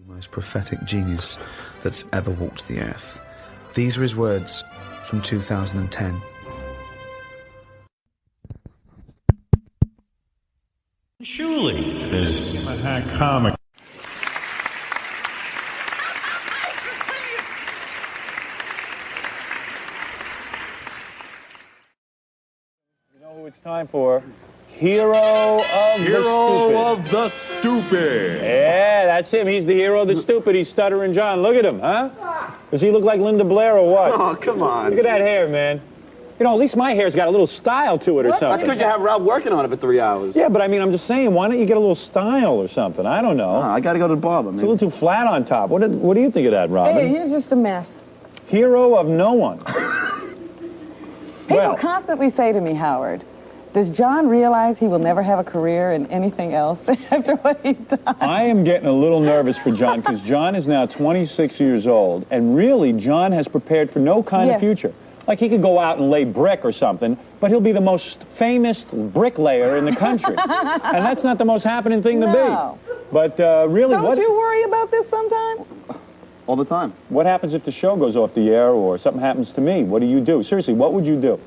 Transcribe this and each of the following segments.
Most prophetic genius that's ever walked the earth. These are his words from 2010. Surely there's a comic. You know who it's time for? Hero of the Stupid. Yeah, that's him. He's the hero of the stupid. He's Stuttering John. Look at him, huh? Does he look like Linda Blair or what? Oh, come on. Look at that hair, man. You know, at least my hair's got a little style to it or something. That's because you have Rob working on it for 3 hours. Yeah, but I mean, I'm just saying, why don't you get a little style or something? I don't know. I got to go to the barber. It's a little too flat on top. What do you think of that, Robin? Hey, he's just a mess. Hero of no one. People constantly say to me, Howard, does John realize he will never have a career in anything else after what he's done? I am getting a little nervous for John because John is now 26 years old, and really, John has prepared for no kind of future. Like, he could go out and lay brick or something, but he'll be the most famous bricklayer in the country. And that's not the most happening thing to be. But really, Don't you worry about this sometime? All the time. What happens if the show goes off the air or something happens to me? What do you do? Seriously, what would you do?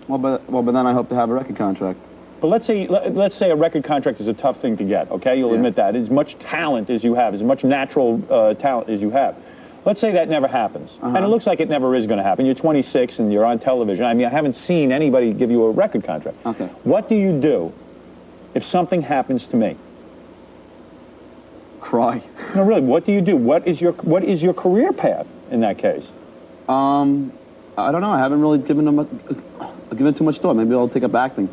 Well, but then I hope to have a record contract. But let's say a record contract is a tough thing to get, okay? You'll admit that. As much talent as you have, as much natural talent as you have. Let's say that never happens. And it looks like it never is going to happen. You're 26 and you're on television. I mean, I haven't seen anybody give you a record contract. Okay. What do you do if something happens to me? Cry. No, really, what do you do? What is your career path in that case? I don't know. I haven't really given too much thought. Maybe I'll take up acting.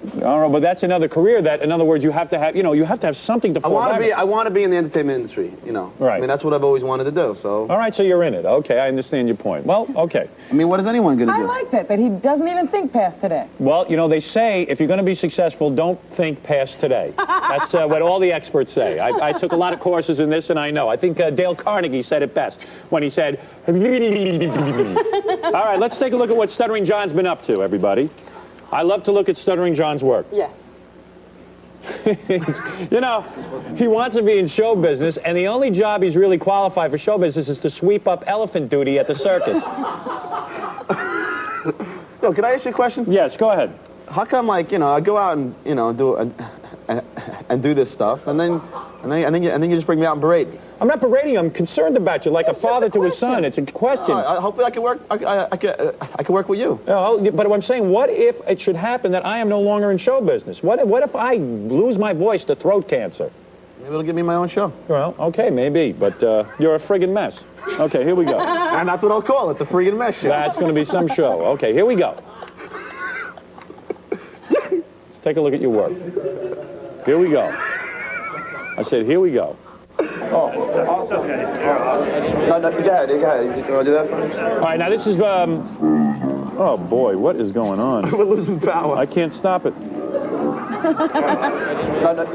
I don't know, but that's another career that, in other words, you have to have, you have to have something to fall back on. I want to be in the entertainment industry, Right. I mean, that's what I've always wanted to do, so. All right, so you're in it. Okay, I understand your point. Well, okay. I mean, what is anyone going to do? I like that he doesn't even think past today. Well, they say if you're going to be successful, don't think past today. That's what all the experts say. I took a lot of courses in this, and I know. I think Dale Carnegie said it best when he said, all right, let's take a look at what Stuttering John's been up to, everybody. I love to look at Stuttering John's work. Yes. He wants to be in show business, and the only job he's really qualified for show business is to sweep up elephant duty at the circus. Yo, can I ask you a question? Yes, go ahead. How come, I go out and, do this stuff, and then you just bring me out and berate me? I'm not berating you. I'm concerned about you, like a father to his son. It's a question. Hopefully I can work. I can work with you. But I'm saying, what if it should happen that I am no longer in show business? What if I lose my voice to throat cancer? Maybe it'll give me my own show. Well, okay, maybe, but you're a friggin' mess. Okay, here we go. And that's what I'll call it, the friggin' mess show. That's going to be some show. Okay, here we go. Let's take a look at your work. Here we go. I said, here we go. Oh, okay. No, go ahead. You want to do that for me? All right, now this is, oh boy, what is going on? We're losing power. I can't stop it. No, go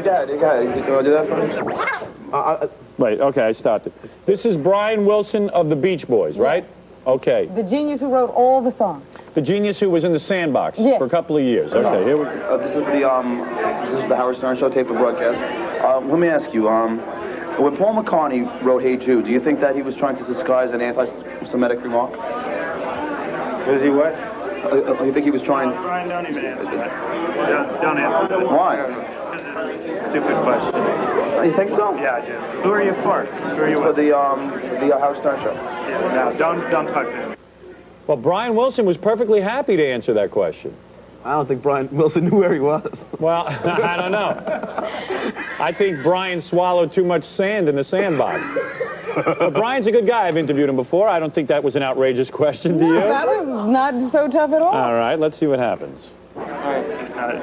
ahead. You want to do that for me? Wait, okay, I stopped it. This is Brian Wilson of the Beach Boys, right? Okay. The genius who wrote all the songs. The genius who was in the Sandbox for a couple of years. Okay, here we go. This is the Howard Stern Show tape for broadcast. Let me ask you, when Paul McCartney wrote Hey Jude, do you think that he was trying to disguise an anti-Semitic remark? Was he what? You think he was trying... Brian, don't even answer that. Don't answer that. Why? Stupid question. You think so? Yeah, I do. Who are you for? Who are you for the Howard Stern Show. Yeah, no, don't talk to him. Well, Brian Wilson was perfectly happy to answer that question. I don't think Brian Wilson knew where he was. Well, I don't know. I think Brian swallowed too much sand in the sandbox. But Brian's a good guy. I've interviewed him before. I don't think that was an outrageous question to you. That was not so tough at all. All right, let's see what happens. All right. It's not.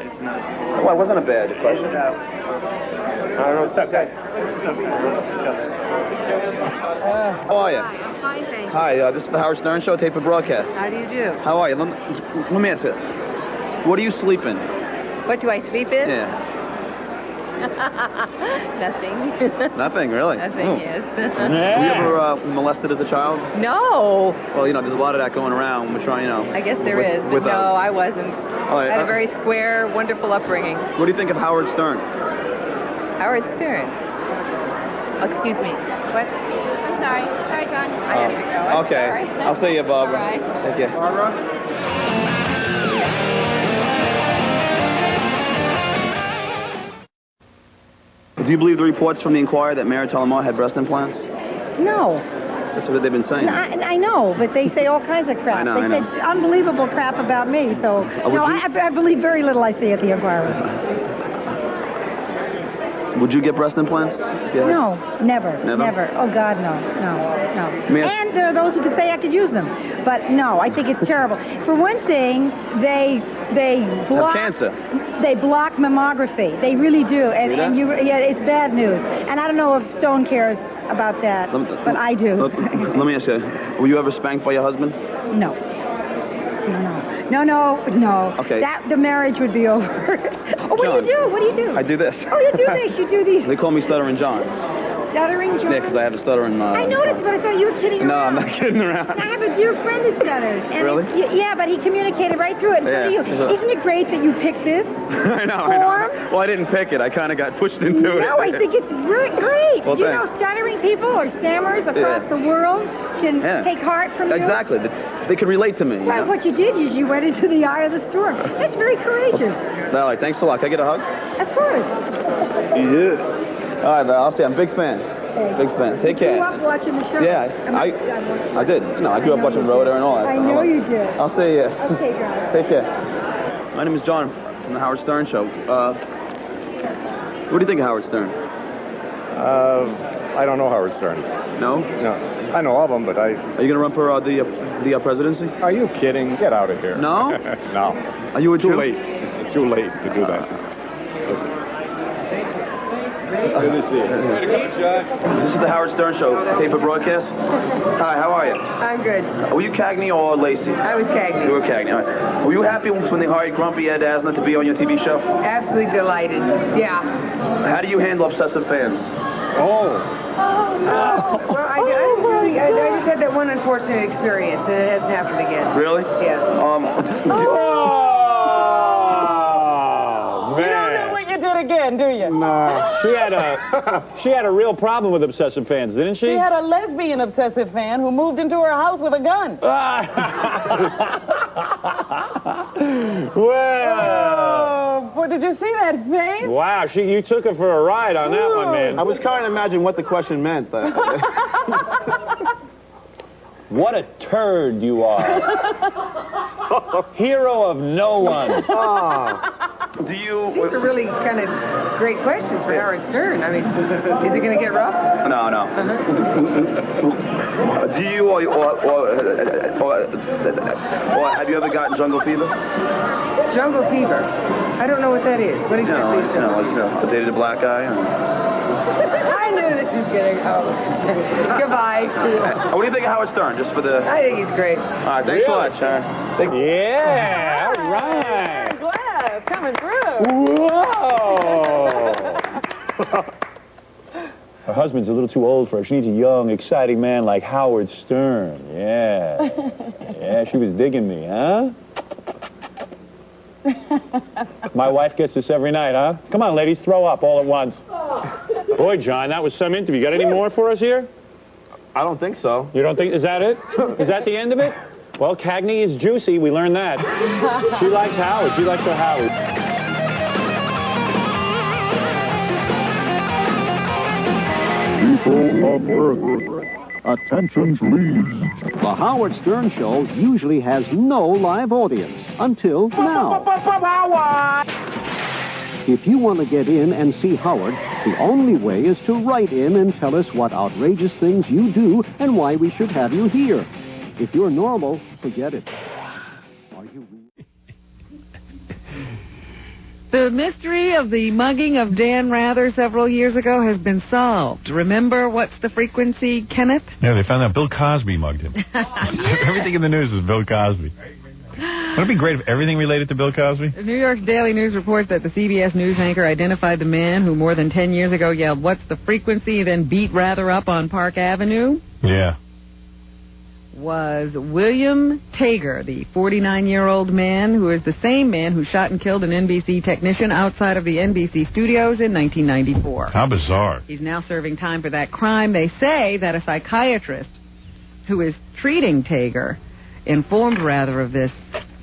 Well, it wasn't a bad question. I don't know. It's okay. How are you? Hi, fine, thank you. Hi, this is the Howard Stern Show tape for broadcast. How do you do? How are you? Let me ask you. What do you sleep in? What do I sleep in? Yeah. Nothing. Nothing, really? Nothing, yes. Were you ever molested as a child? No. Well, there's a lot of that going around. We're trying, I guess there is, but no, I wasn't. Right, I had a very square, wonderful upbringing. What do you think of Howard Stern? Howard Stern. Excuse me. What? I'm sorry. Sorry, John. I have to go. I'm Okay. sorry. I'll see you, Barbara. All right. Take care. Barbara? Do you believe the reports from the Inquirer that Mayor Tullamore had breast implants? No. That's what they've been saying. I know, but they say all kinds of crap. I know, they I know. said unbelievable crap about me, so... would no, you- I believe very little I see at the Inquirer. Would you get breast implants? Yeah. No, never. Never? Oh, God, no. May I- And there are those who could say I could use them. But no, I think it's terrible. For one thing, they block... Have cancer. They block mammography. They really do. And, See that? it's bad news. And I don't know if Stone cares about that, but I do. Let me ask you, were you ever spanked by your husband? No. Okay. The marriage would be over. Oh, what John, do you do? What do you do? I do this. Oh, you do this. You do these. They call me Stuttering John. Stuttering John? Yeah, because I have a stuttering... I noticed, but I thought you were kidding No, around. I'm not kidding around. I have a dear friend that stutters. And Really? Yeah, but he communicated right through it. And Yeah. so do you. Isn't it great that you picked this? I know. form? Well, I didn't pick it. I kind of got pushed into it. No, I think it's great. Well, Do you know thanks. stuttering people or stammers across the world can take heart from you? Exactly. They could relate to me. you Well, know? what you did is you went into the eye of the storm. That's very courageous. All right, thanks a lot. Can I get a hug? Of course. Yeah. All right, Val, I'll see. I'm a big fan. Big fan. Take You care. grew up watching the show. Yeah, I did. I grew up watching Rhoda and all that I stuff. know you did. I'll see you. Okay, guys. Take care. My name is John from the Howard Stern Show. What do you think of Howard Stern? I don't know Howard Stern. No? No. I know of him, but I... Are you going to run for the presidency? Are you kidding? Get out of here. No? No. Are you a Too Jew? late. It's too late to do that. Good to see you. Way to go, John. This is the Howard Stern Show, tape of broadcast. Hi, how are you? I'm good. Were you Cagney or Lacey? I was Cagney. You were Cagney, all right. Were you happy when they hired Grumpy Ed Asner to be on your TV show? Absolutely delighted. Yeah. How do you handle obsessive fans? Well, I just had that one unfortunate experience, and it hasn't happened again. Really? Yeah. Oh, man. You don't know what you did again, do you? No. She had a real problem with obsessive fans, didn't she? She had a lesbian obsessive fan who moved into her house with a gun. Well. Boy, did you see that face? Wow, you took her for a ride on that one, man. I was trying to imagine what the question meant. What a turd you are. Hero of no one. Do you... These are really kind of great questions for Howard Stern. I mean, is it going to get rough? No. Do you or have you ever gotten jungle fever? Jungle fever. I don't know what that is. What exactly is jungle fever? I dated a black guy. I knew this was going to go. Goodbye. What do you think of Howard Stern? Just for the... I think he's great. All right, thanks a lot, Sharon. Yeah, all right. Glass coming through. Whoa! Her husband's a little too old for her. She needs a young, exciting man like Howard Stern. Yeah. Yeah, she was digging me, huh? My wife gets this every night, huh? Come on, ladies, throw up all at once. Boy, John, that was some interview. Got any more for us here? I don't think so. You don't think... Is that it? Is that the end of it? Well, Cagney is juicy. We learned that. She likes Howard. She likes her Howard. People of Earth, attention please. The Howard Stern Show usually has no live audience until now. If you want to get in and see Howard, the only way is to write in and tell us what outrageous things you do and why we should have you here. If you're normal, forget it. Are you... The mystery of the mugging of Dan Rather several years ago has been solved. Remember what's the frequency, Kenneth? Yeah, they found out Bill Cosby mugged him. Everything in the news is Bill Cosby. Wouldn't it be great if everything related to Bill Cosby? The New York Daily News reports that the CBS News anchor identified the man who more than 10 years ago yelled, "What's the frequency?" then beat Rather up on Park Avenue. Yeah. was William Tager, the 49-year-old man who is the same man who shot and killed an NBC technician outside of the NBC studios in 1994. How bizarre. He's now serving time for that crime. They say that a psychiatrist who is treating Tager informed rather of this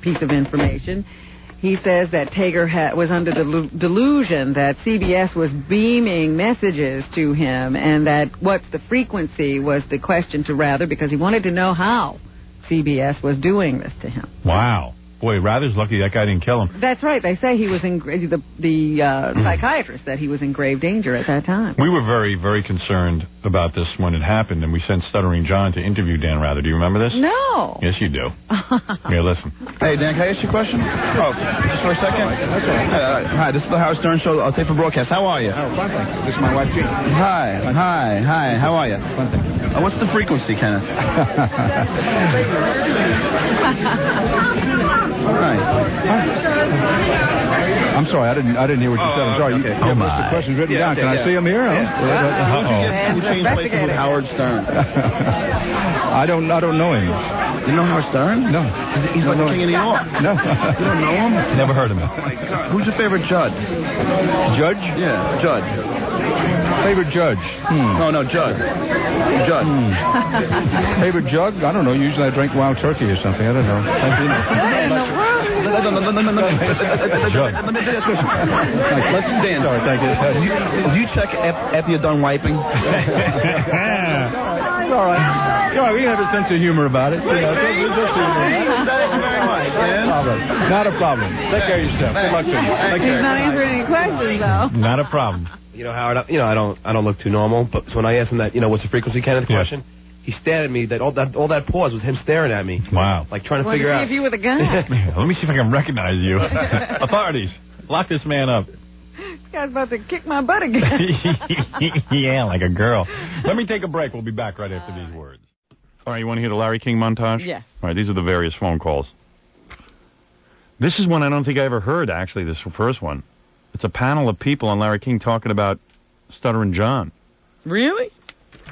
piece of information. He says that Tager was under the delusion that CBS was beaming messages to him, and that what's the frequency was the question to Rather, because he wanted to know how CBS was doing this to him. Wow. Boy, Rather's lucky that guy didn't kill him. That's right. They say he was in the psychiatrist said he was in grave danger at that time. We were very, very concerned about this when it happened, and we sent Stuttering John to interview Dan Rather. Do you remember this? No. Yes, you do. Here, listen. Hey, Dan, can I ask you a question? Oh, just for a second? Hi, this is the Howard Stern Show. I'll take for broadcast. How are you? Oh, fine, thanks. This is my wife, Jean. Hi. How are you? Fine, thanks. What's the frequency, Kenneth? Right. I'm sorry, I didn't hear what you said. I'm sorry. Okay. You have the questions written down. Can I see them here? You changed places with Howard Stern. I don't know him. You know Howard Stern? No. He's like the king of New York. No. You don't know him? Never heard of him. Who's your favorite judge? Judge? Yeah, judge. Favorite judge? No, judge. Judge. Favorite jug? I don't know. Usually I drink wild turkey or something. I don't know. Judge. Let's stand. Sorry, thank you. Do you check after you're done wiping? All right. All right, we have a sense of humor about it. Thank you very much, man. Not a problem. Take care of yourself. Good luck to you. Take care. He's not answering any questions, though. Not a problem. You know, Howard, I don't look too normal, but when I asked him that, what's the frequency, Kenneth, question, he stared at me. All that pause was him staring at me. Wow. Like trying to figure out. If you with a gun. Let me see if I can recognize you. Authorities, lock this man up. This guy's about to kick my butt again. Yeah, like a girl. Let me take a break. We'll be back right after these words. All right, you want to hear the Larry King montage? Yes. All right, these are the various phone calls. This is one I don't think I ever heard, actually, this first one. It's a panel of people on Larry King talking about Stuttering John. Really?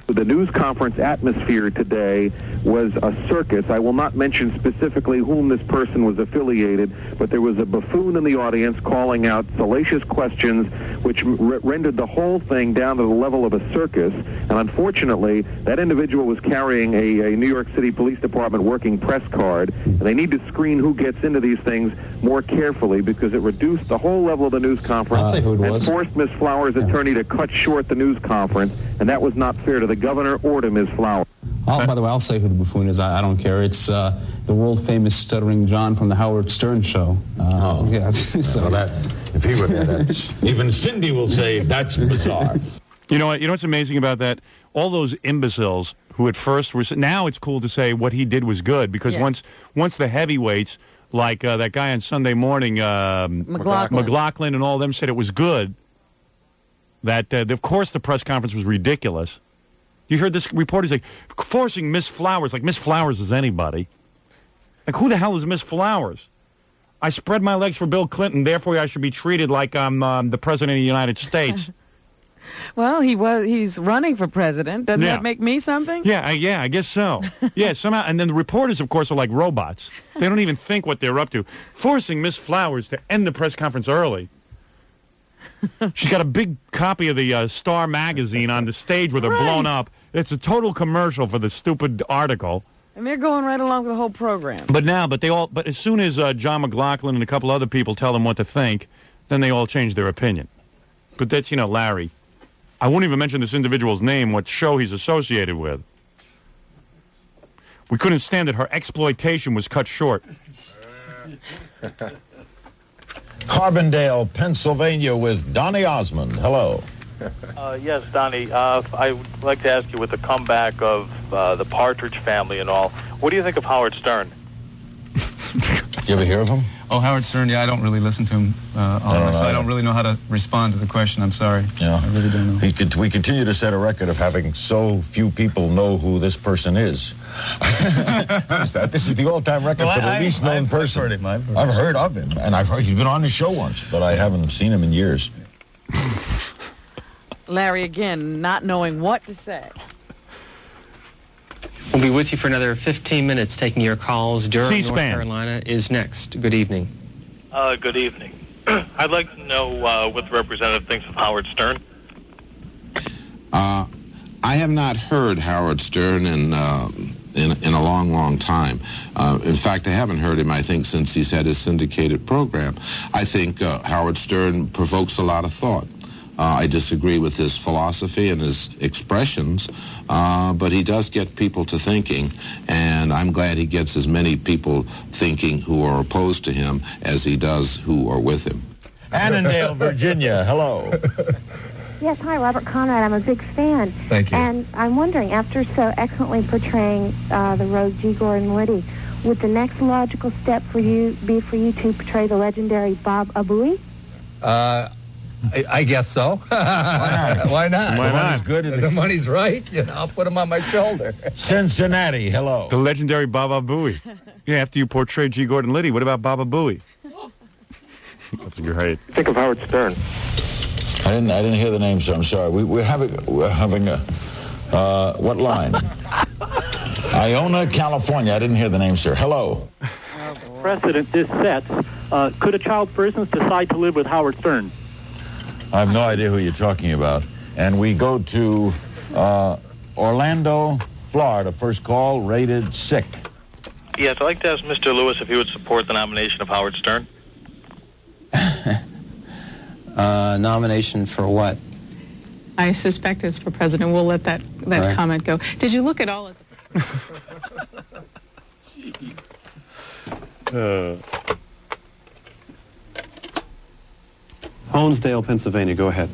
The news conference atmosphere today was a circus. I will not mention specifically whom this person was affiliated, but there was a buffoon in the audience calling out salacious questions, which rendered the whole thing down to the level of a circus. And unfortunately, that individual was carrying a New York City Police Department working press card, and they need to screen who gets into these things more carefully because it reduced the whole level of the news conference and forced Ms. Flowers' attorney to cut short the news conference, and that was not fair to the governor or to Ms. Flowers. By the way, I'll say who the buffoon is. I don't care. It's the world-famous Stuttering John from the Howard Stern Show. Yeah. So that, if he were there, that's, even Cindy will say that's bizarre. You know what? You know what's amazing about that? All those imbeciles who at first were... Now it's cool to say what he did was good, because once the heavyweights, like that guy on Sunday Morning, McLaughlin and all of them said it was good, that, of course, the press conference was ridiculous. You heard this report, he's like, forcing Miss Flowers, like Miss Flowers is anybody. Like, who the hell is Miss Flowers? I spread my legs for Bill Clinton, therefore I should be treated like I'm the President of the United States. Well, he's running for president. Doesn't that make me something? Yeah, I guess so. Yeah, somehow. And then the reporters, of course, are like robots. They don't even think what they're up to. Forcing Miss Flowers to end the press conference early. She's got a big copy of the Star magazine on the stage with her blown up. It's a total commercial for the stupid article. And they're going right along with the whole program. But as soon as John McLaughlin and a couple other people tell them what to think, then they all change their opinion. But that's, Larry. I won't even mention this individual's name, what show he's associated with. We couldn't stand that her exploitation was cut short. Carbondale, Pennsylvania, with Donnie Osmond. Hello. Yes, Donnie. I would like to ask you, with the comeback of the Partridge Family and all, what do you think of Howard Stern? You ever hear of him? Oh, Howard Stern, I don't really listen to him honestly. I don't really know how to respond to the question. I'm sorry. Yeah. I really don't know. We continue to set a record of having so few people know who this person is. This is the all-time record for the least known person. I've heard of him, and he's been on the show once, but I haven't seen him in years. Larry, again, not knowing what to say. We'll be with you for another 15 minutes taking your calls. Durham, North C-SPAN. Carolina is next. Good evening. Good evening. I'd like to know what the representative thinks of Howard Stern. I have not heard Howard Stern in a long, long time. In fact, I haven't heard him, I think, since he's had his syndicated program. I think Howard Stern provokes a lot of thought. I disagree with his philosophy and his expressions, but he does get people to thinking, and I'm glad he gets as many people thinking who are opposed to him as he does who are with him. Annandale, Virginia, hello. Yes, hi, Robert Conrad. I'm a big fan. Thank you. And I'm wondering, after so excellently portraying the rogue G. Gordon Liddy, would the next logical step for you be for you to portray the legendary Bob Abui? I guess so. Why not? The money's good. The money's right. I'll put him on my shoulder. Cincinnati, hello. The legendary Baba Booey. Yeah, after you portray G. Gordon Liddy, what about Baba Booey? That's great. Think of Howard Stern. I didn't hear the name, sir. I'm sorry. We're having a what line? Iona, California. I didn't hear the name, sir. Hello. Precedent this sets. Could a child, for instance, decide to live with Howard Stern? I have no idea who you're talking about. And we go to Orlando, Florida. First call, rated sick. Yes, I'd like to ask Mr. Lewis if he would support the nomination of Howard Stern. Nomination for what? I suspect it's for president. We'll let that Right. comment go. Did you look at all of Honesdale, Pennsylvania. Go ahead.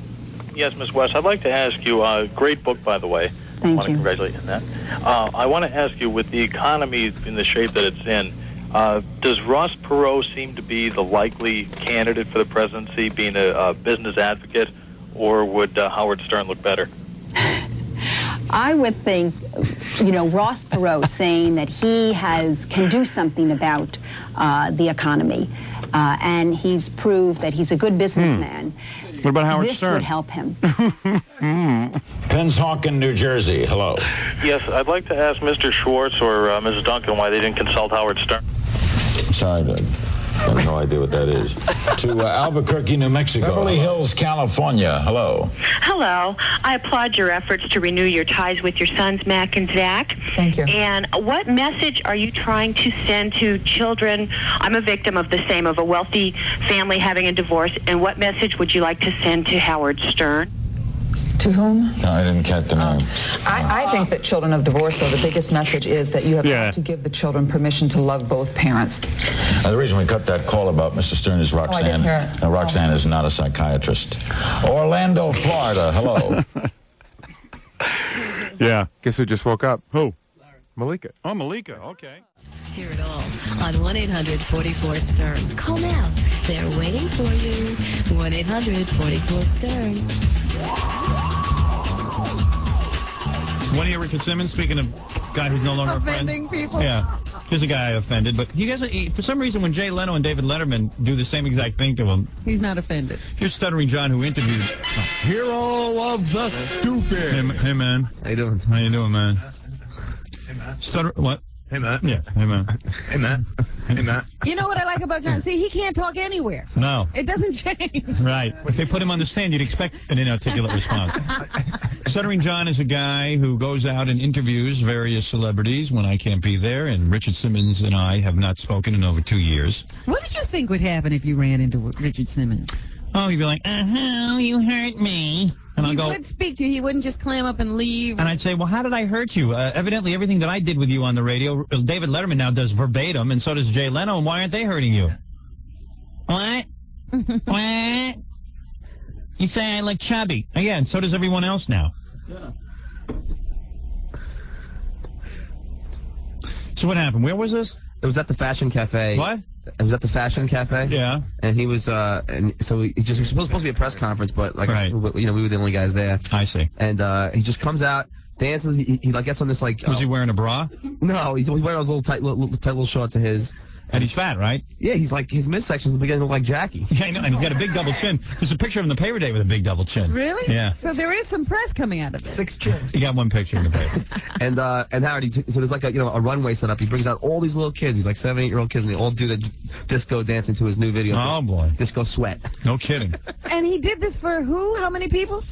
Yes, Ms. West, I'd like to ask you, great book, by the way. Thank I want to you. congratulate you on that. I want to ask you, with the economy in the shape that it's in, does Ross Perot seem to be the likely candidate for the presidency, being a business advocate, or would Howard Stern look better? I would think, Ross Perot saying that he can do something about the economy, and he's proved that he's a good businessman. What about Howard This Stern? would help him. Pennsauken, New Jersey. Hello. Yes, I'd like to ask Mr. Schwartz or Mrs. Duncan why they didn't consult Howard Stern. Sorry, Doug. I have no idea what that is. To Albuquerque, New Mexico. Beverly Hills, California. Hello. Hello. I applaud your efforts to renew your ties with your sons, Mac and Zach. Thank you. And what message are you trying to send to children? I'm a victim of a wealthy family having a divorce. And what message would you like to send to Howard Stern? To whom? No, I didn't catch the name. I think that children of divorce, though, the biggest message is that you have got to give the children permission to love both parents. The reason we cut that call about Mr. Stern is Roxanne. I didn't hear it. Roxanne is not a psychiatrist. Orlando, Florida. Hello. Yeah. Guess who just woke up? Who? Malika. Oh, Malika. Okay. Hear it all on 1-800-44-STERN. Call now. They're waiting for you. 1-800-44-STERN. Want to hear Richard Simmons? Speaking of guy who's no longer Offending a friend. people. Yeah. Here's a guy I offended, but for some reason when Jay Leno and David Letterman do the same exact thing to him. He's not offended. Here's Stuttering John, who interviewed Hero of the Stupid. Hey man. How you doing? How you doing, man? Hey, man. What? Hey, man. Yeah. Hey man. Hey, man. Hey, man. You know what I like about John? See, he can't talk anywhere. No. It doesn't change. Right. If they put him on the stand, you'd expect an inarticulate response. Stuttering John is a guy who goes out and interviews various celebrities when I can't be there, and Richard Simmons and I have not spoken in over 2 years. What did you think would happen if you ran into Richard Simmons? Oh, he'd be like, you hurt me. And He would speak to you. He wouldn't just clam up and leave. And I'd say, well, how did I hurt you? Evidently, everything that I did with you on the radio, David Letterman now does verbatim, and so does Jay Leno, and why aren't they hurting you? What? What? You say I look chubby. Yeah, and so does everyone else now. So what happened? Where was this? It was at the Fashion Cafe. What? It was at the Fashion Cafe. Yeah. And he was, and so he just was supposed to be a press conference, but Right. we were the only guys there. I see. And he just comes out, dances. He like gets on this like. Was he wearing a bra? No, he's wearing those little tight little shorts of his. And he's fat, right? Yeah, he's like, his midsection's beginning to look like Jackie. Yeah, I know, and he's got a big double chin. There's a picture of him in the paper today with a big double chin. Really? Yeah. So there is some press coming out of it. 6 chins. He got one picture in the paper. And Howard, so there's like a runway set up. He brings out all these little kids. He's like 7, 8-year-old kids, and they all do the disco dancing to his new video. Oh, boy. Disco Sweat. No kidding. And he did this for who? How many people?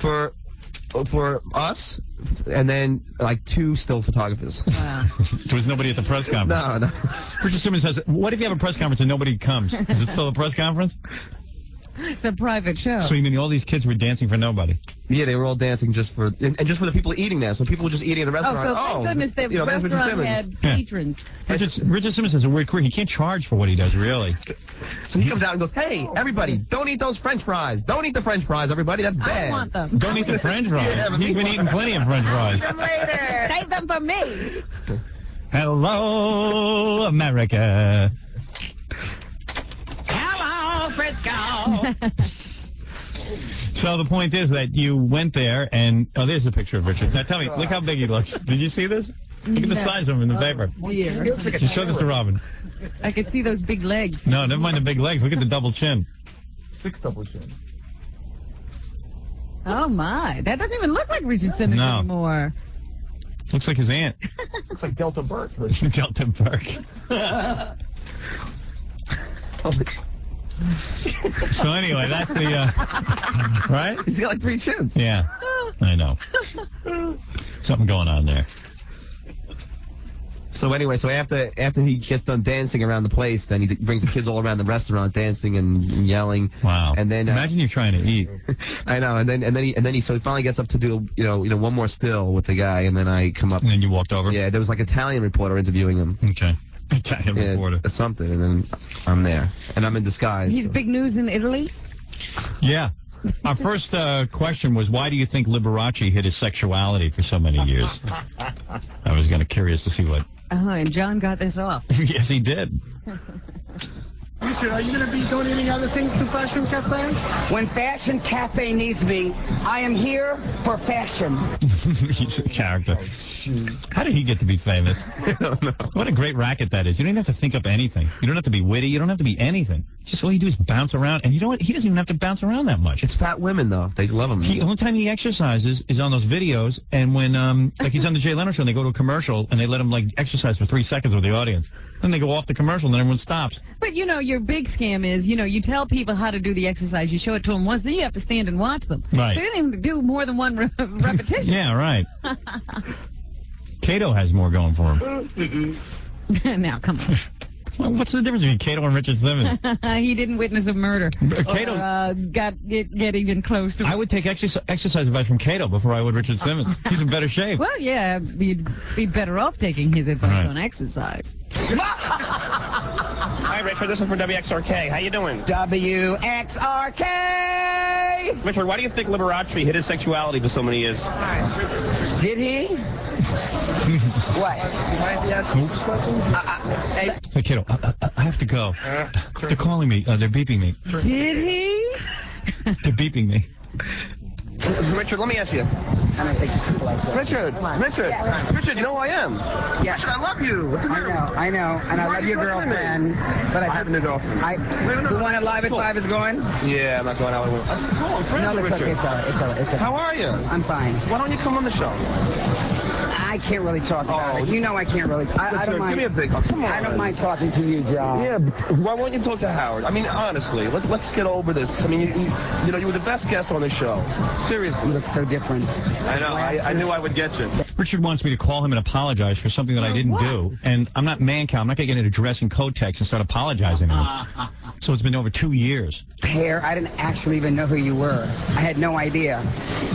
For us, and then like 2 still photographers. Wow. There was nobody at the press conference. No. Richard Simmons says, what if you have a press conference and nobody comes? Is it still a press conference? It's a private show. So you mean all these kids were dancing for nobody? Yeah, they were all dancing just for the people eating there. So people were just eating at the restaurant. Oh, so thank goodness the restaurant had patrons. Richard Simmons has a weird career. He can't charge for what he does, really. So he comes out and goes, hey, everybody, don't eat those French fries. Don't eat the French fries, everybody. That's bad. I want them. Don't eat the French fries. Yeah, he's been eating plenty of French fries. Save them later. Save them for me. Hello, America. Hello, Frisco. So the point is that you went there, and there's a picture of Richard. Now tell me, look how big he looks. Did you see this? Look at the size of him in the paper. Dear. Just show this to Robin. I could see those big legs. No, never mind the big legs. Look at the double chin. 6 double chin. Oh my, that doesn't even look like Richard Simmons anymore. Looks like his aunt. Looks like Delta Burke. Delta Burke. So anyway, that's the, right? He's got like 3 chins. Yeah, I know. Something going on there. So anyway, after he gets done dancing around the place, then he brings the kids all around the restaurant dancing and yelling. Wow. And then imagine you're trying to eat. I know. And then he finally gets up to do one more still with the guy, and then I come up. And then you walked over. Yeah, there was like an Italian reporter interviewing him. Okay. Italian reporter. Something, and then I'm there, and I'm in disguise. He's big news in Italy. Yeah. Our first question was, why do you think Liberace hid his sexuality for so many years? I was kind of curious to see what. And John got this off. Yes, he did. Richard, are you going to be donating other things to Fashion Cafe? When Fashion Cafe needs me, I am here for fashion. He's a character. How did he get to be famous? I don't know. What a great racket that is. You don't even have to think up anything. You don't have to be witty. You don't have to be anything. It's just all you do is bounce around. And you know what? He doesn't even have to bounce around that much. It's fat women, though. They love him. The only time he exercises is on those videos, and when like he's on the Jay Leno show, and they go to a commercial, and they let him like exercise for 3 seconds with the audience. Then they go off the commercial, and then everyone stops. But your big scam is, you tell people how to do the exercise, you show it to them once, then you have to stand and watch them. Right. So you didn't even do more than one repetition. Yeah, right. Cato has more going for him. Now, come on. Well, what's the difference between Cato and Richard Simmons? He didn't witness a murder. Cato get even close to. I would take exercise advice from Cato before I would Richard Simmons. He's in better shape. Well, yeah, you'd be better off taking his advice on exercise. Hi, Richard. This is for WXRK. How you doing? WXRK! Richard, why do you think Liberace hid his sexuality for so many years? Did he? What? Say, Cato, I have to go. They're calling me. They're beeping me. Did he? They're beeping me. Richard, let me ask you. I don't think it's like that. Richard, Richard, you know who I am? Yeah. Richard, I love you. What's the matter? I know, and I love your girlfriend. But I have a new girlfriend. The one at Live at 5 is going? Yeah, I'm not going out with her. Cool, I'm friends with Richard. It's all right. How are you? I'm fine. Why don't you come on the show? I can't really talk about it. You know I can't really. I don't mind. Give me a big hug. Come on. I don't mind talking to you, John. Yeah, why won't you talk to Howard? I mean, honestly, let's get over this. I mean, you were the best guest on the show. Seriously. You look so different. I know. I knew I would get you. Richard wants me to call him and apologize for something that I didn't do. And I'm not man-cow. I'm not going to get into dress and code text and start apologizing to him. So it's been over 2 years. Hair, I didn't actually even know who you were. I had no idea.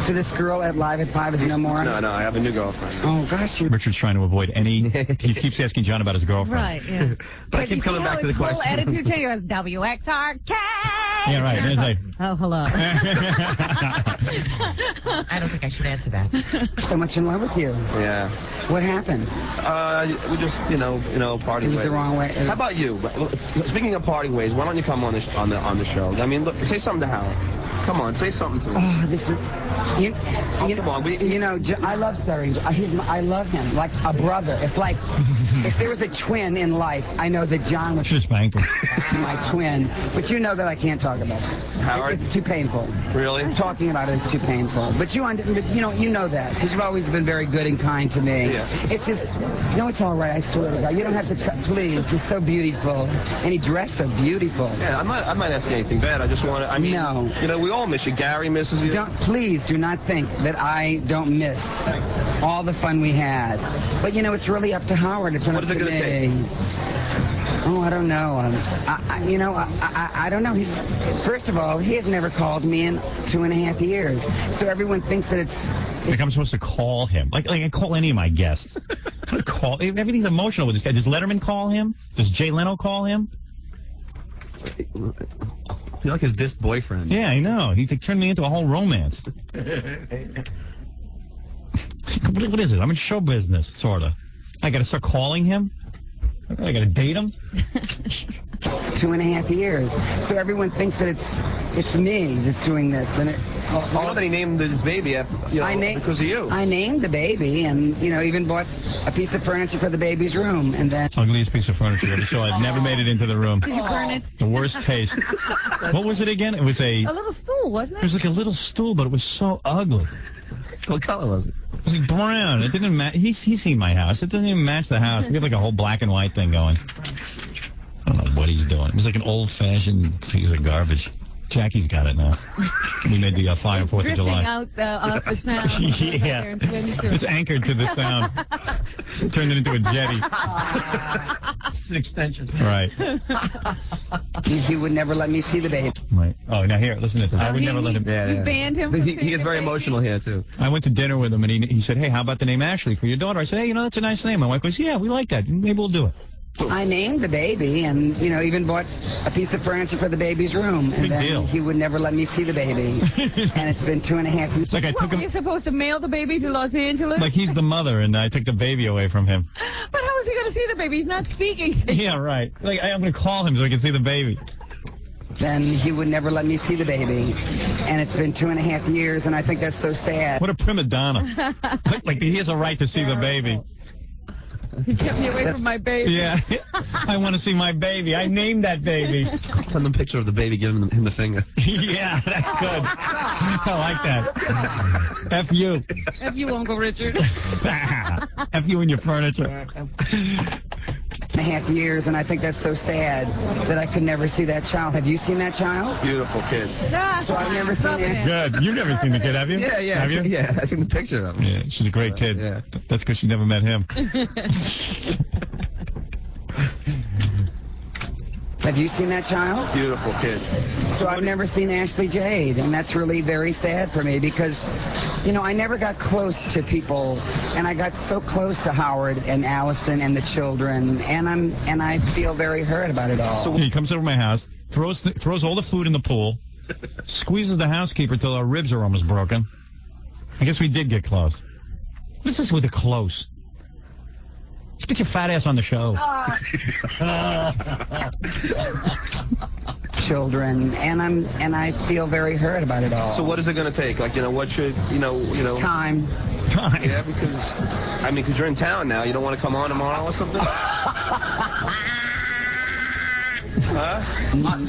So this girl at Live at 5 is no more? No, I have a new girlfriend. Oh, gosh. Richard's trying to avoid any... He keeps asking John about his girlfriend. Right, yeah. But I keep coming back to the question. Whole attitude change was WXRK! Yeah, right. There's like... Oh, hello. I don't think I should answer that. So much in love with you. Yeah. What happened? We just, parting ways. It was the wrong way. How about you? Speaking of parting ways, why don't you come on the show? I mean, look, say something to Howard. Come on, say something to him. Oh, this is... Come on. I love Sterling. I love him like a brother. It's like if there was a twin in life, I know that John was my twin. But you know that I can't talk about it. Howard? It's too painful. Really? Talking about it is too painful. But you know that because you've always been very good and kind to me. Yeah. It's just, it's all right. I swear to God. You don't have to. Please, he's so beautiful, and he dressed so beautiful. Yeah, I'm not asking anything bad. I just want to. I mean, no. We all miss you. Gary misses you. Please do not think that I don't miss all the fun we had. But it's really up to Howard. It's what is it going to take? Oh, I don't know. I don't know. First of all, he has never called me in 2.5 years. So everyone thinks that it's... Like I'm supposed to call him. Like I call any of my guests. Everything's emotional with this guy. Does Letterman call him? Does Jay Leno call him? I feel like his disc boyfriend. Yeah, I know. He turned me into a whole romance. What is it? I'm in show business, sort of. I got to start calling him? I got to date him? 2.5 years. So everyone thinks that it's me that's doing this. And all that he named his baby because of you. I named the baby and, even bought a piece of furniture for the baby's room. And then... Ugliest piece of furniture you ever saw. I've never made it into the room. Did you burn it? The worst taste. What was it again? It was a little stool, wasn't it? It was like a little stool, but it was so ugly. What color was it? It was like brown. It didn't match. He's seen my house. It doesn't even match the house. We have like a whole black and white thing going. I don't know what he's doing. It was like an old-fashioned piece of garbage. Jackie's got it now. We made the fire 4th of July. Out off the sound. Yeah. It's anchored to the sound. Turned it into a jetty. It's an extension. Right. He would never let me see the baby. Right. Oh, now here, listen to this. I would never let him. You banned him from He gets very emotional here, too. I went to dinner with him, and he said, hey, how about the name Ashley for your daughter? I said, hey, that's a nice name. My wife goes, yeah, we like that. Maybe we'll do it. I named the baby and, even bought a piece of furniture for the baby's room. And then deal. He would never let me see the baby. And it's been 2.5 years. Like Were you supposed to mail the baby to Los Angeles? Like he's the mother, and I took the baby away from him. But how is he going to see the baby? He's not speaking. Yeah, right. Like, I'm going to call him so I can see the baby. Then he would never let me see the baby. And it's been 2.5 years, and I think that's so sad. What a prima donna. like he has a right to see the baby. He kept me away from my baby. Yeah. I want to see my baby. I named that baby. Send them a picture of the baby giving him the finger. Yeah, that's good. I like that. F you. F you, Uncle Richard. F you and your furniture. 2.5 years, and I think that's so sad that I could never see that child. Have you seen that child? Beautiful kid. So I've never seen it. Good. You've never seen the kid, have you? Yeah. Have you? Yeah, I've seen the picture of him. Yeah, she's a great kid. Yeah. That's because she never met him. Have you seen that child? Beautiful kid. So I've never seen Ashley Jade, and that's really very sad for me because, I never got close to people, and I got so close to Howard and Allison and the children, and I feel very hurt about it all. So he comes over to my house, throws all the food in the pool, squeezes the housekeeper till our ribs are almost broken. I guess we did get close. What is this with the close? Let's get your fat ass on the show. Children, and I feel very hurt about it all. So what is it going to take? Like, what should, Time. Yeah, because you're in town now. You don't want to come on tomorrow or something? Huh?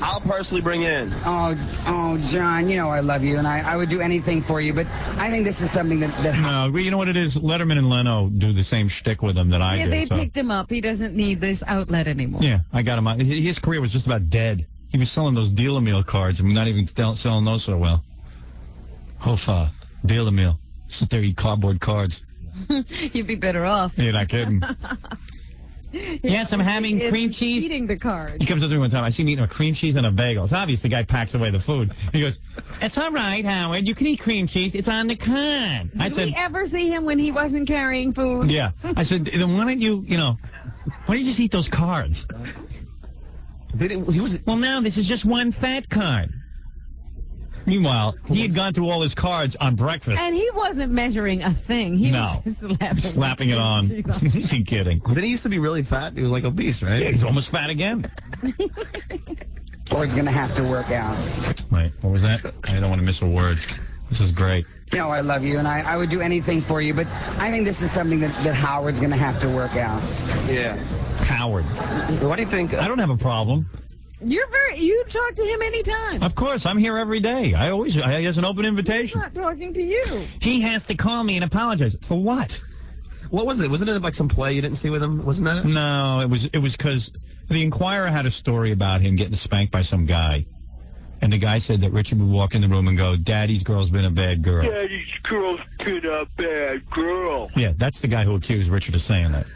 I'll personally bring you in. Oh, John, I love you, and I would do anything for you, but I think this is something that No, you know what it is? Letterman and Leno do the same shtick with him that I do. Yeah, they picked him up. He doesn't need this outlet anymore. Yeah, I got him out. His career was just about dead. He was selling those dealer meal cards. I'm not even selling those so well. Hofa, dealer meal. Sit there, eat cardboard cards. You'd be better off. You're not kidding. Yes, I'm having cream cheese. Eating the cards. He comes up to me one time. I see him eating a cream cheese and a bagel. It's obvious the guy packs away the food. He goes, "It's all right, Howard. You can eat cream cheese. It's on the card." Did we ever see him when he wasn't carrying food? Yeah. I said, then why don't you just eat those cards? Well, now this is just one fat card. Meanwhile, he had gone through all his cards on breakfast. And he wasn't measuring a thing. He was just slapping it on. Is he kidding? Then he used to be really fat. He was like obese, right? Yeah, he's almost fat again. or it's going to have to work out. Wait, what was that? I don't want to miss a word. This is great. You know I love you, and I would do anything for you, but I think this is something that Howard's going to have to work out. Yeah. Howard. What do you think? I don't have a problem. You talk to him anytime. Of course, I'm here every day. He has an open invitation. I'm not talking to you. He has to call me and apologize. For what? What was it? Wasn't it like some play you didn't see with him? Wasn't that it? No, it was because the Inquirer had a story about him getting spanked by some guy. And the guy said that Richard would walk in the room and go, Daddy's girl's been a bad girl. Daddy's girl's been a bad girl. Yeah, that's the guy who accused Richard of saying that.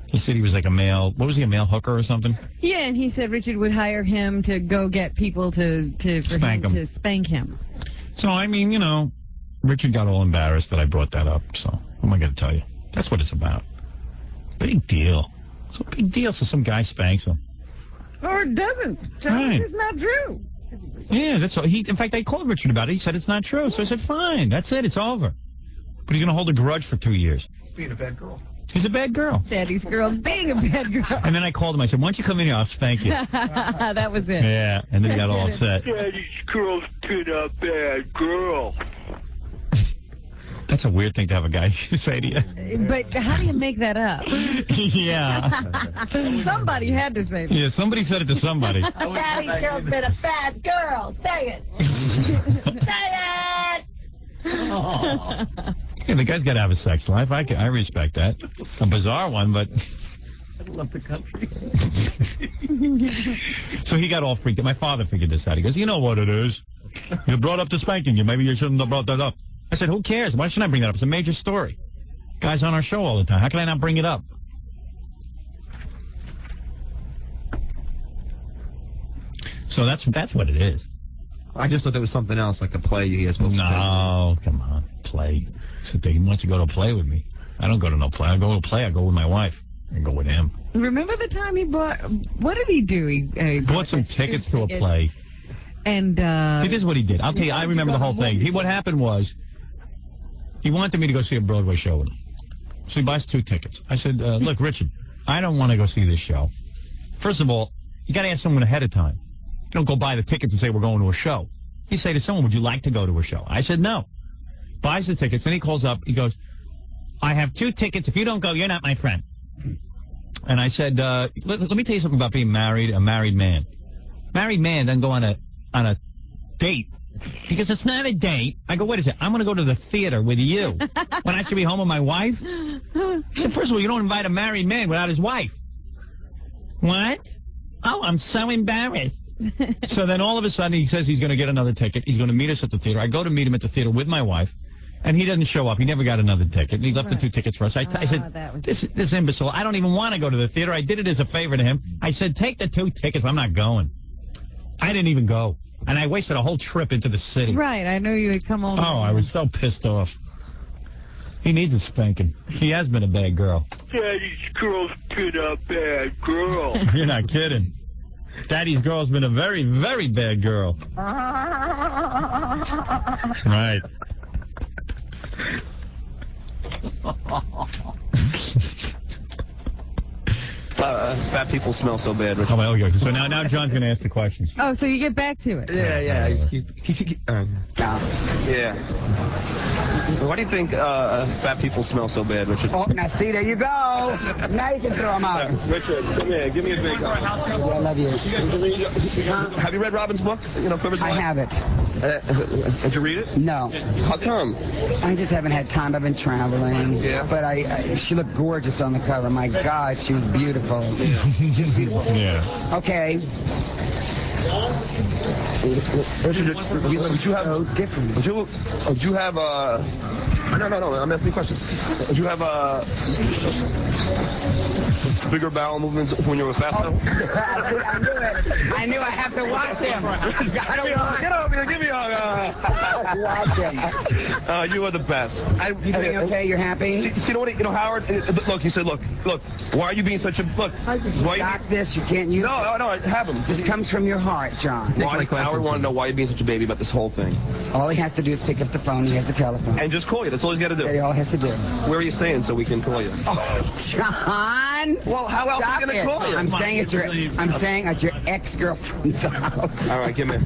He said he was like a male hooker or something? Yeah, and he said Richard would hire him to go get people to spank him. So, I mean, you know, Richard got all embarrassed that I brought that up. So, what am I going to tell you? That's what it's about. Big deal. It's a big deal so some guy spanks him. Or it doesn't. Tell him it's not true. Yeah, that's all. In fact, I called Richard about it. He said it's not true. So I said, fine, that's it. It's over. But he's going to hold a grudge for 2 years. He's being a bad girl. He's a bad girl. Daddy's girl's being a bad girl. And then I called him. I said, why don't you come in here? I'll spank you. That was it. Yeah, and then he got all upset. Daddy's girl's been a bad girl. That's a weird thing to have a guy say to you. But how do you make that up? Yeah. Somebody had to say that. Yeah, somebody said it to somebody. Daddy's girl's been a bad girl. Say it. Say it. Oh. Yeah, the guy's got to have a sex life. I respect that. A bizarre one, but... I love the country. So he got all freaked out. My father figured this out. He goes, you know what it is? You brought up the spanking. Maybe you shouldn't have brought that up. I said, who cares? Why shouldn't I bring that up? It's a major story. Guy's on our show all the time. How can I not bring it up? So that's what it is. I just thought there was something else, like a play he was supposed to play. No, come on. Play. He wants to go to a play with me. I don't go to no play. I go to a play. I go with my wife. I go with him. Remember the time he bought... What did he do? He bought some tickets to a play. And this is what he did. I'll tell you, I remember the whole thing. What happened was, he wanted me to go see a Broadway show with him. So he buys 2 tickets. I said, look, Richard, I don't want to go see this show. First of all, you got to ask someone ahead of time. You don't go buy the tickets and say we're going to a show. You say to someone, would you like to go to a show? I said, no. Buys the tickets, then he calls up. He goes, I have 2 tickets. If you don't go, you're not my friend. And I said, let me tell you something about being married, a married man. Married man doesn't go on a date. Because it's not a date. I go, wait a second, I'm going to go to the theater with you when I should be home with my wife? I said, first of all, you don't invite a married man without his wife. What? Oh, I'm so embarrassed. So then all of a sudden he says he's going to get another ticket. He's going to meet us at the theater. I go to meet him at the theater with my wife, and he doesn't show up. He never got another ticket. He left the 2 tickets for us. I said, this imbecile, I don't even want to go to the theater. I did it as a favor to him. I said, take the 2 tickets. I'm not going. I didn't even go. And I wasted a whole trip into the city. Right, I knew you would come over. Oh, I was so pissed off. He needs a spanking. He has been a bad girl. Daddy's girl's been a bad girl. You're not kidding. Daddy's girl's been a very, very bad girl. Right. Fat people smell so bad. Oh, well, okay. So now John's going to ask the questions. Oh, so you get back to it. Yeah. Just keep Yeah. Why do you think fat people smell so bad, Richard? Oh, now see, there you go. Now you can throw them out. Richard, come here. Give me a big hug. I love you. Have you read Robin's book? You know, Quiver's I Life? have it. Did you read it? No. How come? I just haven't had time. I've been traveling. Yeah. But she looked gorgeous on the cover. My God, she was beautiful. Just beautiful. Yeah. Okay. Richard, would you have different? Would you have No, I'm asking you questions. Do you have bigger bowel movements when you were fat? I knew it. I knew I have to watch him. Get over here. Give me a watch him. You are the best. You doing okay? You're happy? See, you know, Howard, look, he said, look, why are you being such a, Stop this. You can't use No, have him. This comes from your heart, John. Howard wanted to know why you're being such a baby about this whole thing. All he has to do is pick up the phone. He has the telephone. And just call you. That's all he's got to do. That's all he has to do. Where are you staying so we can call you? Oh, John. again. Well, how else are you going to call you? I'm staying at your ex-girlfriend's house. All right, come here.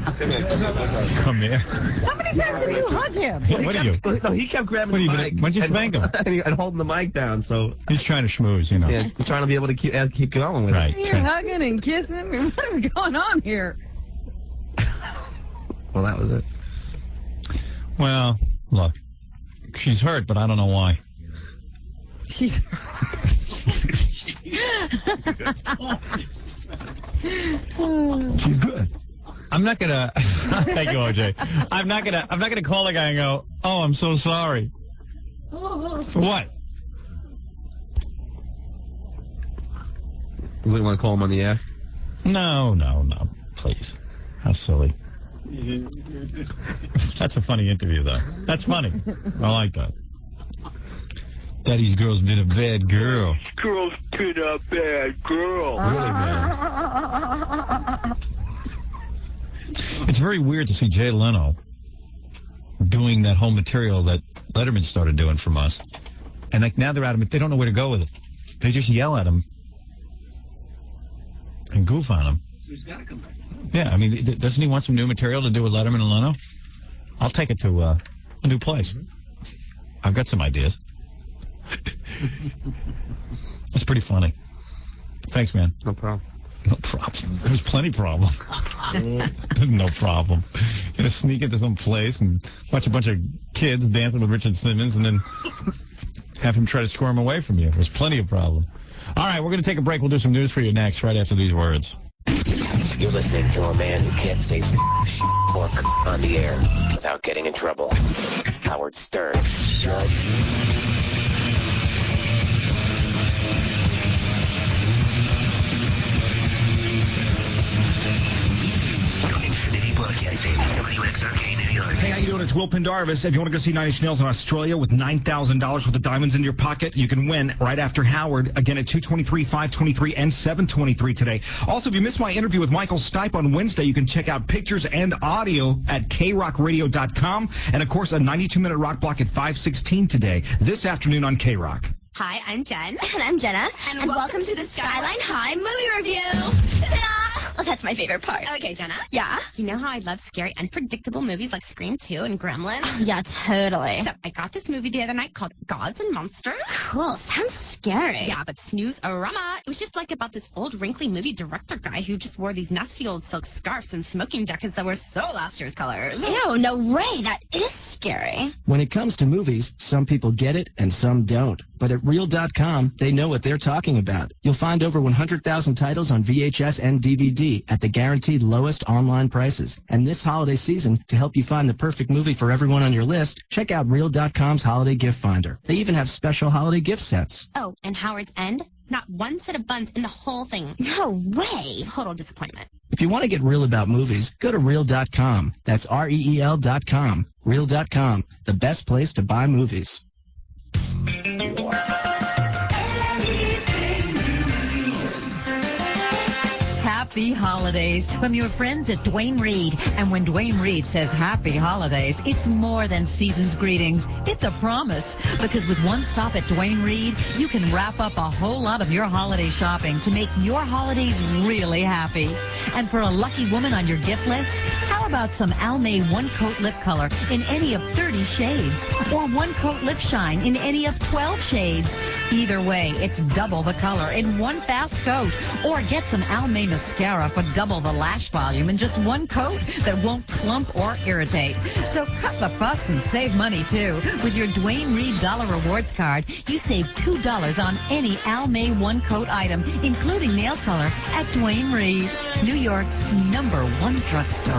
Come here. How many times did you hug him? What are you? No, he kept grabbing the mic. Why'd you spank him? and holding the mic down, so... He's trying to schmooze, you know. Yeah, trying to be able to keep going with it. You're hugging and kissing. What is going on here? Well, that was it. Well, look, she's hurt, but I don't know why. She's She's good. I'm not gonna. Thank you, OJ. I'm not gonna call the guy and go, "Oh, I'm so sorry." For what? You wouldn't want to call him on the air? No, please. How silly. That's a funny interview, though. That's funny. I like that. Daddy's girl's been a bad girl. Girl's been a bad girl. Really, man. It's very weird to see Jay Leno doing that whole material that Letterman started doing from us. And like now they're at him, they don't know where to go with it. They just yell at him and goof on him. So he's got to come back. Yeah, I mean, doesn't he want some new material to do with Letterman and Leno? I'll take it to a new place. I've got some ideas. It's pretty funny. Thanks, man. No problem. No problem. There's plenty problem. No problem. You're going to sneak into some place and watch a bunch of kids dancing with Richard Simmons and then have him try to squirm away from you. There's plenty of problem. All right, we're going to take a break. We'll do some news for you next, right after these words. You're listening to a man who can't say or on the air without getting in trouble. Howard Stern. Infinity Broadcasting, WXRK New York. Hey, how you doing? It's Will Pendarvis. If you want to go see Nine Inch Nails in Australia with $9,000 worth of diamonds in your pocket, you can win right after Howard, again at 2:23, 5:23, and 7:23 today. Also, if you missed my interview with Michael Stipe on Wednesday, you can check out pictures and audio at krockradio.com. And, of course, a 92-minute rock block at 5:16 today, this afternoon on K-Rock. Hi, I'm Jen. And I'm Jenna. And welcome to the Skyline High movie review. Ta-da! Oh, that's my favorite part. Okay, Jenna. Yeah? You know how I love scary, unpredictable movies like Scream 2 and Gremlins? Yeah, totally. So I got this movie the other night called Gods and Monsters. Cool. Sounds scary. Yeah, but snooze-a-rama. It was just like about this old wrinkly movie director guy who just wore these nasty old silk scarves and smoking jackets that were so last year's colors. Ew, no way. That is scary. When it comes to movies, some people get it and some don't. But at Real.com, they know what they're talking about. You'll find over 100,000 titles on VHS and DVD at the guaranteed lowest online prices. And this holiday season, to help you find the perfect movie for everyone on your list, check out Real.com's Holiday Gift Finder. They even have special holiday gift sets. Oh, and Howard's End? Not one set of buns in the whole thing. No way. Total disappointment. If you want to get real about movies, go to Real.com. That's REEL.com. Real.com, the best place to buy movies. Happy holidays from your friends at Duane Reade. And when Duane Reade says happy holidays, it's more than season's greetings. It's a promise. Because with one stop at Duane Reade, you can wrap up a whole lot of your holiday shopping to make your holidays really happy. And for a lucky woman on your gift list, how about some Almay One Coat Lip Color in any of 30 shades? Or One Coat Lip Shine in any of 12 shades? Either way, it's double the color in one fast coat. Or get some Almay Mascara for double the lash volume in just one coat that won't clump or irritate. So cut the fuss and save money, too. With your Duane Reade Dollar Rewards card, you save $2 on any Almay One Coat item, including nail color, at Duane Reade, New York's #1 drugstore.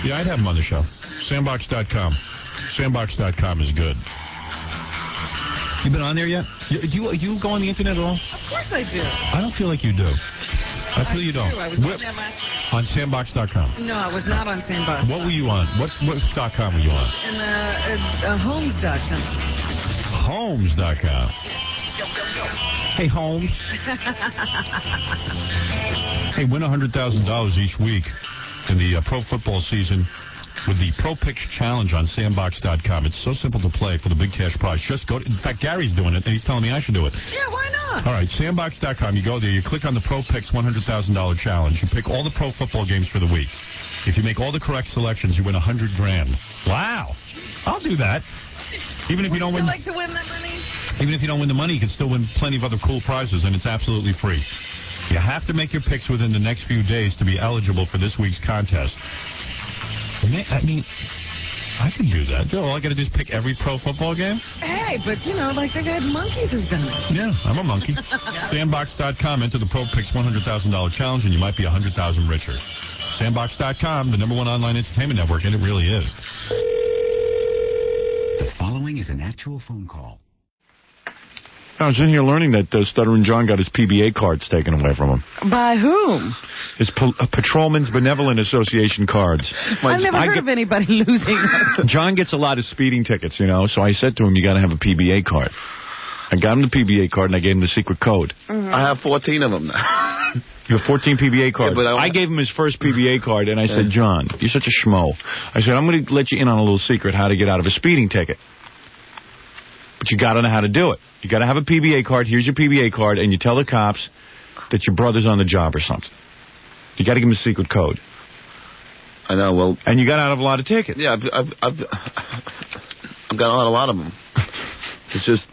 Yeah, I'd have him on the show. Sandbox.com. Sandbox.com is good. You been on there yet? You go on the internet at all? Of course I do. I don't feel like you do. I feel you don't. I was on there last night. On Sandbox.com. No, I was not on Sandbox. What were you on? What .com were you on? And Homes.com. Homes.com. Hey, Holmes. Hey, win $100,000 each week in the pro football season with the Pro Picks Challenge on Sandbox.com. It's so simple to play for the big cash prize. Just go to, in fact, Gary's doing it, and he's telling me I should do it. Yeah, why not? All right, Sandbox.com. You go there, you click on the Pro Picks $100,000 challenge. You pick all the pro football games for the week. If you make all the correct selections, you win $100,000. Wow. I'll do that. Even if you don't win. Would you like to win that money? Even if you don't win the money, you can still win plenty of other cool prizes, and it's absolutely free. You have to make your picks within the next few days to be eligible for this week's contest. I mean, I can do that. All I got to do is pick every pro football game? Hey, but, you know, like they've had monkeys who've done it. Yeah, I'm a monkey. Sandbox.com, enter the Pro Picks $100,000 challenge, and you might be $100,000 richer. Sandbox.com, the #1 online entertainment network, and it really is. The following is an actual phone call. I was in here learning that Stuttering John got his PBA cards taken away from him. By whom? His Patrolmen's Benevolent Association cards. I've never heard of anybody losing them. John gets a lot of speeding tickets, you know, so I said to him, you got to have a PBA card. I got him the PBA card, and I gave him the secret code. Mm-hmm. I have 14 of them now. You have 14 PBA cards. Yeah, but I gave him his first PBA card, and I said, John, you're such a schmo. I said, I'm going to let you in on a little secret how to get out of a speeding ticket. But you got to know how to do it. You got to have a PBA card. Here's your PBA card, and you tell the cops that your brother's on the job or something. You got to give him a secret code. I know. Well, and you got out of a lot of tickets. Yeah, I've got a lot of them. It's just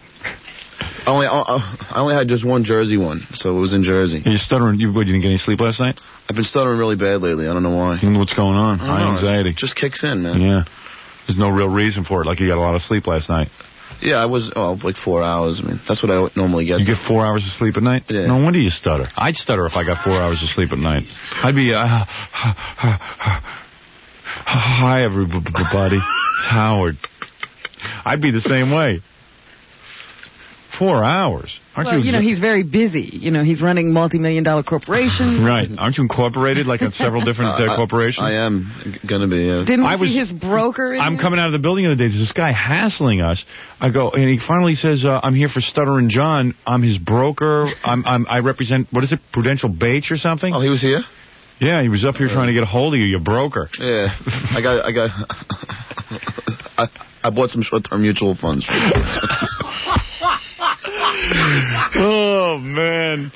I only had just one Jersey one, so it was in Jersey. You're stuttering. You didn't get any sleep last night? I've been stuttering really bad lately. I don't know why. What's going on? High anxiety. It just kicks in, man. Yeah. There's no real reason for it. Like you got a lot of sleep last night. Yeah, I was, like 4 hours. I mean, that's what I normally get. You get 4 hours of sleep at night? Yeah. No wonder you stutter. I'd stutter if I got 4 hours of sleep at night. I'd be, hi, everybody. Howard. I'd be the same way. 4 hours. Aren't you know, he's very busy. You know, he's running multi-million-dollar corporations. Right. Aren't you incorporated, like, on several different corporations? I am going to be, yeah. Didn't we see his broker? I'm coming out of the building the other day. There's this guy hassling us. I go, and he finally says, I'm here for Stuttering John. I'm his broker. I represent, what is it, Prudential Bates or something? Oh, he was here? Yeah, he was up here trying to get a hold of you, your broker. Yeah. I bought some short-term mutual funds. Oh, man.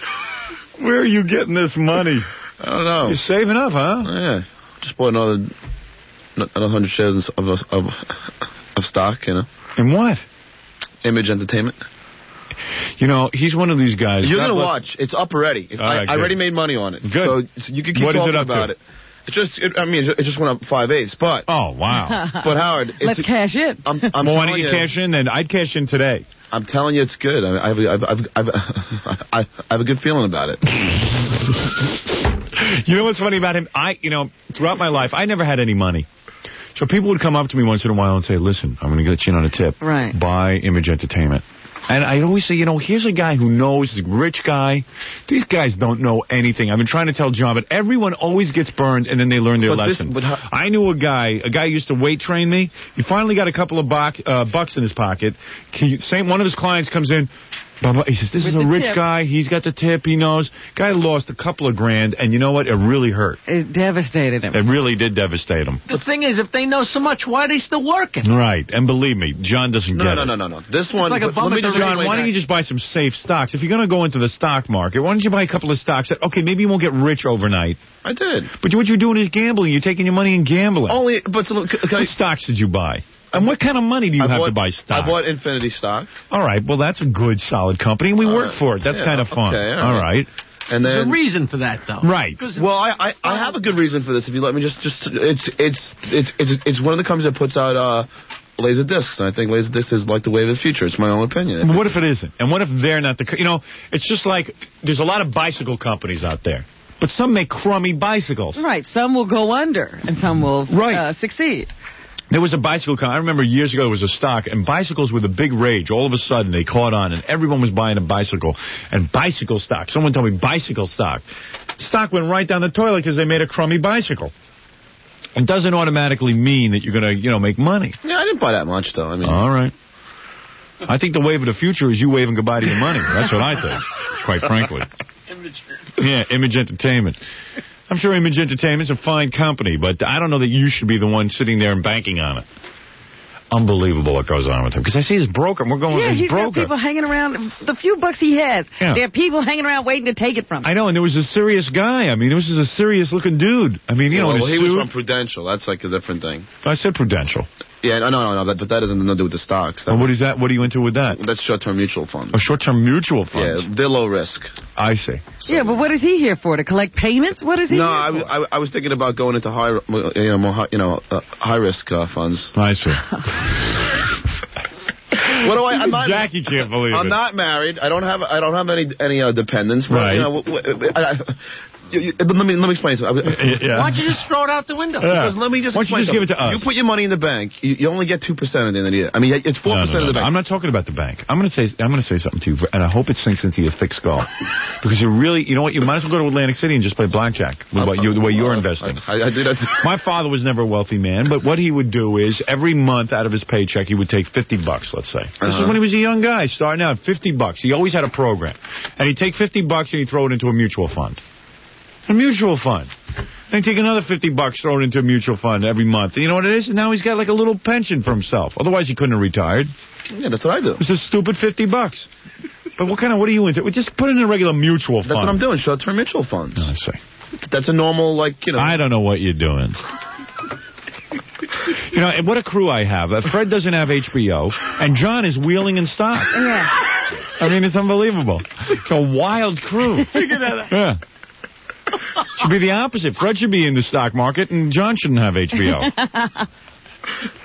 Where are you getting this money? I don't know. You're saving up, huh? Yeah. Just bought another 100 shares of stock, you know. And what? Image Entertainment. You know, he's one of these guys. You're going to watch. It's up already. I already made money on it. Good. So you can keep talking about it. It just went up 5/8, but... Oh, wow. But, Howard... Let's cash in. I'm well, why don't you cash in, then? I'd cash in today. I'm telling you it's good. I have a good feeling about it. You know what's funny about him? Throughout my life, I never had any money. So people would come up to me once in a while and say, listen, I'm going to get you in on a tip. Right. Buy Image Entertainment. And I'd always say, here's a guy who knows, he's a rich guy. These guys don't know anything. I've been trying to tell John, but everyone always gets burned, and then they learn their lesson. I knew a guy used to weight train me. He finally got a couple of bucks in his pocket. One of his clients comes in. He says, this is a rich guy. He's got the tip. He knows. Guy lost a couple of grand, and you know what? It really hurt. It devastated him. It really did devastate him. The thing is, if they know so much, why are they still working? Right. And believe me, John doesn't get it. No. This one... It's like a John, why don't you just buy some safe stocks? If you're going to go into the stock market, why don't you buy a couple of stocks that, okay, maybe you won't get rich overnight. I did. But what you're doing is gambling. You're taking your money and gambling. What stocks did you buy? And what kind of money do you have to buy stock? I bought Infinity stock. All right. Well, that's a good, solid company, and we work for it. That's kind of fun. Okay, all right. And there's a reason for that, though. Right. Well, I have a good reason for this. If you let me it's one of the companies that puts out laser discs, and I think laser discs is like the wave of the future. It's my own opinion. What if it isn't? And what if they're not the... it's just like there's a lot of bicycle companies out there. But some make crummy bicycles. Right. Some will go under, and some will succeed. There was a bicycle company. I remember years ago there was a stock, and bicycles were the big rage. All of a sudden, they caught on, and everyone was buying a bicycle. And bicycle stock. Someone told me bicycle stock. Stock went right down the toilet because they made a crummy bicycle. It doesn't automatically mean that you're going to, make money. Yeah, I didn't buy that much, though. All right. I think the wave of the future is you waving goodbye to your money. That's what I think, quite frankly. Yeah, Image Entertainment. I'm sure Image Entertainment's a fine company, but I don't know that you should be the one sitting there and banking on it. Unbelievable what goes on with him. Because I see his broker, and we're going with his broker. Got people hanging around. The few bucks he has, there are people hanging around waiting to take it from him. I know, and there was a serious guy. I mean, this is a serious-looking dude. I mean, you know, well, he was from Prudential. That's like a different thing. I said Prudential. Yeah, no, but that doesn't have nothing to do with the stocks. What is that? What are you into with that? That's short-term mutual funds. Oh, short-term mutual funds? Yeah, they're low risk. I see. So, yeah, but what is he here for? To collect payments? What is he here for? I was thinking about going into high-risk funds. I see. What do I'm not, Jackie can't believe I'm not married. I don't have any dependents. But, right. You know, let me explain something. Why don't you just throw it out the window? Because let me just Why don't you just give it to us? You put your money in the bank. You only get 2% at the end of the year. I mean, it's 4% of the bank. I'm not talking about the bank. I'm going to say something to you, and I hope it sinks into your thick skull. Because you know what? You might as well go to Atlantic City and just play blackjack with the way you're investing. I do that too. My father was never a wealthy man, but what he would do is every month out of his paycheck he would take $50, let's say. This is when he was a young guy starting out, $50. He always had a program, and he'd take $50 and he'd throw it into a mutual fund. A mutual fund. And take another $50, throw it into a mutual fund every month. And you know what it is? And now he's got like a little pension for himself. Otherwise, he couldn't have retired. Yeah, that's what I do. It's a stupid $50. But what are you into? Just put it in a regular mutual fund. That's what I'm doing, short-term mutual funds. I see. That's a normal, I don't know what you're doing. You know, what a crew I have. Fred doesn't have HBO, and John is wheeling in stock. Yeah. I mean, it's unbelievable. It's a wild crew. Figure that out. Yeah. Should be the opposite. Fred should be in the stock market, and John shouldn't have HBO. I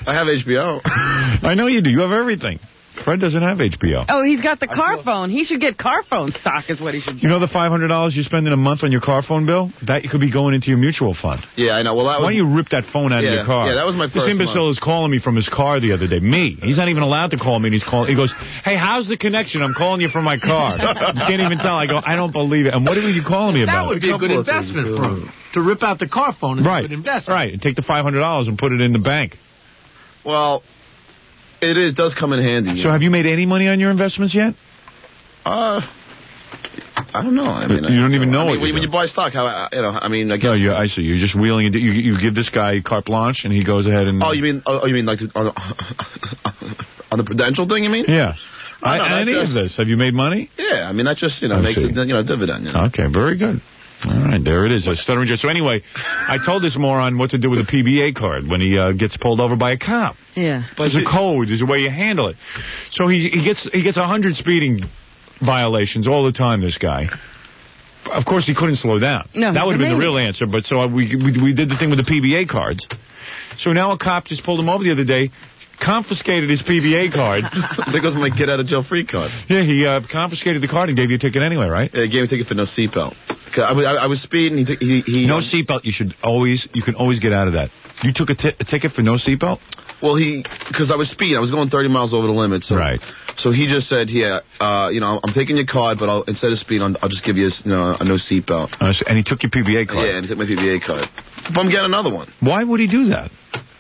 have HBO. I know you do. You have everything. Fred doesn't have HBO. Oh, he's got the car phone. He should get car phone stock is what he should do. You know the $500 you spend in a month on your car phone bill? That could be going into your mutual fund. Yeah, I know. Well, why don't you rip that phone out of your car? Yeah, that was my first This imbecile is calling me from his car the other day. Me. He's not even allowed to call me. And he goes, hey, how's the connection? I'm calling you from my car. You can't even tell. I go, I don't believe it. And what are you calling me about? That would be a good investment for him. To rip out the car phone is a good investment. Right, and take the $500 and put it in the bank. Well, it does come in handy. So have you made any money on your investments yet? I don't know. I mean, you don't even know when you buy stock, I guess. No, I see. You're just wheeling it. You give this guy carte blanche, and he goes ahead and. Oh, you mean like on the Prudential thing? You mean? Yeah. Any of this? Have you made money? Yeah, I mean that just makes it dividend. Okay, very good. All right, there it is. A stuttering joke. So anyway, I told this moron what to do with a PBA card when he gets pulled over by a cop. Yeah. There's a code. There's a way you handle it. So he gets 100 speeding violations all the time, this guy. Of course, he couldn't slow down. No, that would have been the real answer, but so we did the thing with the PBA cards. So now a cop just pulled him over the other day, confiscated his PBA card. That goes my get-out-of-jail-free card. Yeah, he confiscated the card and gave you a ticket anyway, right? Yeah, he gave me a ticket for no seatbelt. I was speeding. He no seatbelt. You can always get out of that. You took a ticket for no seatbelt? Well, because I was speeding. I was going 30 miles over the limit. So, right. So he just said, I'm taking your card, but instead of speeding, I'll just give you a no seatbelt. And he took your PBA card? Yeah, and he took my PBA card. But I'm getting another one. Why would he do that?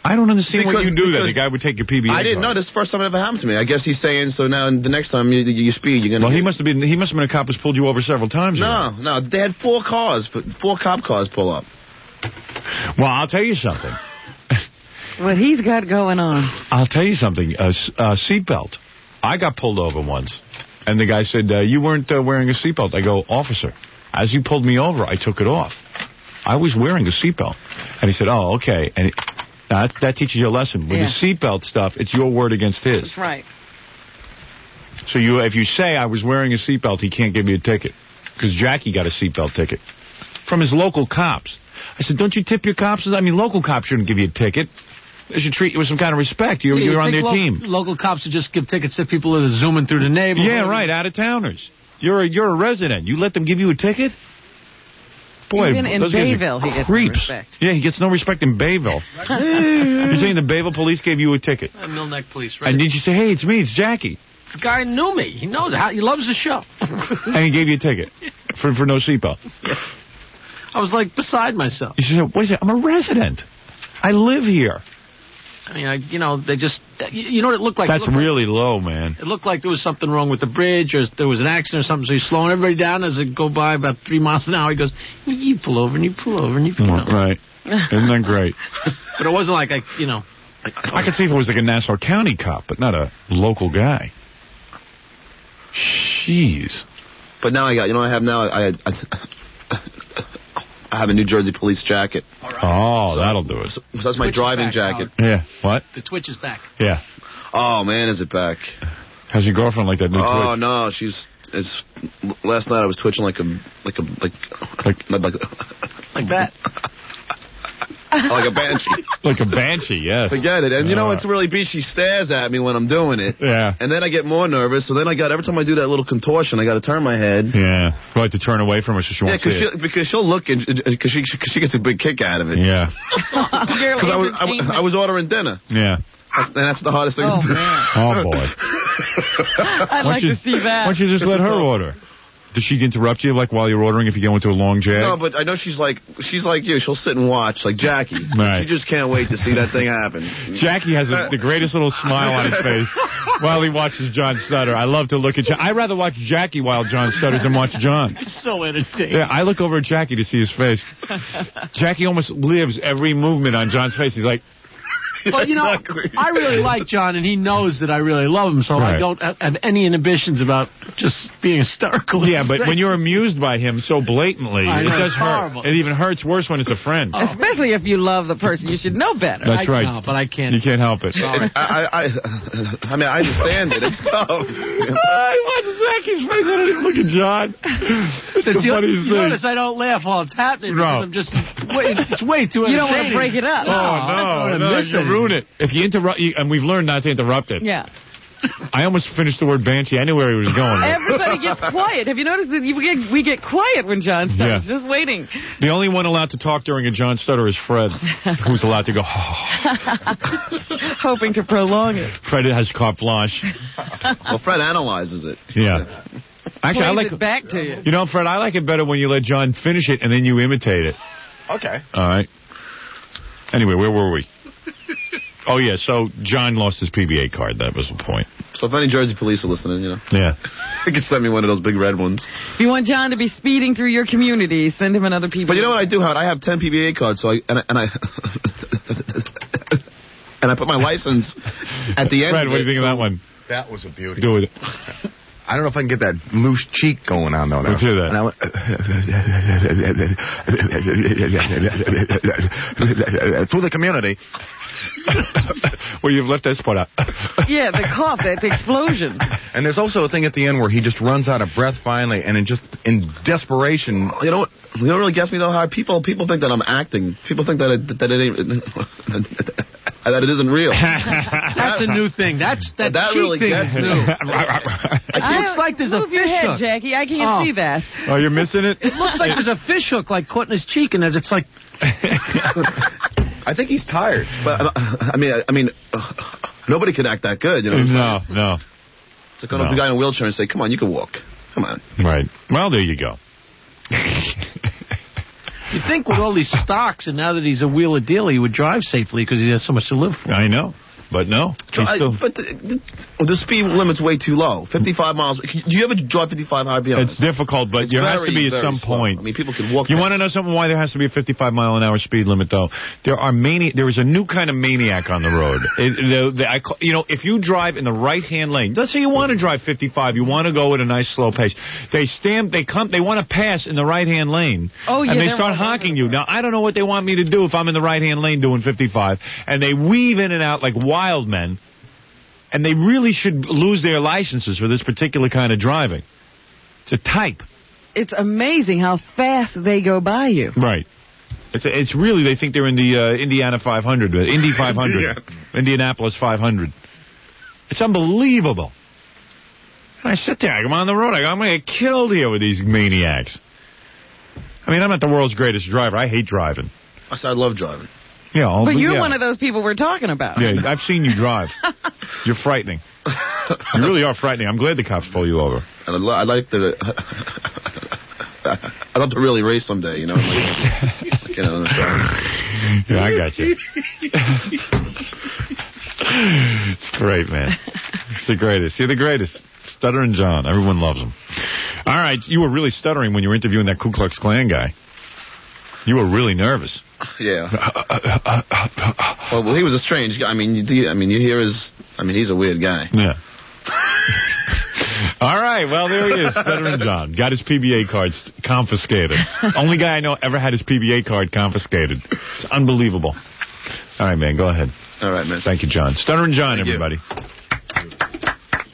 I don't understand why you do that. The guy would take your PBA card. I didn't know. This is the first time it ever happened to me. I guess he's saying, so now the next time you speed, you're going to... Well, he must have been a cop who's pulled you over several times. No. They had 4 cop cars pull up. Well, I'll tell you something. What he's got going on. I'll tell you something. A seatbelt. I got pulled over once, and the guy said, you weren't wearing a seatbelt. I go, officer, as he pulled me over, I took it off. I was wearing a seatbelt. And he said, oh, okay. And that teaches you a lesson. With the seatbelt stuff, it's your word against his. That's right. So if you say I was wearing a seatbelt, he can't give me a ticket. Because Jackie got a seatbelt ticket from his local cops. I said, don't you tip your cops? I mean, local cops shouldn't give you a ticket. They should treat you with some kind of respect. You're on their team. Local cops should just give tickets to people that are zooming through the neighborhood. Yeah, right, out-of-towners. You're a resident. You let them give you a ticket? Boy, even in Bayville, he gets no respect. Yeah, he gets no respect in Bayville. You're saying the Bayville police gave you a ticket? Millneck police, right? And did you say, hey, it's me, it's Jackie? The guy knew me. He knows how. He loves the show. And he gave you a ticket for no seatbelt. Yeah. I was like beside myself. You said, what is it? I'm a resident. I live here. I mean, they just, you know what it looked like? That's really low, man. It looked like there was something wrong with the bridge, or there was an accident or something, so he's slowing everybody down as it go by about 3 miles an hour. He goes, you pull over, and you pull over, and you pull over. Right. Isn't that great? But it wasn't like, I could see if it was like a Nassau County cop, but not a local guy. Jeez. But now I have now? I have a New Jersey police jacket. Oh, that'll do it. So that's my driving jacket. Yeah. What? The twitch is back. Yeah. Oh, man, is it back? How's your girlfriend like that new twitch? Oh, no, last night I was twitching like that. Like a banshee. Like a banshee, yes. Forget it. And it's really beat. She stares at me when I'm doing it. Yeah. And then I get more nervous. So then every time I do that little contortion, I got to turn my head. Yeah. You like to turn away from her so she won't see it. Because she'll look, because she gets a big kick out of it. Yeah. Because I was ordering dinner. Yeah. And that's the hardest thing to do. Man. Oh, boy. I'd like to see that. Why don't you just let her order? Does she interrupt you, like, while you're ordering if you go into a long jag? No, but I know she's like you. She'll sit and watch, like Jackie. Right. She just can't wait to see that thing happen. Jackie has the greatest little smile on his face while he watches John Stutter. I love to look at I'd rather watch Jackie while John stutters than watch John. It's so entertaining. Yeah, I look over at Jackie to see his face. Jackie almost lives every movement on John's face. He's like... Well, exactly. I really like John, and he knows that I really love him, so I don't have any inhibitions about just being hysterical. Yeah, but when you're amused by him so blatantly, it does hurt. It even hurts worse when it's a friend. Especially if you love the person. You should know better. That's right. No, but I can't. You can't help it. I mean, I understand it. It's tough. I watch Jackie's face. I don't even look at John. It's the funniest thing. Notice I don't laugh while it's happening because I'm just... it's way too entertaining. You don't want to break it up. Oh, no. You ruin it. If you interrupt, and we've learned not to interrupt it. Yeah. I almost finished the word banshee. I knew where he was going. Everybody gets quiet. Have you noticed that we get quiet when John starts? Yeah. Just waiting. The only one allowed to talk during a John Stutter is Fred, who's allowed to go. Hoping to prolong it. Fred has carte blanche. Well, Fred analyzes it. Yeah. Actually, I like it back to you. You know, Fred, I like it better when you let John finish it and then you imitate it. Okay. All right. Anyway, where were we? Oh, yeah, so John lost his PBA card. That was the point. So if any Jersey police are listening, Yeah. they can send me one of those big red ones. If you want John to be speeding through your community, send him another PBA. But you know what I do, Howard? I have 10 PBA cards, so I put my license at the end. Fred, what do you think of that one? That was a beauty. Do it. I don't know if I can get that loose cheek going on, though. Let's hear that. Through the community. Well, you've left that spot out. Yeah, the cough, that explosion. And there's also a thing at the end where he just runs out of breath finally, and in desperation. You know what? You know what really gets me, though, Howard? People think that I'm acting. People think that it ain't... that it isn't real. That's a new thing. That really thing gets is new. It's like there's a fish hook. Jackie. I can't see that. Oh, you're missing it? It looks like there's a fish hook, like caught in his cheek, and it's like... I think he's tired. But I mean, nobody could act that good. You know what I'm saying? No. It's like going up to a guy in a wheelchair and say, "Come on, you can walk. Come on." Right. Well, there you go. You think with all these stocks, and now that he's a wheeler dealer, he would drive safely because he has so much to live for. I know. But no. But the speed limit's way too low. 55 miles. Do you ever drive 55 RPM? It's difficult, but there has to be at some point. I mean, people can walk. You want to know something why there has to be a 55-mile-an-hour speed limit, though? There is a new kind of maniac on the road. If you drive in the right-hand lane, let's say you want to drive 55, you want to go at a nice slow pace. They want to pass in the right-hand lane. Oh, yeah. And they start honking you. Now, I don't know what they want me to do if I'm in the right-hand lane doing 55, and they weave in and out like wild men, and they really should lose their licenses for this particular kind of driving. It's a type. It's amazing how fast they go by you. Right. It's really, they think they're in the Indiana 500, Indy 500, yeah. Indianapolis 500. It's unbelievable. And I sit there, I'm on the road, I'm going to get killed here with these maniacs. I mean, I'm not the world's greatest driver. I hate driving. I love driving. Yeah, but you're one of those people we're talking about. Yeah, I've seen you drive. You're frightening. You really are frightening. I'm glad the cops pull you over. And I'd like to... I'd love to really race someday, you know? Yeah, I got you. It's great, man. It's the greatest. You're the greatest. Stuttering John. Everyone loves him. All right. You were really stuttering when you were interviewing that Ku Klux Klan guy. You were really nervous. Yeah. Well, he was a strange guy. I mean, you hear his... I mean, he's a weird guy. Yeah. All right, well, there he is, Stuttering John. Got his PBA cards confiscated. Only guy I know ever had his PBA card confiscated. It's unbelievable. All right, man, go ahead. All right, man. Thank you, John. Stuttering John, everybody.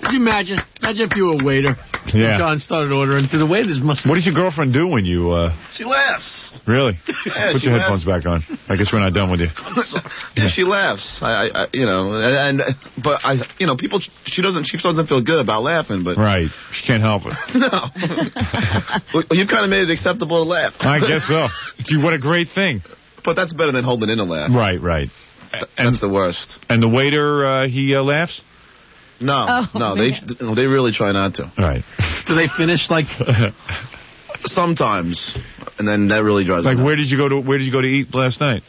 Could you imagine? Imagine if you were a waiter. Yeah. John started ordering. The waiters must... What does your girlfriend do when you... She laughs. Really? Yeah, Put your headphones back on. I guess we're not done with you. Yeah, she laughs. People. She doesn't feel good about laughing, but right, she can't help it. No. Well, you kind of made it acceptable to laugh. I guess so. Gee, what a great thing. But that's better than holding in a laugh. Right. That's the worst. And the waiter, he laughs? No, they really try not to. Right. Do they finish like? Sometimes, and then that really drives me nuts. Where did you go to eat last night?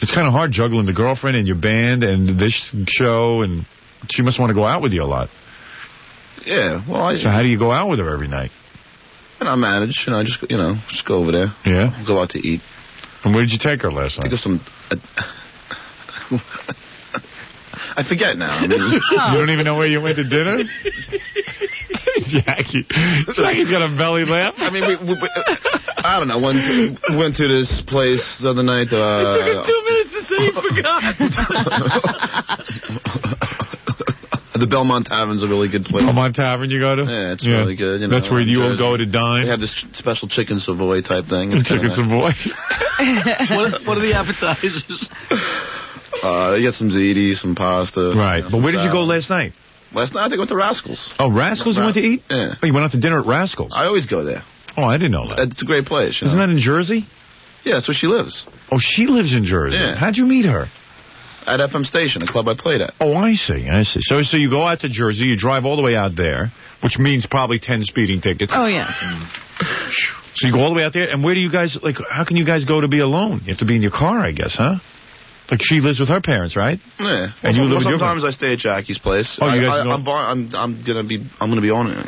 It's kind of hard juggling the girlfriend and your band and this show, and she must want to go out with you a lot. Yeah, well, so how do you go out with her every night? And I manage, just go over there. Yeah, go out to eat. And where did you take her last night? Take her some. I forget now. I mean, you don't even know where you went to dinner? Jackie's got a belly laugh. I mean, I don't know. Went to this place the other night. It took him 2 minutes to say he forgot. The Belmont Tavern's a really good place. Belmont Tavern you go to? Yeah, it's really good. That's where you will go to dine? They have this special chicken Savoy type thing. Chicken Savoy? What are the appetizers? You get some ziti, some pasta. Right. But where did you go last night? Last night I think I went to Rascals. Oh, Rascals you went to eat? Yeah. Oh, you went out to dinner at Rascals? I always go there. Oh, I didn't know that. It's a great place. Isn't that in Jersey? Yeah, that's where she lives. Oh, she lives in Jersey. Yeah. How'd you meet her? At FM Station, a club I played at. Oh, I see. So you go out to Jersey, you drive all the way out there, which means probably 10 speeding tickets. Oh, yeah. So you go all the way out there, and where do you guys, how can you guys go to be alone? You have to be in your car, I guess, huh? Like she lives with her parents, right? Yeah. And you live with your sometimes I stay at Jackie's place. Oh, you guys I'm gonna be on it.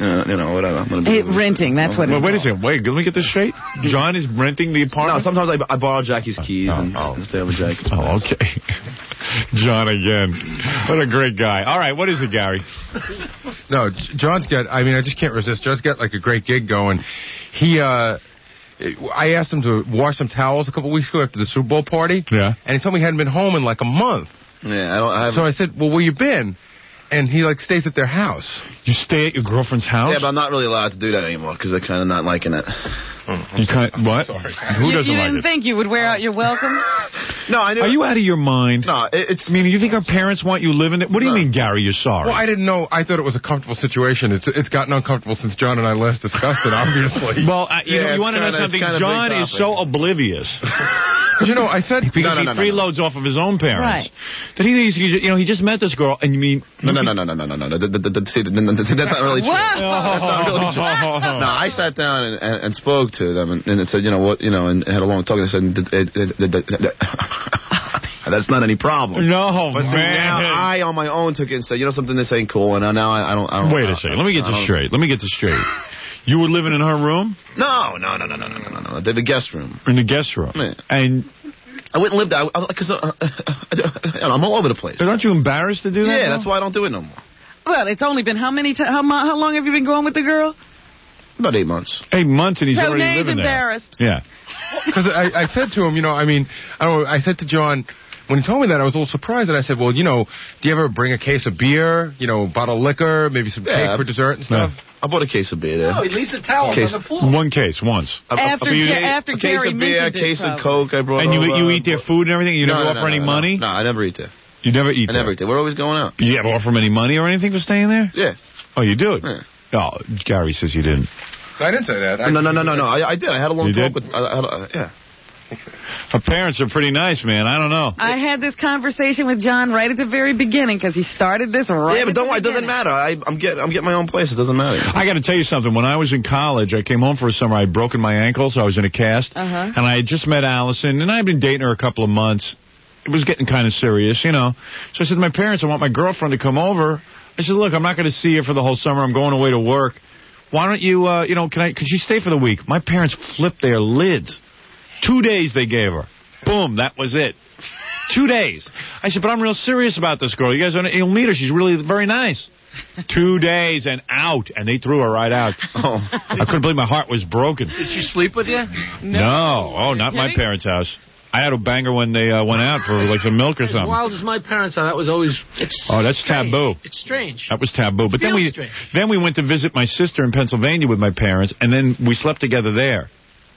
Whatever. I'm gonna be renting. That's what. Well, wait a second. Wait, let me get this straight. John is renting the apartment. No, sometimes I borrow Jackie's keys and stay over Jackie's place. Oh, okay. John again. What a great guy. All right, what is it, Gary? No, John's got. I mean, I just can't resist. John's got like a great gig going. I asked him to wash some towels a couple weeks ago after the Super Bowl party. Yeah. And he told me he hadn't been home in like a month. Yeah, So I said, well, where you been? And he stays at their house. You stay at your girlfriend's house? Yeah, but I'm not really allowed to do that anymore because they're kind of not liking it. You can't, what? Sorry. Who doesn't you like didn't it? think you would wear out your welcome? No, I knew. Are you out of your mind? No, it's. I mean, you think our parents want you living it? What do you mean, Gary? You're sorry. Well, I didn't know. I thought it was a comfortable situation. It's gotten uncomfortable since John and I last discussed it, obviously. Well, you want to know something? John is so oblivious. I said because he freeloads off of his own parents. Right. That he just met this girl, and you mean no. See, that's not really true. That's not really true. No, I sat down and spoke to them and said, and had a long talk. And they said, that's not any problem. No, but see, now I on my own took it and said, something, this ain't cool, and now I don't. Wait a second. Let me get this straight. You were living in her room? No. The guest room. In the guest room. Yeah. And I wouldn't live there because I'm all over the place. But aren't you embarrassed to do that? Yeah, that's why I don't do it no more. Well, it's only been how long have you been going with the girl? About 8 months. 8 months, and he's already living there. Embarrassed. Yeah. Because I said to him, I said to John, when he told me that, I was a little surprised, and I said, well, do you ever bring a case of beer, bottle of liquor, maybe some cake for dessert and stuff? Yeah. I bought a case of beer there. No, he leaves the towels on the floor. One case, once. After a case of beer, a case of Coke I brought and over. you eat their food and everything? You never offer any money? No, I never eat there. You never eat there? I never eat there. We're always going out. You ever offer them any money or anything for staying there? Yeah. Oh, you do it? Yeah. Oh, Gary says you didn't. I didn't say that. No. I did. I had a long talk with... yeah. Her parents are pretty nice, man. I don't know. I had this conversation with John right at the very beginning because he started this right. Yeah, but don't worry, it doesn't matter. I'm getting my own place. It doesn't matter. I got to tell you something. When I was in college, I came home for a summer. I had broken my ankle, so I was in a cast, and I had just met Allison, and I had been dating her a couple of months. it was getting kind of serious, you know. So I said to my parents, I want my girlfriend to come over. I said, look, I'm not going to see her for the whole summer. I'm going away to work. Why don't you, could she stay for the week? My parents flipped their lids. 2 days they gave her. Boom, that was it. 2 days. I said, but I'm real serious about this girl. You guys, you'll meet her. She's really very nice. 2 days and out, and they threw her right out. Oh, I couldn't believe my heart was broken. Did she sleep with you? No. Oh, not my parents' house. I had to bang her when they went out for like some milk or something. As wild as my parents are, that was always... that's strange. Taboo. It's strange. That was taboo. But then we went to visit my sister in Pennsylvania with my parents, and then we slept together there.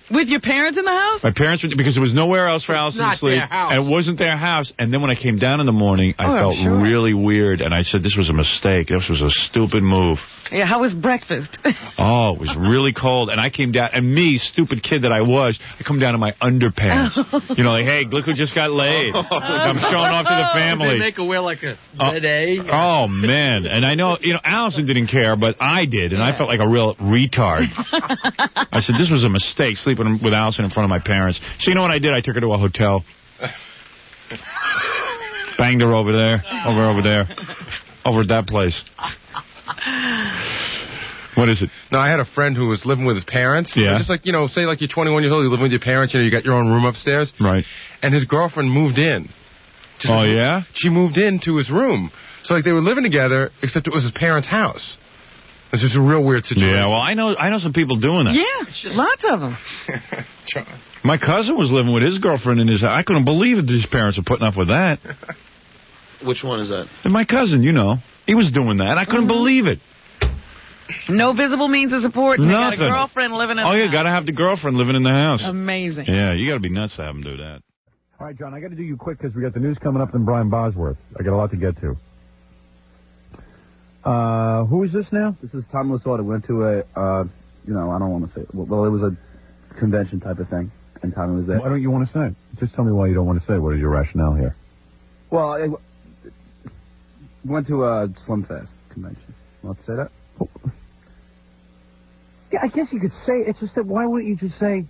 With your parents in the house? My parents, because there was nowhere else for Allison to sleep. And it wasn't their house. And then when I came down in the morning, I felt really weird. And I said, this was a mistake. This was a stupid move. Yeah, how was breakfast? Oh, it was really cold. And I came down, and me, stupid kid that I was, I come down in my underpants. You know, like, hey, look who just got laid. I'm showing off to the family. Did they make her wear like a red A? Oh, man. And I know, Allison didn't care, but I did. And I felt like a real retard. I said, this was a mistake, sleeping with Allison in front of my parents. So you know what I did? I took her to a hotel. Banged her over there. Over there. Over at that place. What is it? No, I had a friend who was living with his parents. Yeah. Just like, say like you're 21 years old, you live with your parents, you got your own room upstairs. Right. And his girlfriend moved in. Yeah? She moved into his room. So like they were living together, except it was his parents' house. This is a real weird situation. Yeah, well, I know some people doing that. Yeah, lots of them. My cousin was living with his girlfriend in his house. I couldn't believe that his parents were putting up with that. Which one is that? And my cousin, he was doing that. I couldn't believe it. No visible means of support. Nothing. They got a girlfriend living in the house. Oh, you got to have the girlfriend living in the house. Amazing. Yeah, you got to be nuts to have them do that. All right, John, I got to do you quick because we got the news coming up in Brian Bosworth. I got a lot to get to. Who is this now? This is Tom Lasorda. We went to a, I don't want to say, well, it was a convention type of thing, and Tommy was there. Why don't you want to say it? Just tell me why you don't want to say it. What is your rationale here? Well, we went to a Slim Fast convention. You want to say that? Yeah, I guess you could say it. It's just that why wouldn't you just say...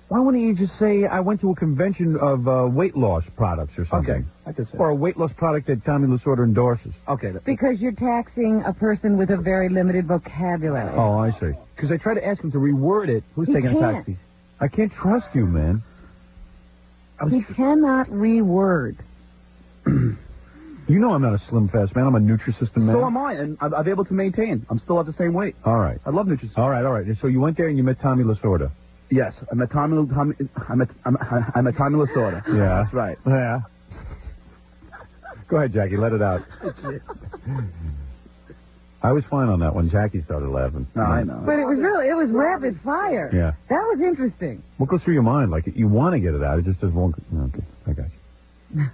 Why wouldn't you just say, I went to a convention of weight loss products or something? Okay, I could say or a weight loss product that Tommy Lasorda endorses. Okay. Because you're taxing a person with a very limited vocabulary. Oh, I see. Because I tried to ask him to reword it. Who's taking a taxi? I can't trust you, man. He cannot reword. You know I'm not a Slim Fast man. I'm a Nutrisystem man. So am I, and I'm able to maintain. I'm still at the same weight. All right. I love Nutrisystem. All right. So you went there and you met Tommy Lasorda. Yes, I met Tommy Lasorda. Yeah. That's right. Yeah. Go ahead, Jackie. Let it out. I was fine on that one. Jackie started laughing. No, I know. But it was rapid fire. Yeah. That was interesting. What goes through your mind? Like, you want to get it out. It just doesn't want... Okay, I got you.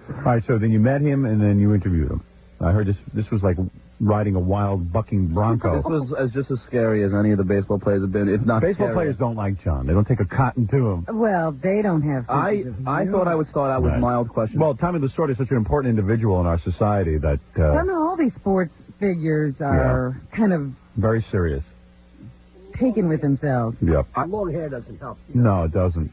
All right, so then you met him and then you interviewed him. I heard this was like riding a wild bucking bronco. This was just as scary as any of the baseball players have been, if not Baseball scarier. players don't like John. They don't take a cotton to him. Well, they don't have... I thought I would start out with mild questions. Well, Tommy Lasorda is such an important individual in our society that... Well, no, all these sports figures are kind of... very serious. Taken with themselves. Yep. Long hair doesn't help. No, it doesn't.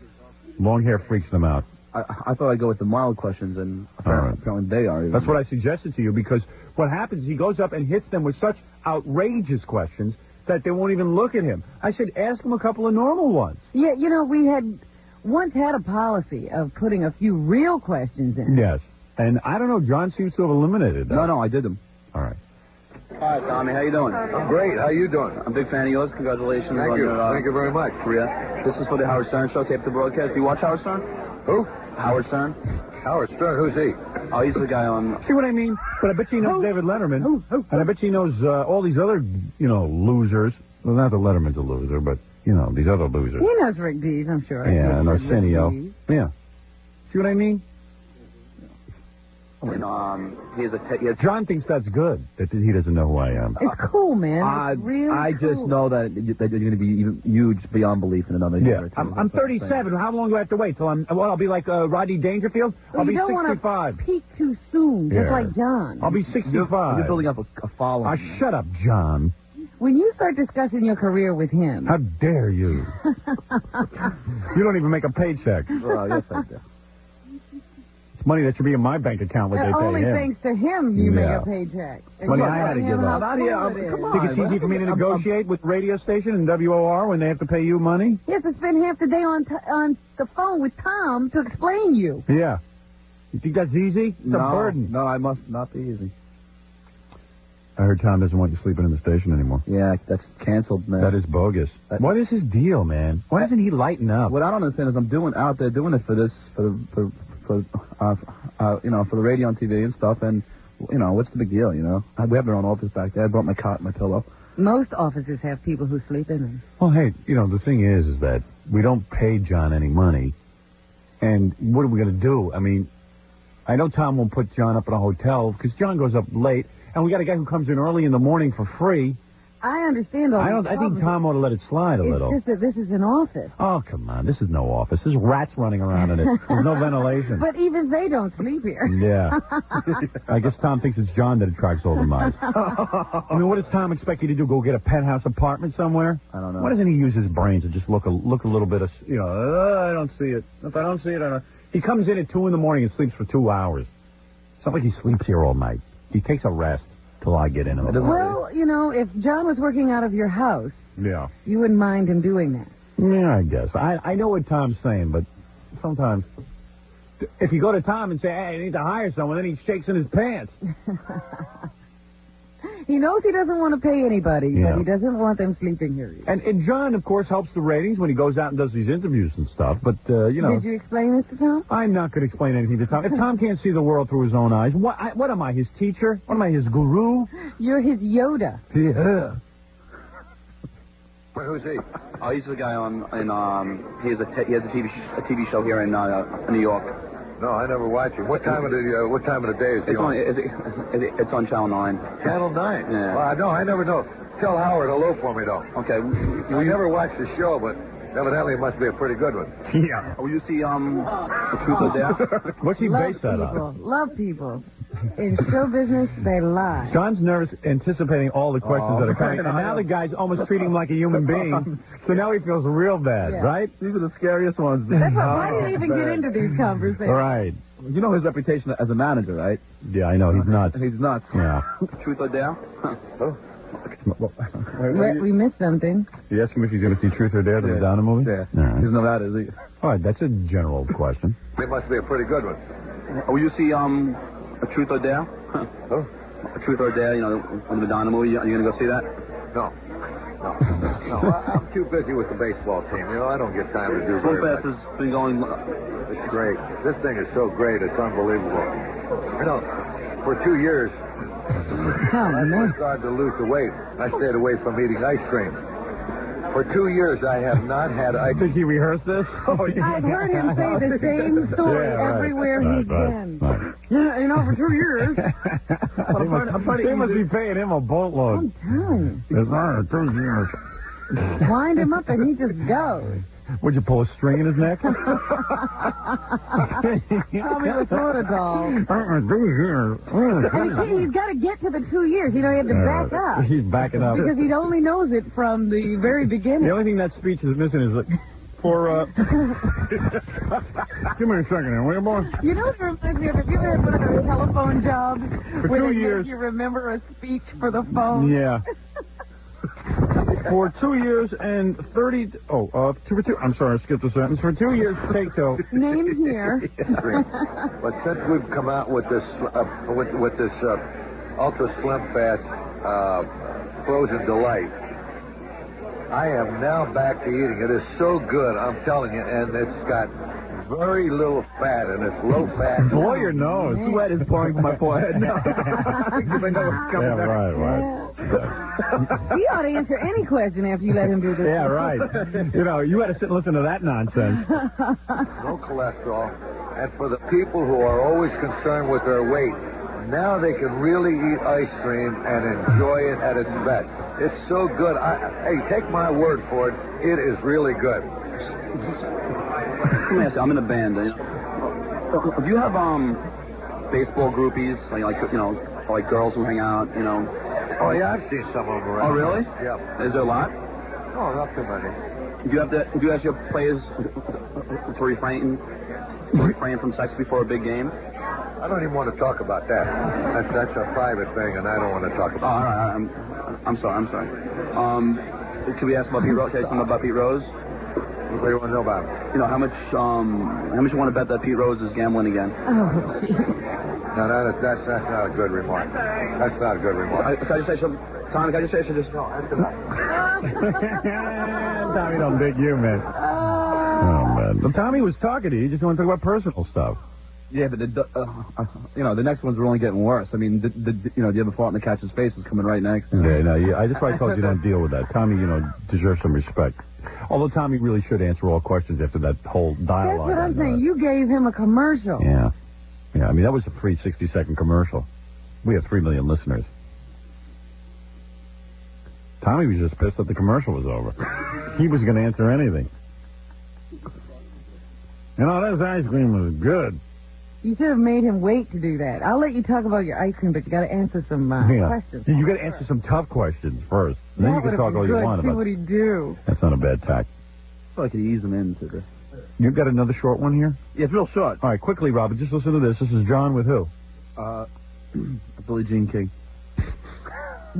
Long hair freaks them out. I thought I'd go with the mild questions, and apparently they are. That's what I suggested to you, because what happens is he goes up and hits them with such outrageous questions that they won't even look at him. I said, ask him a couple of normal ones. Yeah, we had once had a policy of putting a few real questions in. Yes. And I don't know, John seems to have eliminated that. No, I did them. All right. Hi, Tommy. How you doing? I'm great. How you doing? I'm a big fan of yours. Congratulations. Thank you. Thank you very much. Korea. This is for the Howard Stern show, tape the broadcast. Do you watch Howard Stern? Who? Howard Stern. Howard Stern? Who's he? Oh, he's the guy on... See what I mean? But I bet you he knows David Letterman. And I bet you he knows all these other, losers. Well, not that Letterman's a loser, but, these other losers. He knows Rick Dees, I'm sure. Yeah, and Arsenio. Yeah. See what I mean? And, John thinks that's good, that he doesn't know who I am. It's cool, man. I really just know that you're going to be even huge beyond belief in another year or two. I'm 37. How long do I have to wait till I'll be like Rodney Dangerfield? I'll be 65. You don't want to peak too soon, just like John. I'll be 65. You're building up a following. Shut up, John. When you start discussing your career with him... How dare you? You don't even make a paycheck. Well, yes, I do. It's money that should be in my bank account what they pay only him. thanks to him you make a paycheck. And Money you're I had to telling give him up. how cool it is. Come on. Think it's easy for me to negotiate with radio station and WOR when they have to pay you money? He has to spend half the day on the phone with Tom to explain you. Yeah. You think that's easy? It's a burden. No, I must not be easy. I heard Tom doesn't want you sleeping in the station anymore. Yeah, that's canceled, man. That is bogus. What is his deal, man? Why doesn't he lighten up? What I don't understand is I'm out there doing it for this, for the radio and TV and stuff, and, what's the big deal, We have our own office back there. I brought my cot and my pillow. Most offices have people who sleep in them. Well, hey, the thing is that we don't pay John any money, and what are we going to do? I mean, I know Tom won't put John up in a hotel because John goes up late, and we got a guy who comes in early in the morning for free. I understand all I think Tom ought to let it slide a little. It's just that this is an office. Oh, come on. This is no office. There's rats running around in it. There's no ventilation. But even they don't sleep here. Yeah. I guess Tom thinks it's John that attracts all the mice. I mean, what does Tom expect you to do? Go get a penthouse apartment somewhere? I don't know. Why doesn't he use his brains and just look a little bit of, I don't see it. If I don't see it, I don't. He comes in at 2 in the morning and sleeps for 2 hours. It's not like he sleeps here all night. He takes a rest till I get in. Well, if John was working out of your house, yeah, you wouldn't mind him doing that. Yeah, I guess. I know what Tom's saying, but sometimes if you go to Tom and say, hey, I need to hire someone, then he shakes in his pants. He knows he doesn't want to pay anybody, but he doesn't want them sleeping here. And John, of course, helps the ratings when he goes out and does these interviews and stuff, but, Did you explain this to Tom? I'm not going to explain anything to Tom. If Tom can't see the world through his own eyes, what am I, his teacher? What am I, his guru? You're his Yoda. Yeah. Who's he? Oh, he's the guy he has a TV show here in New York. No, I never watch it. What time of the day is he on? It's on Channel 9. Channel 9? Yeah. Well, I never know. Tell Howard hello for me, though. Okay. I never watched the show, but evidently it must be a pretty good one. Yeah. Will you see The Truth or Dare? What's he based that on? Love people. In show business, they lie. John's nervous, anticipating all the questions that are coming, and now the guy's almost treating him like a human being, so now he feels real bad, right? These are the scariest ones. That's why did he even get into these conversations? Right. You know his reputation as a manager, right? Yeah, I know. He's nuts. He's nuts. Yeah. Truth or Dare? We missed something. You ask him if he's going to see Truth or Dare, the Madonna movie? Yeah. Right. He's not that, is he? All right, that's a general question. It must be a pretty good one. Will you see A Truth or Dare? Huh? A Truth or Dare, on the Madonna movie. Are you going to go see that? No. I'm too busy with the baseball team. I don't get time to do very much. Has been going. It's great. This thing is so great. It's unbelievable. For 2 years, I started to lose the weight. I stayed away from eating ice cream. For 2 years, I have not had ice cream. Did he rehearse this? I've heard him say the same story everywhere he's been. Right. Yeah, for 2 years. They must be paying him a boatload. I'm telling you. It's not 2 years. Wind him up and he just goes. Would you pull a string in his neck? Tommy the Florida doll. And he's got to get to the 2 years. He had to back up. He's backing up. Because he only knows it from the very beginning. The only thing that speech is missing is give me a second here, will you, boy? You know what reminds me of? Have you ever had one of those telephone jobs for 2 years make you remember a speech for the phone? Yeah. For 2 years and 30. I'm sorry, I skipped a sentence. For 2 years, take two. Name here. But since we've come out with this ultra slim fat frozen delight, I am now back to eating. It is so good, I'm telling you, and it's got very little fat, and it's low fat. Blow your nose. Sweat is pouring from my forehead. Right. He ought to answer any question after you let him do this. Yeah, right. You had to sit and listen to that nonsense. No cholesterol. And for the people who are always concerned with their weight, now they can really eat ice cream and enjoy it at its best. It's so good. Hey, take my word for it. It is really good. Let me ask you, I'm in a band. Do you have baseball groupies, like girls who hang out, Oh, yeah, I've seen some of them around. Oh, really? Yeah. Is there a lot? Oh, not too many. Do you ask your players to refrain from sex before a big game? I don't even want to talk about that. That's a private thing, and I don't want to talk about all right. I'm sorry. Can we ask about Pete Rose? Can I say something about Pete Rose? What do you want to know about him? You know, how much you want to bet that Pete Rose is gambling again? Oh, gee. No, that's not a good remark. That's not a good remark. Can I just say something? Tommy, can I just say something? No, answer that. Tommy don't dig you, man. Oh, man. But Tommy was talking to you. He just wanted to talk about personal stuff. Yeah, but the next ones are only getting worse. I mean, the other fart in the catcher's face is coming right next. Yeah, no, that's why I told you don't deal with that. Tommy, deserves some respect. Although Tommy really should answer all questions after that whole dialogue. That's what I'm saying. You gave him a commercial. Yeah. Yeah, I mean, that was a free 60-second commercial. We have 3 million listeners. Tommy was just pissed that the commercial was over. He was going to answer anything. This ice cream was good. You should have made him wait to do that. I'll let you talk about your ice cream, but you got to answer some questions. You got to answer some tough questions first. And then you can talk all you want about. See what he'd do. That's not a bad tack. I feel like you ease them into this. You've got another short one here? Yeah, it's real short. All right, quickly, Robert, just listen to this. This is John with who? Billie Jean King.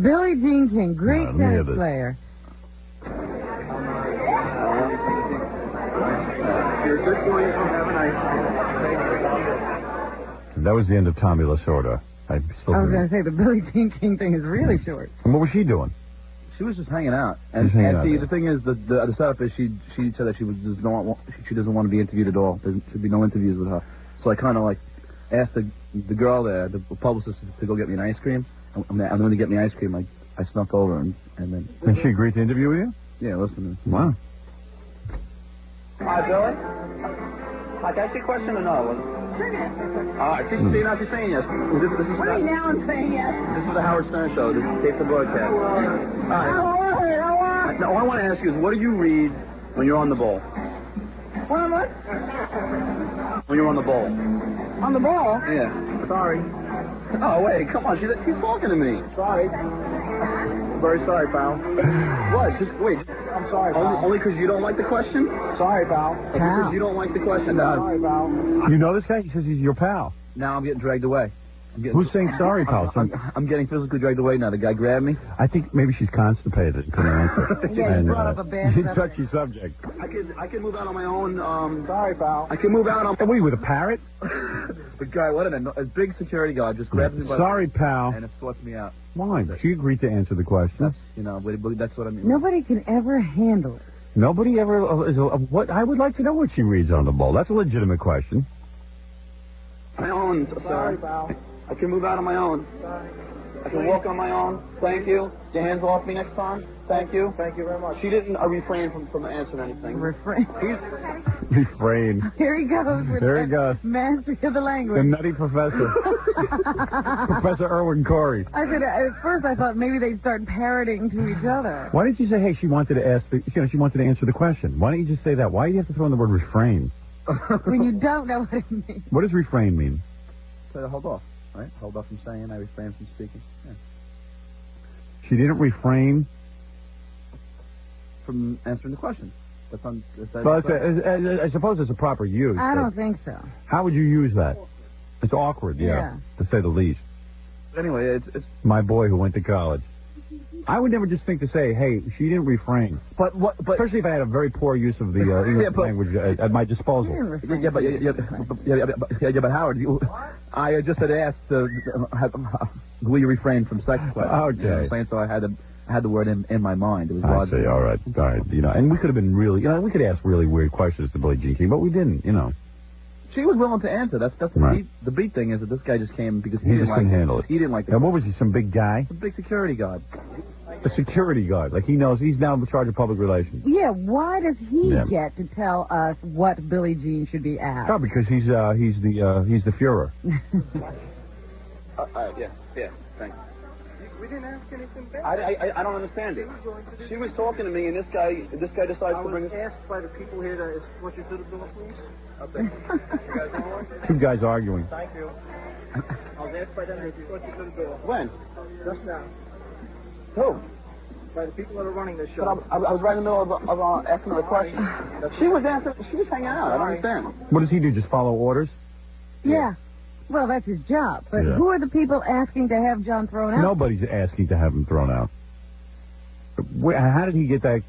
Billie Jean King, great tennis player. You're a good boy. Have a nice. That was the end of Tommy Lasorda. I was going to say, the Billie Jean King thing is really short. And what was she doing? She was just hanging out. And see, the thing is, the setup is she said that she doesn't want to be interviewed at all. There should be no interviews with her. So I kind of asked the girl there, the publicist, to go get me an ice cream. And when they get me ice cream, I snuck over and then. And she agreed to interview with you? Yeah, listen. Wow. Hi, Billy. Hi, can I ask you a question or no? She's saying yes. Now I'm saying yes. This is the Howard Stern Show. This is tape the broadcast. All right. Now, all I want to ask you is, what do you read when you're on the ball? What? When you're on the ball. On the ball? Yeah. Sorry. Oh, wait, come on. She's talking to me. Sorry. Very sorry, pal. What? Just wait. I'm sorry, pal. Only because you don't like the question? Sorry, pal. Because you don't like the question. Sorry, pal. You know this guy? He says he's your pal. Now I'm getting dragged away. Who's saying sorry, pal? I'm getting physically dragged away now. The guy grabbed me. I think maybe she's constipated and couldn't answer. Yeah, you brought up a bad touchy subject. I can move out on my own. Sorry, pal. I can move out on. What are you, with a parrot? The guy, a big security guard just grabs me by sorry, pal. And escorts me out. Why? She agreed to answer the question. But that's what I mean. Nobody can ever handle it. Nobody ever. What? I would like to know what she reads on the bowl. That's a legitimate question. My own. Sorry, pal. I can move out on my own. I can walk on my own. Thank you. Your hands off me next time. Thank you. Thank you very much. She didn't refrain from answering anything. Refrain. Refrain. Here he goes. There he goes. Mastery of the language. The nutty professor. Professor Erwin Corey. I said, at first I thought maybe they'd start parroting to each other. Why didn't you say, hey, she wanted to ask, she wanted to answer the question? Why don't you just say that? Why do you have to throw in the word refrain? When you don't know what it means. What does refrain mean? Hold off. Right? Hold off from saying. I refrain from speaking. Yeah. She didn't refrain from answering the question. I suppose it's a proper use. I don't think so. How would you use that? It's awkward, yeah, to say the least. Anyway, it's my boy who went to college. I would never just think to say, hey, she didn't refrain. But especially if I had a very poor use of the English language at my disposal. But Howard, I just had asked, will you refrain from sex questions? Okay. So I had the word in my mind. It was I see. All right. And we could have been really, we could ask really weird questions to Billie Jean King, but we didn't. She was willing to answer. That's right. The beat thing is that this guy just came because he just couldn't handle it. He didn't like it. And what was he? Some big guy? A big security guard. A security guard. Like he knows he's now in charge of public relations. Yeah. Why does he get to tell us what Billie Jean should be asked? Oh, because he's the Fuhrer. Yeah. Thanks. We didn't ask anything back. I don't understand it. She was talking to me, and this guy decides to bring us. I was asked by the people here to escort you to the door, please. Okay. You guys want one? Two guys arguing. Thank you. I was asked by them to escort you to the door. When? Just now. Who? By the people that are running this show. But I was right in the middle of asking her a question. She was hanging out. I don't understand. What does he do? Just follow orders? Yeah. Well, that's his job. But who are the people asking to have John thrown out? Nobody's asking to have him thrown out. How did he get that?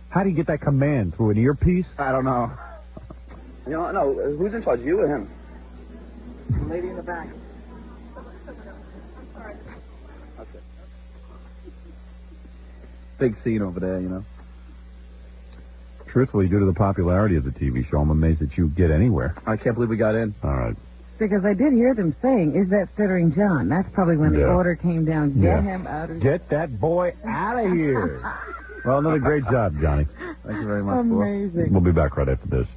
How did he get that command? Through an earpiece? I don't know. You know, no. Who's in charge? You or him? The lady in the back. Okay. Big scene over there, you know. Truthfully, due to the popularity of the TV show, I'm amazed that you get anywhere. I can't believe we got in. All right. Because I did hear them saying, "Is that Stuttering John?" That's probably when the order came down. Get him out of here. Get that boy out of here. Well, another great job, Johnny. Thank you very much. Amazing. We'll be back right after this.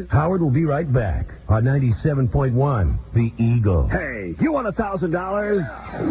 Howard will be right back on 97.1, The Eagle. Hey, you want $1,000?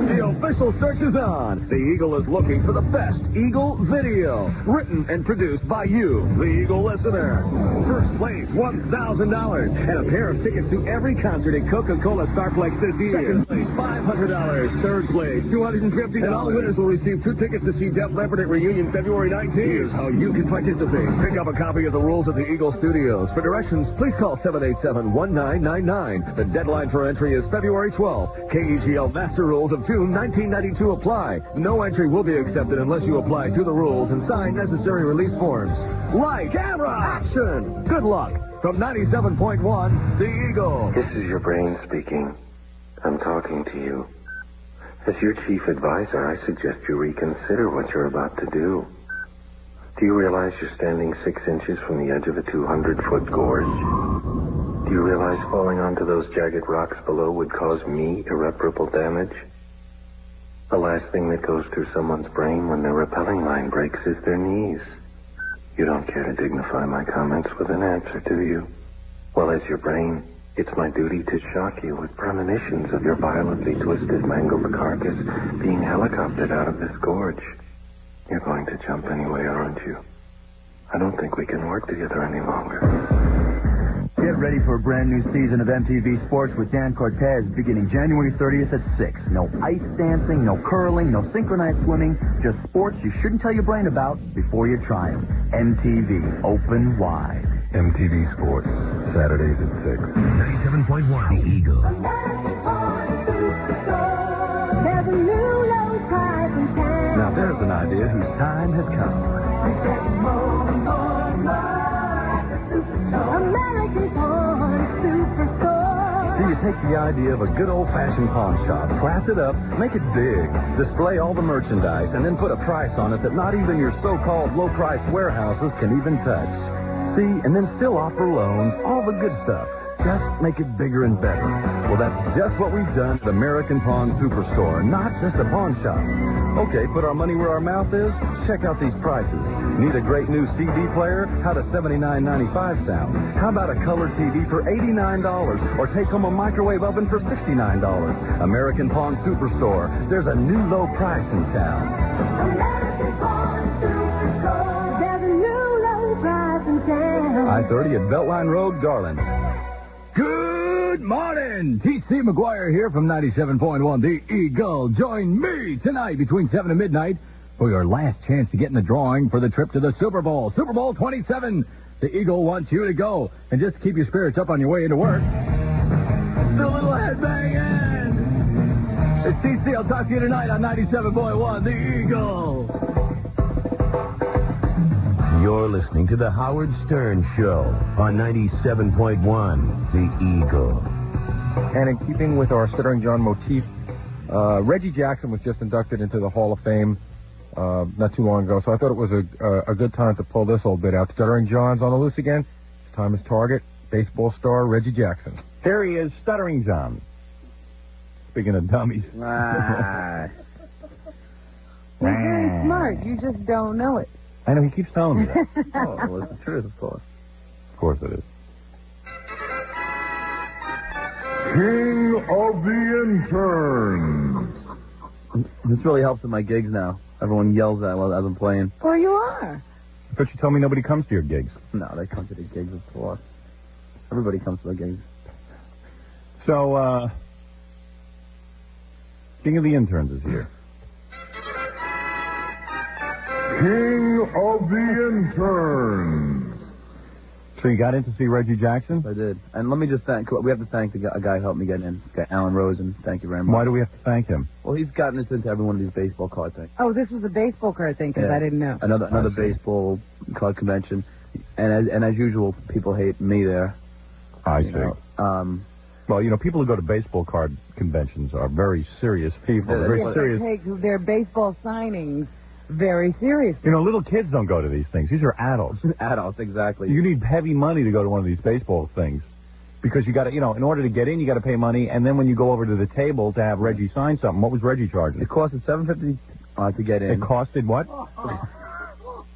The official search is on. The Eagle is looking for the best Eagle video, written and produced by you, the Eagle listener. First place, $1,000, and a pair of tickets to every concert at Coca-Cola Starplex this year. Second place, $500. Third place, $250. And all winners will receive 2 tickets to see Def Leppard at Reunion February 19th. Here's how you can participate. Pick up a copy of the rules at the Eagle Studios. For directions, please call 787-1999. The deadline for entry is February 12th. KEGL Master Rules of June 1992 apply. No entry will be accepted unless you apply to the rules and sign necessary release forms. Light, camera, action! Good luck. From 97.1, The Eagle. This is your brain speaking. I'm talking to you. As your chief advisor, I suggest you reconsider what you're about to do. Do you realize you're standing 6 inches from the edge of a 200-foot gorge? Do you realize falling onto those jagged rocks below would cause me irreparable damage? The last thing that goes through someone's brain when their rappelling line breaks is their knees. You don't care to dignify my comments with an answer, do you? Well, as your brain, it's my duty to shock you with premonitions of your violently twisted, mangled carcass being helicoptered out of this gorge. You're going to jump anyway, aren't you? I don't think we can work together any longer. Get ready for a brand new season of MTV Sports with Dan Cortez beginning January 30th at 6. No ice dancing, no curling, no synchronized swimming. Just sports you shouldn't tell your brain about before you try them. MTV, open wide. MTV Sports, Saturdays at 6. 97.1, The Eagle. Now there's an idea whose time has come. So you take the idea of a good old-fashioned pawn shop, class it up, make it big, display all the merchandise, and then put a price on it that not even your so-called low-price warehouses can even touch. See, and then still offer loans, all the good stuff. Just make it bigger and better. Well, that's just what we've done at American Pawn Superstore, not just a pawn shop. Okay, put our money where our mouth is? Check out these prices. Need a great new CD player? How does $79.95 sound? How about a color TV for $89? Or take home a microwave oven for $69? American Pawn Superstore. There's a new low price in town. American Pawn Superstore. There's a new low price in town. I-30 at Beltline Road, Garland. Good morning. T.C. McGuire here from 97.1 The Eagle. Join me tonight between 7 and midnight for your last chance to get in the drawing for the trip to the Super Bowl. Super Bowl 27. The Eagle wants you to go. And just keep your spirits up on your way into work. The little headbanging. It's T.C. I'll talk to you tonight on 97.1 The Eagle. You're listening to The Howard Stern Show on 97.1 The Eagle. And in keeping with our Stuttering John motif, Reggie Jackson was just inducted into the Hall of Fame not too long ago, so I thought it was a good time to pull this old bit out. Stuttering John's on the loose again. It's time his target, baseball star Reggie Jackson. Here he is, Stuttering John. Speaking of dummies. You're very smart. You just don't know it. I know, he keeps telling me that. Oh, well, it's the truth, of course. Of course it is. King of the Interns. This really helps with my gigs now. Everyone yells at as I'm playing. Well, you are. I thought you told me nobody comes to your gigs. No, they come to the gigs, of course. Everybody comes to the gigs. So, King of the Interns is here. King of the Interns. So you got in to see Reggie Jackson? I did. And let me just thank, we have to thank a guy who helped me get in. This guy, Alan Rosen. Thank you very much. Why do we have to thank him? Well, he's gotten us into every one of these baseball card things. Oh, this was a baseball card thing, because I didn't know. Another baseball card convention. And as usual, people hate me there. I see. Well, people who go to baseball card conventions are very serious people. They very serious. take their baseball signings very seriously. Little kids don't go to these things. These are adults. Adults, exactly. You need heavy money to go to one of these baseball things. Because you got to, in order to get in, you got to pay money. And then when you go over to the table to have Reggie sign something, what was Reggie charging? It costed $750 to get in. It costed what?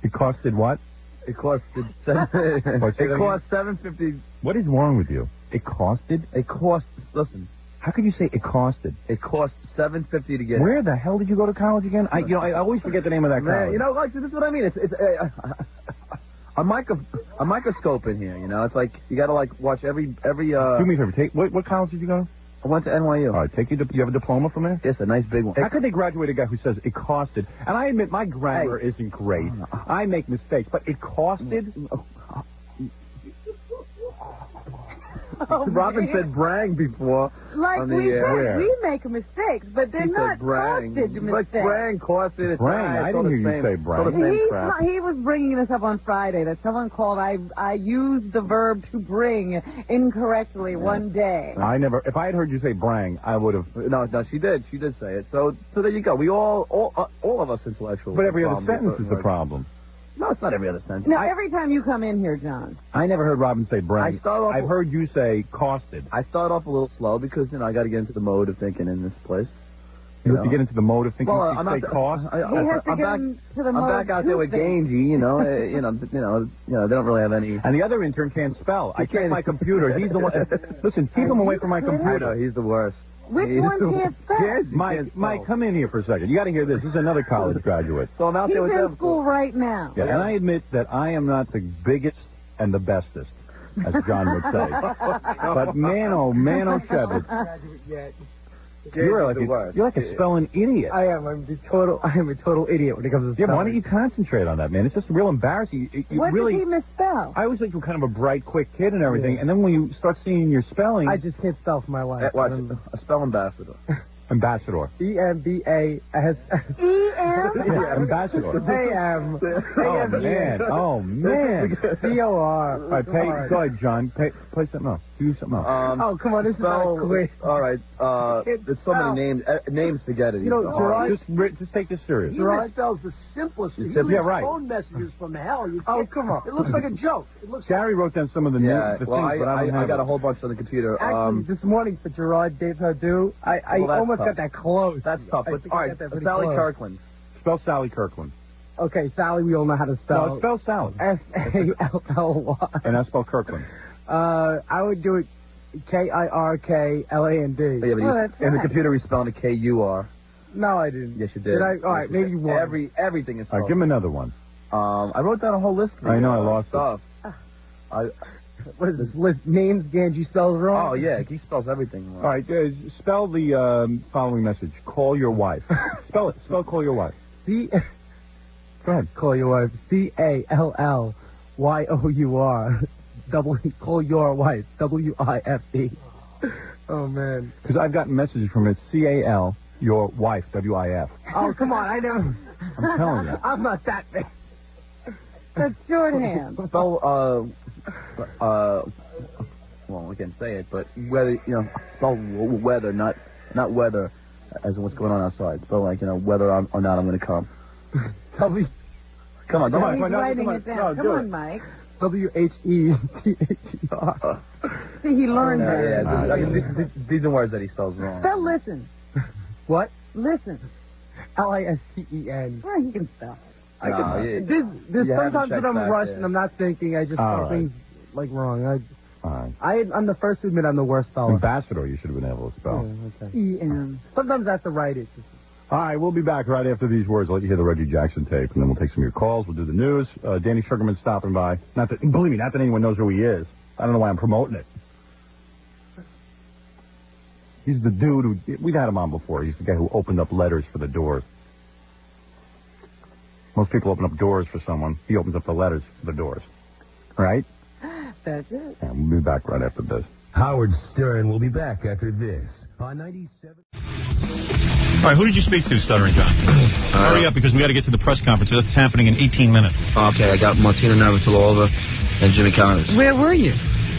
It costed what? It costed it cost $750. What is wrong with you? It costed? It cost. Listen. How could you say it costed? It cost $750 to get. Where the hell did you go to college again? I always forget the name of that college. Man, this is what I mean. It's a microscope in here. It's like you got to watch every. Do me a favor. What college did you go to? I went to NYU. All right, you have a diploma from there? Yes, a nice big one. How could they graduate a guy who says it costed? And I admit my grammar isn't great. I make mistakes, but it costed? Robin said brang before. Like we said, we make mistakes, but they're not costed mistakes. But brang costed. Brang? I didn't hear you say brang. He was bringing this up on Friday that someone called. I used the verb to bring incorrectly one day. If I had heard you say brang, I would have. No, she did. She did say it. So there you go. We all of us intellectuals. But every other sentence is the problem. No, it's not every other sentence. No, every time you come in here, John. I never heard Robin say brang. I've heard you say costed. I start off a little slow because, I got to get into the mode of thinking in this place. You have to get into the mode of thinking. Well, you say cost. I'm back out there with Gangy, they don't really have any. And the other intern can't spell. I checked my computer. He's the one. Listen, keep him away from my computer. He's the worst. Which one can't spell? Mike, come in here for a second. You got to hear this. This is another college graduate. So I'm out there with He's in school right now. Yeah, and I admit that I am not the biggest and the bestest, as John would say. But man, oh Shevitz. You're like a spelling idiot. I am. I'm a total idiot when it comes to spelling. Yeah, why don't you concentrate on that, man? It's just real embarrassing. What did he misspell? I always think you're kind of a bright, quick kid and everything, and then when you start seeing your spelling... I just can't spell for my life. Watch it. A spell ambassador. Ambassador. E-M-B-A-S... E-M? Yeah, ambassador. A-M. Oh, man. C-O-R. All right, go ahead, John. Play something else. Do something else. Come on, this is not quick. All right. There's so many names to get it. Gerard... Just take this serious. Gerard spells the simplest. He leaves phone messages from hell. Come on. It looks like a joke. Gary wrote down some of the things, but I got a whole bunch on the computer. Actually, this morning for Gerard Depardieu, I almost got that close. That's tough. But, all right, Sally Kirkland. Spell Sally Kirkland. Okay, Sally, we all know how to spell. No, spell Sally. S-A-L-L-Y. And I spell Kirkland. I would do it K-I-R-K-L-A-N-D. In the computer, we spelled it K-U-R. No, I didn't. Yes, you did. All right, maybe you won. Everything is spelled. All right, give him another one. I wrote down a whole list. I know, I lost stuff. What is this list? Names Ganji spells wrong? Oh, yeah, he spells everything wrong. All right, spell the following message. Call your wife. Spell it. Spell call your wife. Go ahead. Call your wife. C-A-L-L-Y-O-U-R. Call your wife. W-I-F-E. Oh, man. Because I've gotten messages from it. C-A-L, your wife, W-I-F. Oh, come on, I know. I'm telling you. I'm not that bad. That's shorthand. Spell, well, we can say it, but whether, spell weather, not weather, as in what's going on outside. Spell whether or not I'm going to come. Come on, He's writing it down. Come on, Mike. W-H-E-T-H-E-R. See, he learned that. Yeah, these are words that he spells wrong. Spell listen. What? Listen. L-I-S-T-E-N. Well, he can spell. Sometimes when I'm rushed and I'm not thinking, I just spell things wrong. I'm the first to admit I'm the worst speller. Ambassador, you should have been able to spell. Okay. E-M. Sometimes I have to write it. All right, we'll be back right after these words. I'll let you hear the Reggie Jackson tape, and then we'll take some of your calls. We'll do the news. Danny Sugarman's stopping by. Believe me, not that anyone knows who he is. I don't know why I'm promoting it. He's the dude who... We've had him on before. He's the guy who opened up letters for the Doors. Most people open up doors for someone. He opens up the letters for the doors. Right? That's it. And we'll be back right after this. Howard Stern will be back after this on 97. All right, who did you speak to, Stuttering John? Hurry up, because we got to get to the press conference. That's happening in 18 minutes. Okay, I got Martina Navratilova and Jimmy Connors. Where were you?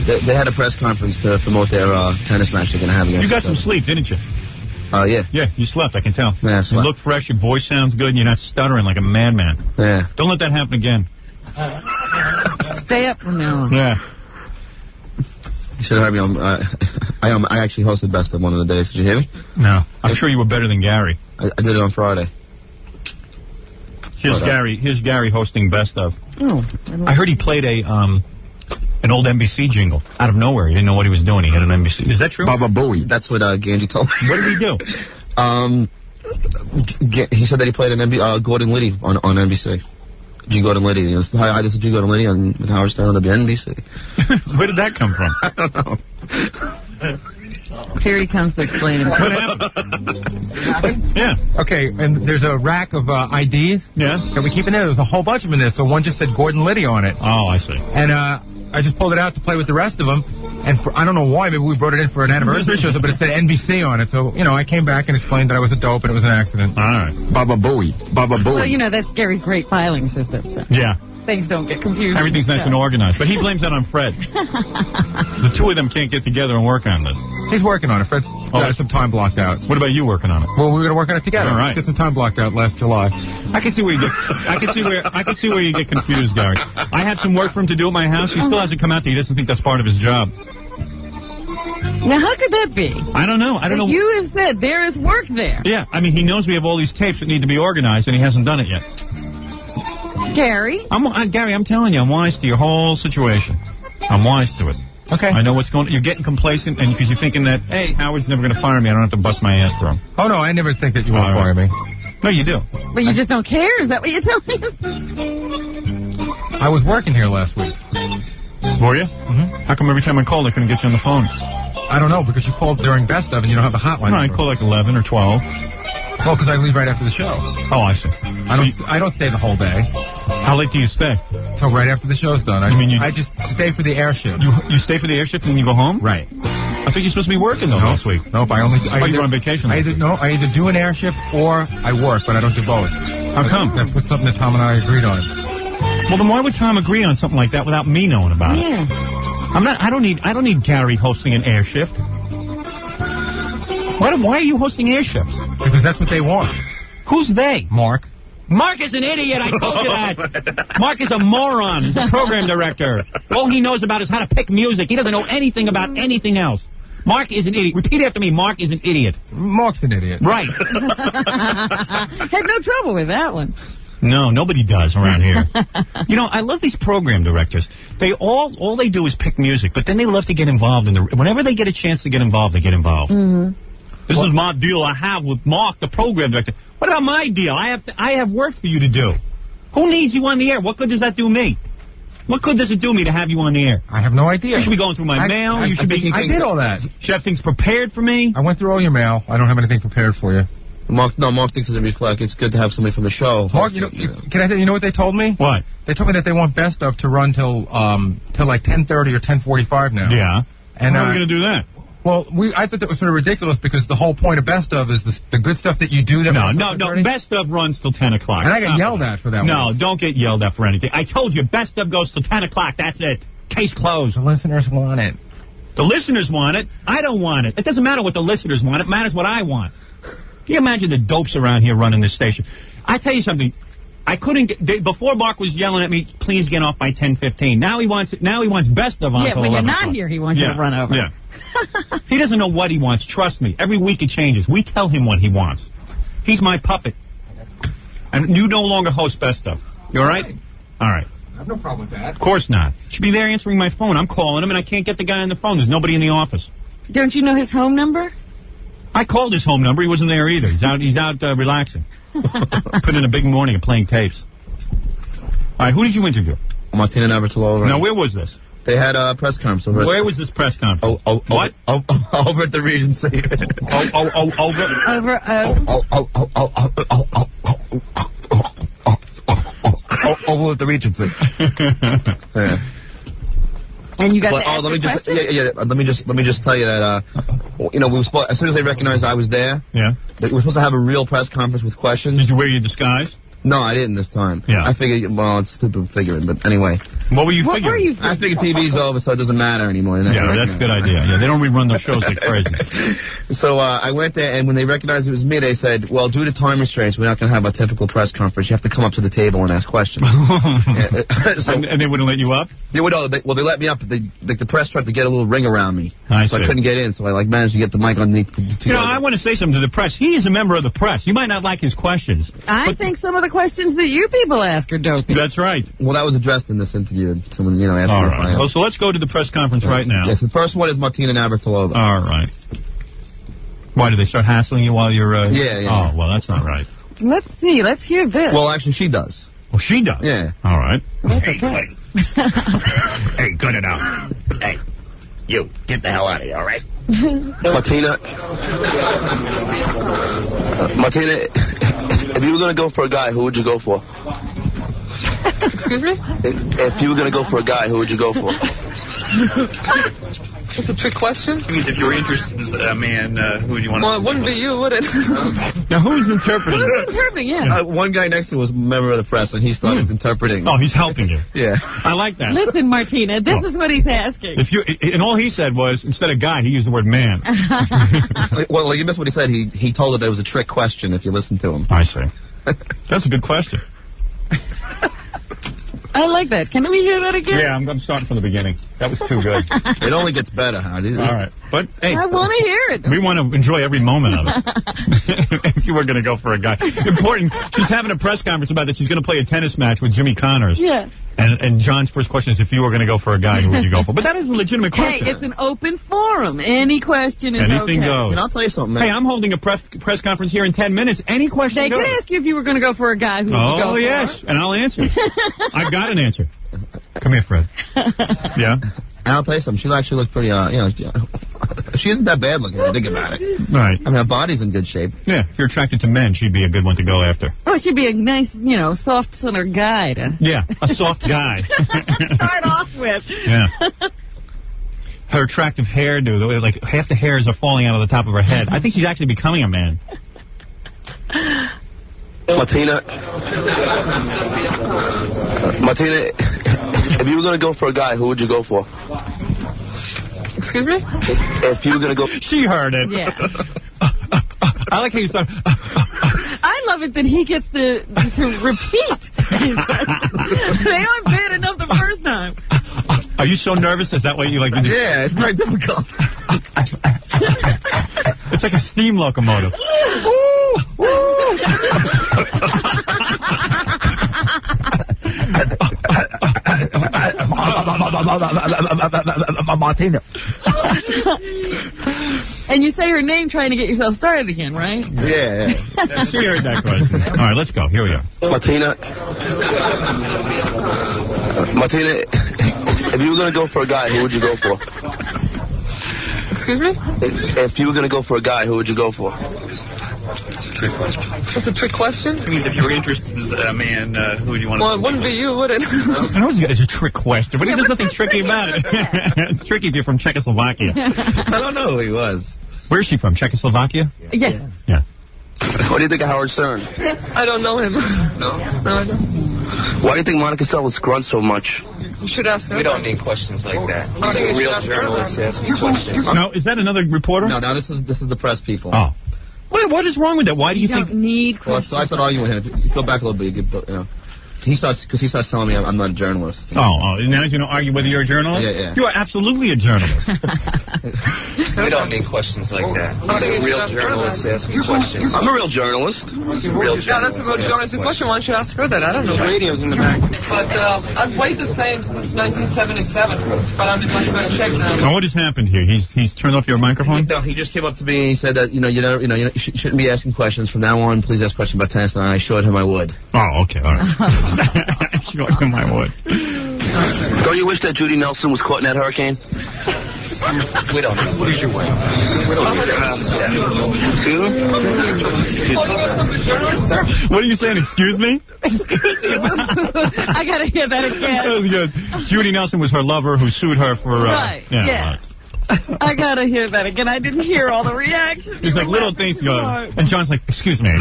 They had a press conference to promote their tennis match they're going to have against. You got some sleep, didn't you? Yeah. Yeah, you slept, I can tell. Yeah, I you slept. look fresh, your voice sounds good, and you're not stuttering like a madman. Yeah. Don't let that happen again. Stay up from now on. Yeah. You should have heard me on... I actually hosted Best of one of the days. Did you hear me? No. I'm sure you were better than Gary. I did it on Friday. Here's Gary hosting Best of. Oh. I heard he played an old NBC jingle out of nowhere. He didn't know what he was doing. He had an NBC. Is that true? Baba Booey. That's what Gandy told me. What did he do? He said that he played an Gordon Liddy on NBC. G. Gordon Liddy. He goes, hi, this is G. Gordon Liddy with Howard Stern on WNBC. Where did that come from? I don't know. Here he comes to explain it. What happened? Yeah. Okay, and there's a rack of IDs. Yeah. That we keep in there. There's a whole bunch of them in there. So one just said Gordon Liddy on it. Oh, I see. And I just pulled it out to play with the rest of them. And I don't know why. Maybe we brought it in for an anniversary show, but it said NBC on it. So, I came back and explained that I was a dope and it was an accident. All right. Baba Booey. Baba Booey. Well, that's Gary's great filing system. So. Yeah. Things don't get confused. Everything's nice and organized. But he blames that on Fred. The two of them can't get together and work on this. He's working on it. Fred's got some time blocked out. What about you working on it? Well, we're going to work on it together. All right. Get some time blocked out last July. I can see where you get. I can see where you get confused, Gary. I have some work for him to do at my house. He still hasn't come out there. He doesn't think that's part of his job. Now, how could that be? I don't know. You have said there is work there. Yeah, I mean, he knows we have all these tapes that need to be organized, and he hasn't done it yet. Gary? Gary, I'm telling you, I'm wise to your whole situation. I'm wise to it. Okay. I know what's going on. You're getting complacent, and because you're thinking that, hey, Howard's never going to fire me. I don't have to bust my ass for him. Oh, no, I never think that you won't fire me. No, you do. But you just don't care? Is that what you're telling us? I was working here last week. Were you? Mm-hmm. How come every time I called, I couldn't get you on the phone? I don't know, because you called during Best of and you don't have a hotline. No, I call like 11 or 12. Well, because I leave right after the show. Oh, I see. I don't stay the whole day. How late do you stay? Till right after the show's done. I just stay for the air shift. You stay for the air shift and then you go home? Right. I thought you were supposed to be working though last week. Nope, you were on vacation. I either do an air shift or I work, but I don't do both. How come? That's something that Tom and I agreed on. Well, then why would Tom agree on something like that without me knowing about it? Yeah. I don't need Gary hosting an air shift. Why are you hosting air shifts? Because that's what they want. Who's they? Mark. Mark is an idiot, I told you that. Mark is a moron. He's a program director. All he knows about is how to pick music. He doesn't know anything about anything else. Mark is an idiot. Repeat after me. Mark is an idiot. Mark's an idiot. Right. Had no trouble with that one. No, nobody does around here. I love these program directors. They all they do is pick music, but then they love to get involved whenever they get a chance to get involved, they get involved. Mm-hmm. This is my deal I have with Mark, the program director. What about my deal? I have work for you to do. Who needs you on the air? What good does that do me? What good does it do me to have you on the air? I have no idea. You should be going through my mail. I did all that. You should have things prepared for me. I went through all your mail. I don't have anything prepared for you. Mark thinks it's a reflect. It's good to have somebody from the show. Mark, can I tell you know what they told me? What? They told me that they want Best of to run till like 10:30 or 10:45 now. Yeah. And how are we going to do that? Well, I thought that was sort of ridiculous because the whole point of Best of is the good stuff that you do. That No. Best of runs till 10 o'clock. And I got yelled at for that. No, don't get yelled at for anything. I told you, Best of goes till 10 o'clock. That's it. Case closed. The listeners want it. The listeners want it. I don't want it. It doesn't matter what the listeners want. It matters what I want. Can you imagine the dopes around here running this station? I tell you something. I couldn't get... Before Mark was yelling at me, please get off by 10:15. Now he wants Best of on. Yeah, when you're not here, he wants you to run over. Yeah. He doesn't know what he wants. Trust me. Every week it changes. We tell him what he wants. He's my puppet. And you no longer host Best of. You all right? All right. I have no problem with that. Of course not. Should be there answering my phone. I'm calling him, and I can't get the guy on the phone. There's nobody in the office. Don't you know his home number? I called his home number. He wasn't there either. He's out relaxing. Put in a big morning of playing tapes. All right, who did you interview? Martina Navratilova. Now, where was this? They had a press conference. Where was this press conference? What? Over at the Regency. Over. over with the Regency. Yeah. And you got But, to ask let me the just question? let me just tell you that we were supposed, as soon as they recognized I was there, Yeah. we were supposed to have a real press conference with questions. Did you wear your disguise? No, I didn't this time. Yeah. I figured, well, it's stupid figuring, but anyway. What were you What figuring? were you I figured TV's over, so it doesn't matter anymore. Yeah, that's a good idea. Yeah, they don't rerun those shows like crazy. So I went there, and when they recognized it was me, they said, well, due to time restraints, we're not going to have a typical press conference. You have to come up to the table and ask questions. And they wouldn't let you up? They let me up, but the press tried to get a little ring around me. I so see. I couldn't get in, so I managed to get the mic underneath. I want to say something to the press. He is a member of the press. You might not like his questions. I think some of the questions that you people ask are dopey. That's right. Well, that was addressed in this interview. Someone, asked All me if right. I am. Well, so let's go to the press conference right now. Yes, the first one is Martina Navratilova. All right. Why, do they start hassling you while you're... Yeah. Oh, well, that's not right. Let's see. Let's hear this. Well, actually, she does. Oh, she does? Yeah. All right. That's okay. Hey, cut it out. Hey, you, get the hell out of here, all right? Martina, if you were going to go for a guy, who would you go for? Excuse me? If you were going to go for a guy, who would you go for? It's a trick question. It means if you're interested in a man, who would you want to... Well, it wouldn't be you, would it? Now, who's interpreting? Who's interpreting, yeah. One guy next to was a member of the press, and he started interpreting. Oh, he's helping you. Yeah. I like that. Listen, Martina, this is what he's asking. And all he said was, instead of guy, he used the word man. Well, you missed what he said. He told her that it was a trick question if you listen to him. I see. That's a good question. I like that. Can we hear that again? Yeah, I'm starting from the beginning. That was too good. It only gets better, Howdy. All right. But, hey. I want to hear it. We want to enjoy every moment of it. If you were going to go for a guy. Important. She's having a press conference about that she's going to play a tennis match with Jimmy Connors. Yeah. And John's first question is, if you were going to go for a guy, who would you go for? But that is a legitimate question. Hey, it's an open forum. Any question is Anything okay. goes. And I'll tell you something, man. Hey, I'm holding a press conference here in 10 minutes. Any question They goes. could ask you if you were going to go for a guy. Who would you go Oh, for? yes. And I'll answer. I've got an answer. Come here, Fred. Yeah? And I'll tell you something. She actually looks pretty, she isn't that bad looking, if you think about it. Right. I mean, her body's in good shape. Yeah, if you're attracted to men, she'd be a good one to go after. Oh, she'd be a nice, soft sort of guy to Yeah, a soft guy. start off with. Yeah. Her attractive hairdo, the way, like, half the hairs are falling out of the top of her head. I think she's actually becoming a man. Martina, if you were going to go for a guy, who would you go for? Excuse me? If you were going to go... She heard it. Yeah. I like how you start... I love it that he gets to repeat his questions. They aren't bad enough the first time. Are you so nervous? Is that what you like to do? Yeah, it's very difficult. It's like a steam locomotive. Martina. And you say her name trying to get yourself started again, right? Yeah. She heard that question. All right, let's go. Here we are. Martina, if you were going to go for a guy, who would you go for? Excuse me? If you were going to go for a guy, who would you go for? It's a trick question. It means if you're interested in a man, who would you want to... Well, it wouldn't be you, would it? I know it's a trick question, but there's nothing tricky about it. It's tricky if you're from Czechoslovakia. I don't know who he was. Where's she from? Czechoslovakia? Yes. Yeah. What do you think of Howard Stern? I don't know him. No, I don't. Why do you think Monica Seles grunts so much? You should ask her. We don't need questions like that. I think He's a you should real ask her. journalist asking questions. No, is that another reporter? No, this is the press people. Oh. Wait, what is wrong with that? Why do you don't think... need Well, questions. so I started arguing with him. Go back a little bit. He starts telling me I'm not a journalist. Oh, now he's going to argue whether you're a journalist? Yeah. You are absolutely a journalist. We don't need questions like that. He's a real journalist asking questions. I'm a real journalist. He's a real Yeah, that's a real journalistic question. Why don't you ask her that? I don't know. Radio's in the back. But I've weighed the same since 1977. But I'm in much better shape now. Now, what has happened here? He's turned off your microphone? No, he just came up to me and he said that you shouldn't be asking questions from now on. Please ask questions about tennis, and I assured him I would. Oh, okay, all right. Sure, I would. Don't you wish that Judy Nelson was caught in that hurricane? We don't know. What is your way? We don't What are you saying? Excuse me? I gotta hear that again. That was good. Judy Nelson was her lover who sued her for... Right, yeah. I gotta hear that again. I didn't hear all the reactions. He's like, little things go. And John's like, excuse me.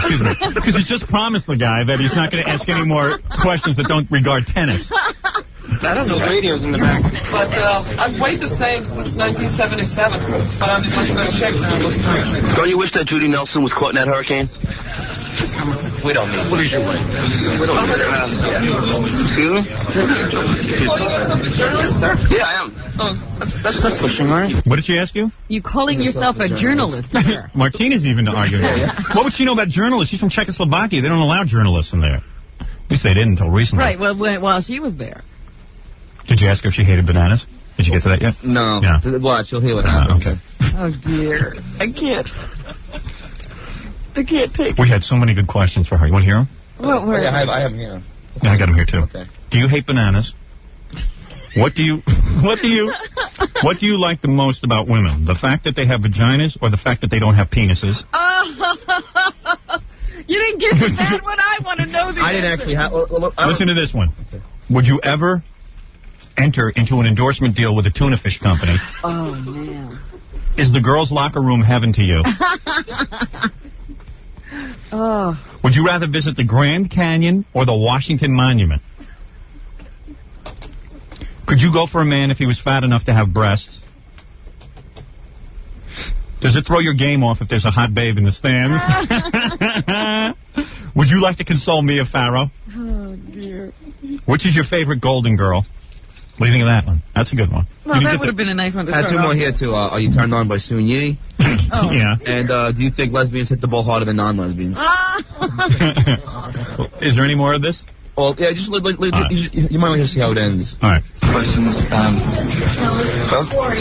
Because he's just promised the guy that he's not going to ask any more questions that don't regard tennis. I don't know. Radio's in the back. But I've weighed the same since 1977. But I'm much better shape now. Don't you wish that Judy Nelson was caught in that hurricane? We don't need. What is your way? We don't need. Excuse me? Journalist, sir? Yeah, I am. Oh, that's not pushing, right? What did she ask you? You calling yourself a journalist? Martina's even arguing. What would she know about journalists? She's from Czechoslovakia. They don't allow journalists in there. At least they didn't until recently. Right, well, while she was there. Did you ask her if she hated bananas? Did you get to that yet? No. Yeah. Watch, you'll hear what happens. Okay. Oh, dear. I can't take We had so many good questions for her. You want to hear them? What were I have them here. Yeah, I got them here, too. Okay. Do you hate bananas? What do you like the most about women? The fact that they have vaginas or the fact that they don't have penises? You didn't give me that one. I want to know the I didn't actually have... Listen to this one. Okay. Would you ever enter into an endorsement deal with a tuna fish company? Oh, man. Is the girls' locker room heaven to you? Oh. Would you rather visit the Grand Canyon or the Washington Monument? Could you go for a man if he was fat enough to have breasts? Does it throw your game off if there's a hot babe in the stands? Would you like to console Mia Farrow? Oh, dear. Which is your favorite Golden Girl? What do you think of that one? That's a good one. Well, that would have been a nice one to start I had two more here, too. Are you turned on by Soon Yi? Oh. Yeah. And do you think lesbians hit the ball harder than non-lesbians? Is there any more of this? Well, yeah, just you might want to see how it ends. All right. Questions.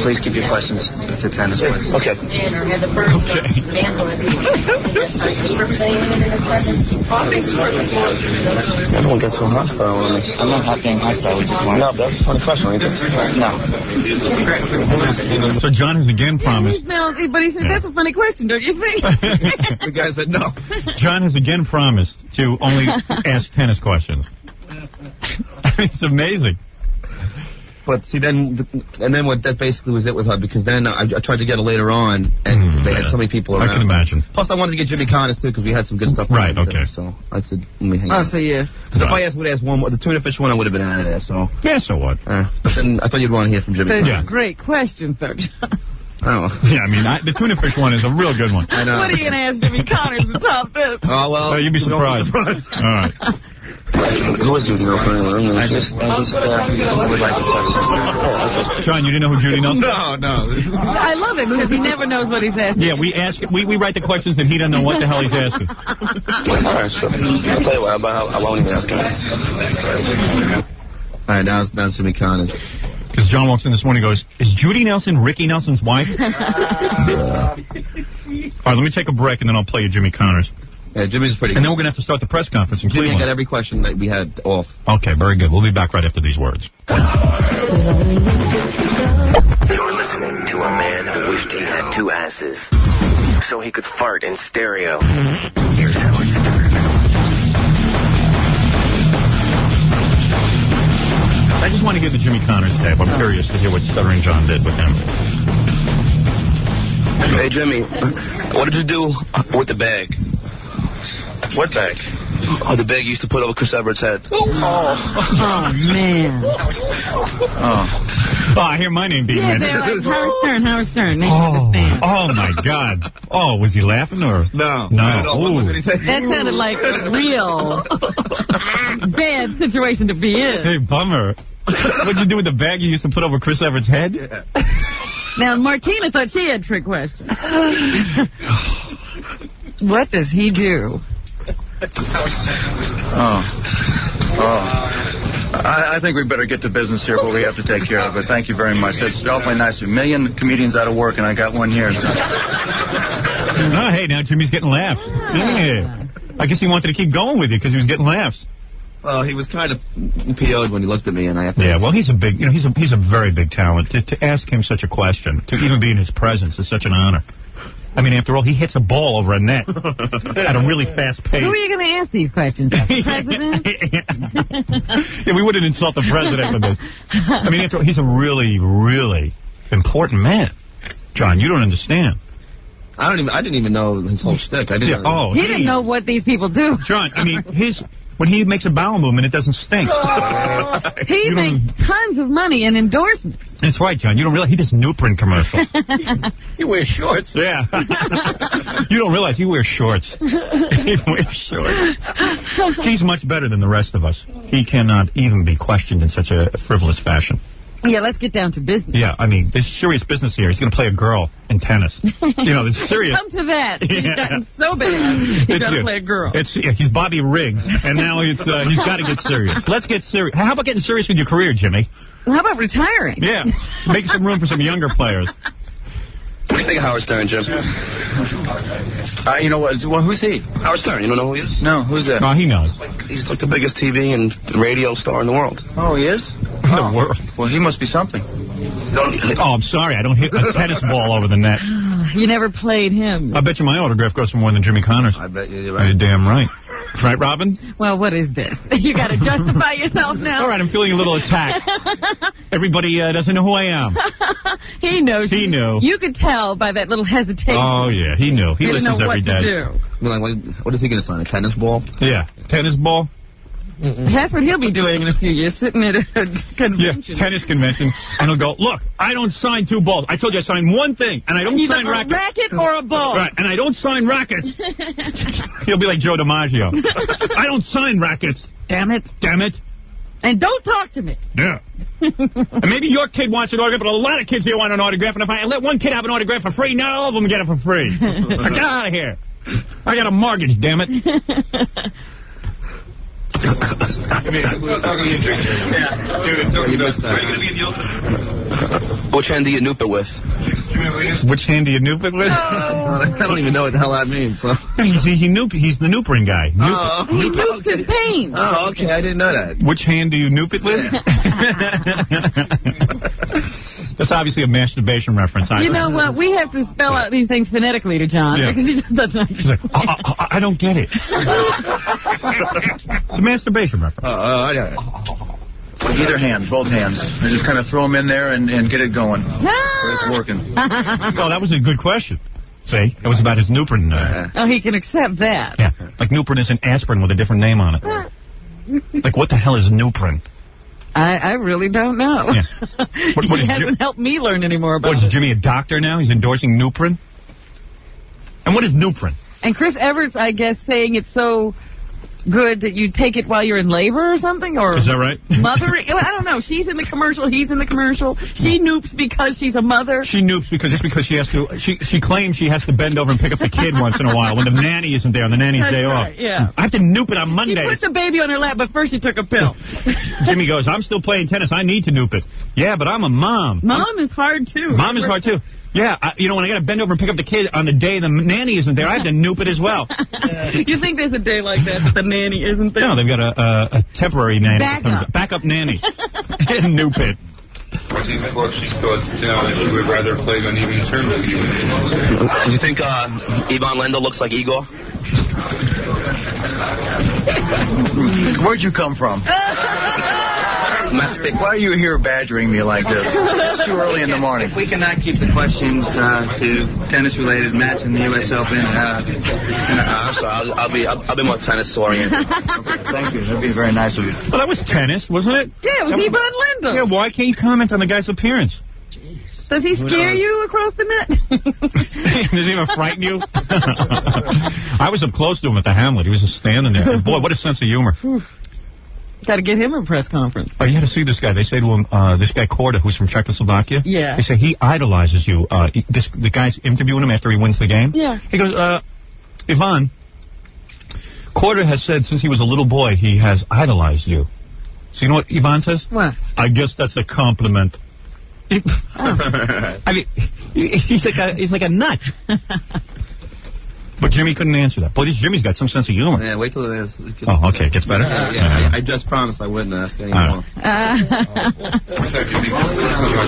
Please keep your questions to tennis, please. Okay. Everyone gets so hostile on me. I'm not being hostile. We just want. No, that's a funny question, ain't it? No. So John has again promised. But he said that's a funny question, don't you think? The guy said no. John has again promised to only ask tennis questions. It's amazing. But see, then that basically was it with her, because then I tried to get her later on, and they had so many people around. I can imagine. Plus, I wanted to get Jimmy Connors, too, because we had some good stuff. Right, okay. So I said, let me hang on. Oh, so you... Because if I would ask one more, the tuna fish one, I would have been out of there, so... Yeah, so what? But then I thought you'd want to hear from Jimmy Connors. Great question, though, John. Oh. Yeah, I mean, the tuna fish one is a real good one. I know. What are you going to ask Jimmy Connors to top this? Oh, well... you'd be surprised. All right. Who is Judy Nelson? I just would like to question. John, you didn't know who Judy Nelson? No. I love it because he never knows what he's asking. Yeah, we write the questions and he doesn't know what the hell he's asking. All right, sure. I'll tell you what, I won't even ask him. All right, now it's Jimmy Connors. Because John walks in this morning and goes, is Judy Nelson Ricky Nelson's wife? All right, let me take a break and then I'll play you Jimmy Connors. Yeah, Jimmy's pretty good. And then we're going to have to start the press conference in Jimmy Cleveland. got every question that we had off. Okay, very good. We'll be back right after these words. You're listening to a man who wished he had two asses so he could fart in stereo. Here's Howard Stern. I just want to hear the Jimmy Connors tape. I'm curious to hear what Stuttering John did with him. Hey, Jimmy, what did you do with the bag? What bag? Oh, the bag you used to put over Chris Everett's head. Oh, man. Oh, I hear my name being mentioned. Howard Stern. Oh, my God. Oh, was he laughing or? No. That sounded like a real bad situation to be in. Hey, bummer. What'd you do with the bag you used to put over Chris Everett's head? Yeah. Now, Martina thought she had trick questions. What does he do? I think we better get to business here, but we have to take care of it. Thank you very much. It's awfully nice. A million comedians out of work, and I got one here. So. Oh, hey, now Jimmy's getting laughs. Yeah. I guess he wanted to keep going with you because he was getting laughs. Well, he was kind of PO'd when he looked at me, and I had to... Yeah, well, he's a big, he's a very big talent. To ask him such a question, to even be in his presence, is such an honor. I mean, after all, he hits a ball over a net at a really fast pace. Who are you going to ask these questions of? The president? Yeah, we wouldn't insult the president with this. I mean, after all, he's a really, really important man. John, you don't understand. I didn't even know his whole shtick. I didn't. Yeah, he didn't know what these people do. John, I mean, when he makes a bowel movement, it doesn't stink. He makes tons of money in endorsements. That's right, John. You don't realize he does Nuprin commercials. He wears shorts. Yeah. You don't realize he wears shorts. He wears shorts. He's much better than the rest of us. He cannot even be questioned in such a frivolous fashion. Yeah, let's get down to business. Yeah, I mean, there's serious business here. He's going to play a girl in tennis. You know, it's serious. Come to that. He's gotten so bad. He's got to play a girl. He's Bobby Riggs, and now he's got to get serious. Let's get serious. How about getting serious with your career, Jimmy? How about retiring? Yeah, make some room for some younger players. What do you think of Howard Stern, Jim? You know what? Well, who's he? Howard Stern. You don't know who he is? No, who's that? Oh, he knows. He's like the biggest TV and radio star in the world. Oh, he is? The world. Well, he must be something. Oh, I'm sorry. I don't hit a tennis ball over the net. You never played him. I bet you my autograph goes for more than Jimmy Connors. I bet you're right. You're damn right. Right, Robin? Well, what is this? You got to justify yourself now? All right, I'm feeling a little attacked. Everybody doesn't know who I am. He knows. He knew. You could tell by that little hesitation. Oh, yeah, he knew. He listens every day. What is he going to sign, a tennis ball? Yeah, tennis ball. That's what he'll be doing in a few years, sitting at a convention. Yeah, tennis convention, and he'll go, look, I don't sign two balls. I told you I signed one thing, and I don't sign rackets. A racket or a ball. Right, and I don't sign rackets. He'll be like Joe DiMaggio. I don't sign rackets. Damn it. Damn it. And don't talk to me. Yeah. And maybe your kid wants an autograph, but a lot of kids here want an autograph, and if I let one kid have an autograph for free, now all of them get it for free. Now get out of here. I got a mortgage, damn it. Which hand do you noop it with? Which hand do you noop it with? I don't even know what the hell that means. So. He's the noopering guy. He noops his pain. Oh, okay, I didn't know that. Which hand do you noop it with? That's obviously a masturbation reference. You know what? We have to spell out these things phonetically to John because he just doesn't understand. He's like, I don't get it. It's a masturbation reference. Either hand, both hands. I just kind of throw them in there and get it going. It's working. Oh, that was a good question. See, it was about his Nuprin. Oh, he can accept that. Yeah, like Nuprin is an aspirin with a different name on it. Like, what the hell is Nuprin? I really don't know. Yeah. He hasn't helped me learn any more about it. What, is Jimmy a doctor now? He's endorsing Nuprin? And what is Nuprin? And Chris Everett's, I guess, saying it's so good that you take it while you're in labor or something? Or is that right? Mothering? I don't know. She's in the commercial. He's in the commercial. She noops because she's a mother. She noops because she has to. She claims she has to bend over and pick up the kid once in a while when the nanny isn't there on the nanny's day off. Yeah. I have to noop it on Mondays. She put the baby on her lap, but first she took a pill. Jimmy goes, I'm still playing tennis. I need to noop it. Yeah, but I'm a mom. Mom is hard, too. Mom is hard, too. Yeah, when I got to bend over and pick up the kid on the day the nanny isn't there, I have to noop it as well. You think there's a day like that the nanny isn't there? No, they've got a temporary nanny. Backup nanny. And noop it. Well, she thought she would rather play on even terms with you. Do you think Ivan Lendl looks like Igor? Where'd you come from? Why are you here badgering me like this? It's too early in the morning. If we cannot keep the questions to tennis-related match in the U.S. Open, I'll be more tennis-oriented. Thank you. That'd be very nice of you. Well, that was tennis, wasn't it? Yeah, it was Ivan Lendl. Yeah, why can't you comment on the guy's appearance? Does he scare you across the net? Does he even frighten you? I was up close to him at the Hamlet. He was just standing there. Boy, what a sense of humor. Got to get him a press conference. Oh, you had to see this guy. They say to him, this guy Korda, who's from Czechoslovakia. Yeah. They say he idolizes you. The guy's interviewing him after he wins the game. Yeah. He goes, Ivan, Korda has said since he was a little boy he has idolized you. So you know what Ivan says? What? I guess that's a compliment. I mean, he's like a nut. But Jimmy couldn't answer that. Boy, this Jimmy's got some sense of humor. Yeah, wait till it is. Oh, okay, it gets better? Yeah. I just promised I wouldn't ask anymore.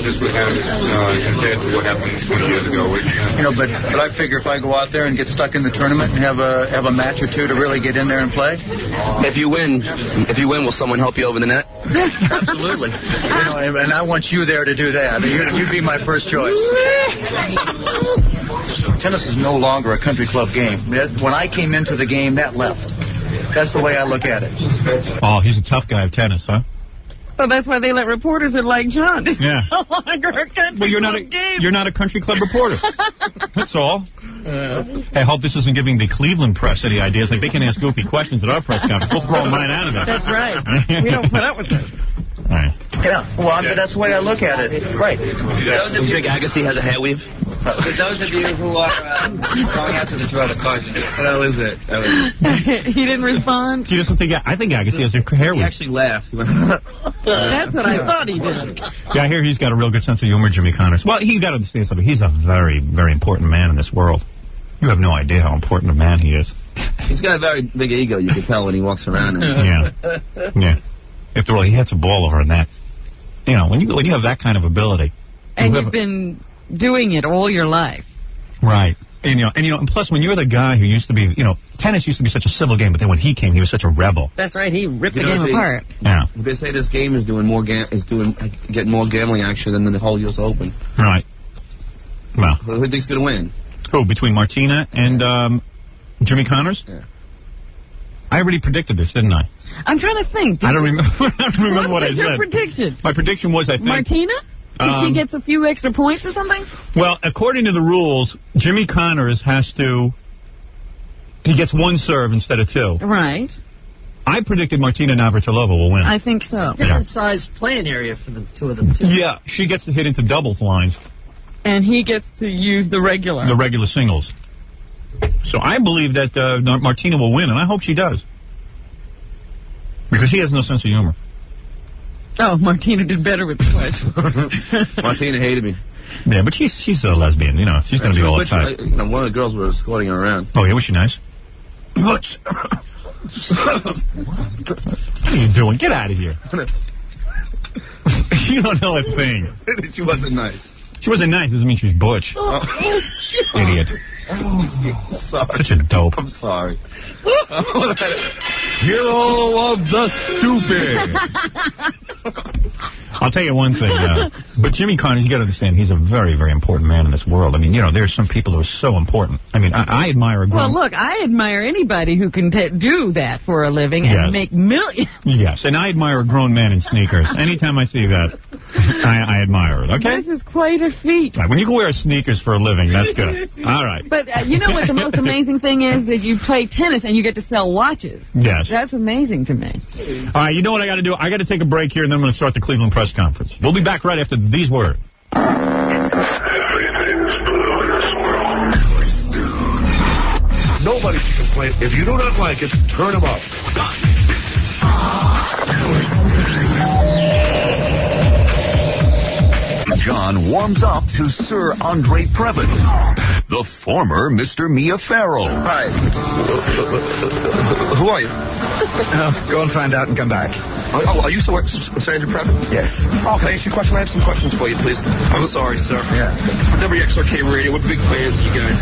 Just what happened compared to what happened 20 years ago. But I figure if I go out there and get stuck in the tournament and have a match or two to really get in there and play. If you win, will someone help you over the net? Absolutely. And I want you there to do that. You'd be my first choice. Tennis is no longer a country club game. When I came into the game, that left. That's the way I look at it. Oh, he's a tough guy of tennis, huh? Well, that's why they let reporters in like John. It's Yeah. no longer a country Well, game. you're not a country club reporter. That's all. Hey, I hope this isn't giving the Cleveland press any ideas. Like, they can ask goofy questions at our press conference. We'll throw mine out of it. That's right. We don't put up with this. All right. Yeah, well, that's the way I look at it. Right. Do you think Agassi has a hair weave? For those of you who are going out to the draw the cards, That was it. He didn't respond? He doesn't think... I think Agassi has a hair He weave. actually laughed. That's what I thought he did. Yeah, I hear he's got a real good sense of humor, Jimmy Connors. Well, he's got to understand something. He's a very, very important man in this world. You have no idea how important a man he is. He's got a very big ego, you can tell when he walks around. Yeah. After all, he hits a ball over a net. You know, when you have that kind of ability. And you've been doing it all your life. Right. And plus, when you're the guy who used to be, tennis used to be such a civil game, but then when he came, he was such a rebel. That's right. He ripped the game apart. Yeah. They say this game is getting more gambling action than the whole U.S. Open. Right. Well. Who do you think's going to win? Who, between Martina and Jimmy Connors? Yeah. I already predicted this, didn't I? I'm trying to think. I don't remember. I don't remember what I said. What was your prediction? My prediction was, I think... Martina? If she gets a few extra points or something? Well, according to the rules, Jimmy Connors he gets one serve instead of two. Right. I predicted Martina Navratilova will win. I think so. Different size playing area for the two of them, too. Yeah, she gets to hit into doubles lines. And he gets to use the regular. The regular singles. So I believe that Martina will win, and I hope she does. Because she has no sense of humor. Oh, Martina did better with the question. Martina hated me. Yeah, but she's a lesbian, She's going to be all uptight. One of the girls was escorting her around. Oh, yeah, was she nice? What are you doing? Get out of here. You don't know a thing. She wasn't nice. She wasn't nice. Doesn't mean she's butch. Idiot. Sorry. Such a dope. I'm sorry. Hero of the stupid. I'll tell you one thing, but Jimmy Connors, you got to understand, he's a very, very important man in this world. I mean, there's some people who are so important. I mean, I admire a grown... Well, look, I admire anybody who can do that for a living and make millions. Yes, and I admire a grown man in sneakers. Anytime I see that, I admire it, okay? This is quite a feat. Right, when you can wear sneakers for a living, that's good. All right. But you know what the most amazing thing is? That you play tennis and you get to sell watches. Yes. That's amazing to me. All right, you know what I got to do? I got to take a break here, and then I'm going to start the Cleveland press conference. We'll be back right after these words. Nobody can complain. If you do not like it, turn them up. John warms up to Sir Andre Previn, the former Mr. Mia Farrow. Hi. Who are you? Go and find out and come back. Are you Sir Andre Previn? Yes. Oh, can I ask you a question? I have some questions for you, please. I'm sorry, sir. Yeah. WXRK Radio, we're big fans of you guys.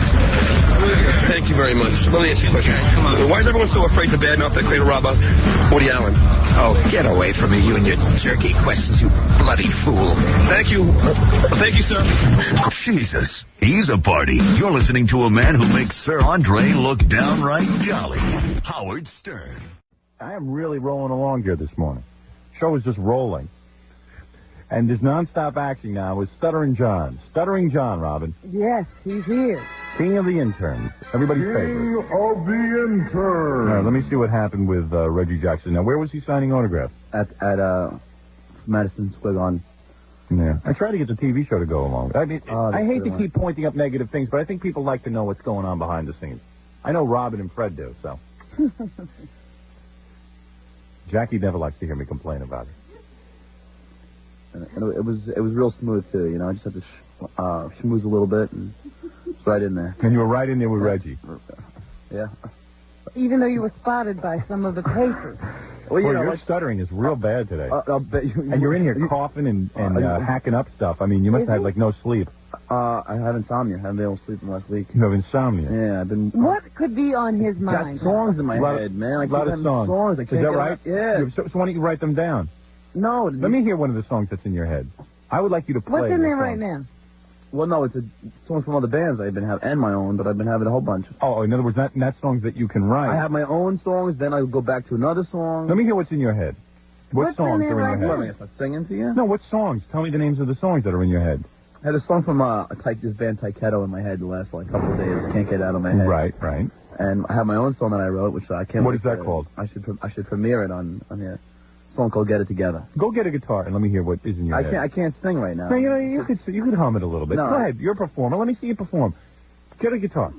Thank you very much. Let me ask you a question. Come on. Why is everyone so afraid to badmouth that cradle robber, Woody Allen? Oh, get away from me, you and your jerky questions, you bloody fool. Thank you. Thank you, sir. Jesus, he's a party. You're listening to a man who makes Sir Andre look downright jolly. Howard Stern. I am really rolling along here this morning. Show is just rolling. And there's nonstop action now with Stuttering John. Stuttering John, Robin. Yes, he's here. King of the interns. Everybody's favorite. King of the interns. Now, let me see what happened with Reggie Jackson. Now, where was he signing autographs? At Madison Square Garden. Yeah. I try to get the TV show to go along. I mean, I hate to keep pointing up negative things, but I think people like to know what's going on behind the scenes. I know Robin and Fred do, so. Jackie never likes to hear me complain about it. And it was real smooth too, I just had to schmooze a little bit and right in there. And you were right in there with Reggie. Yeah. Even though you were spotted by some of the papers. Well, your stuttering is real bad today. I'll bet you. And you're in here coughing and hacking up stuff. I mean, you must have had, like, no sleep. I have insomnia. I haven't been able to sleep in the last week. You have insomnia? Yeah, I've been... What could be on his mind? Got songs in my head, man. I A lot of songs. I Is can't that get right? Yeah. So why don't you write them down? No. Let me hear one of the songs that's in your head. I would like you to play. What's in there song. right now? Well, no, it's songs from other bands I've been having, and my own, but I've been having a whole bunch. Oh, in other words, not songs that you can write. I have my own songs, then I go back to another song. Let me hear what's in your head. What songs are in your head? What, am I going to start singing to you? No, what songs? Tell me the names of the songs that are in your head. I had a song from this band Taiketo in my head the last couple of days. I can't get it out of my head. Right. And I have my own song that I wrote, which I can't. What is that called? I should premiere it on here. A song called Get It Together. Go get a guitar and let me hear what is in your head. I can't sing right now. No, you could hum it a little bit. No, Go ahead. You're a performer. Let me see you perform. Get a guitar.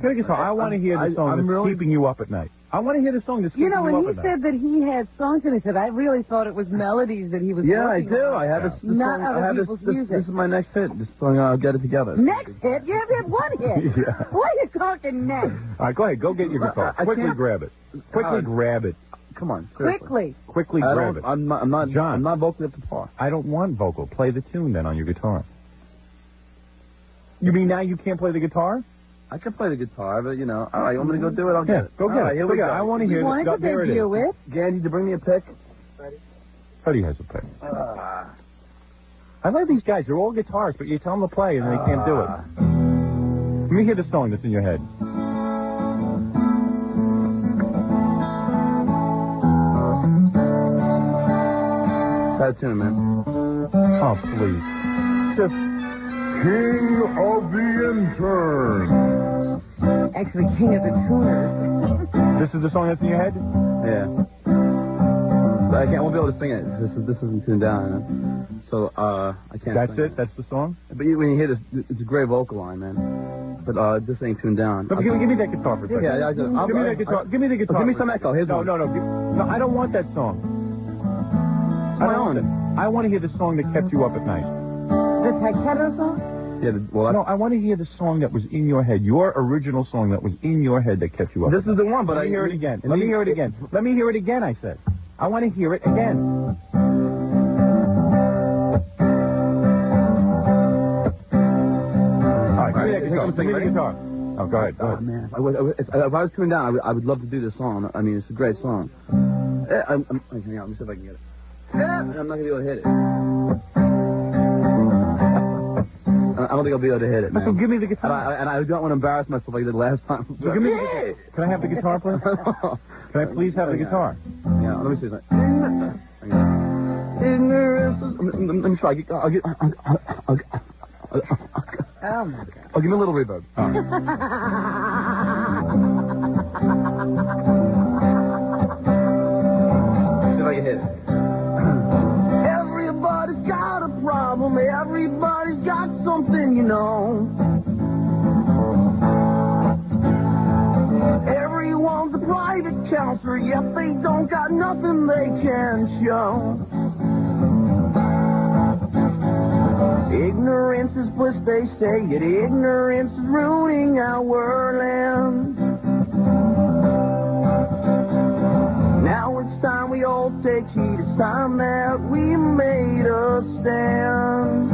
Get a guitar. I want to hear the song that's keeping you up at night. I want to hear the song that's keeping you up at night. When he said that he had songs in his head, I really thought it was melodies that he was Yeah, I working do. on. I have this Not song. other I have people's music. This is my next hit. This song, Get It Together. Next hit? You have had one hit. Yeah. What are you talking next? All right, go ahead. Go get your guitar. Quickly grab it. Quickly grab it. Come on. Quickly. Quickly grab it. I'm not John. I'm not vocally up to par. I don't want vocal. Play the tune then on your guitar. You mean now you can't play the guitar? I can play the guitar, but, all right, you want me to go do it? I'll get it. Go get it. Here we go. I want to hear it. There it is. Gandhi, to bring me a pick? Freddie has a pick. I love these guys. They're all guitarists, but you tell them to play and they can't do it. Let me hear the song that's in your head. Sad tune, man. Oh, please. Just... King of the Intern. Actually, King of the Tuners. This is the song that's in your head? Yeah. But I won't be able to sing it. This isn't tuned down. So, I can't That's sing it? That's the song? But when you hear this, it's a great vocal line, man. But this ain't tuned down. No, give me that guitar for a second. Yeah, give me that guitar. Give me the guitar. Give me some echo. Here's one. No, I don't want that song. It's my own. I want to hear the song that kept you up at night. The Taiketo song? Yeah, no, I want to hear the song that was in your head. Your original song that was in your head that kept you up. This is the one, but Let me hear it again. Let me hear it again. Let me hear it again, I said. I want to hear it again. All right, give me that guitar. Give me the guitar. Oh, go ahead. Go ahead. Man. If I was tuned down, I would love to do this song. I mean, it's a great song. Let me see if I can get it. I'm not going to be able to hit it. I don't think I'll be able to hit it, man. So give me the guitar. And I don't want to embarrass myself like I did last time. So give me the guitar. Can I have the guitar, please? Can I please have the guitar? Yeah, let me see that. Ignorance. Let me try. Oh, my God. Oh, give me a little reverb. See if I can hit it. Everybody's got a problem. Everybody's got something, Everyone's a private counselor, yet they don't got nothing they can show. Ignorance is bliss, they say, yet ignorance is ruining our land. Now it's time we all take heed. It's time that we made a stand.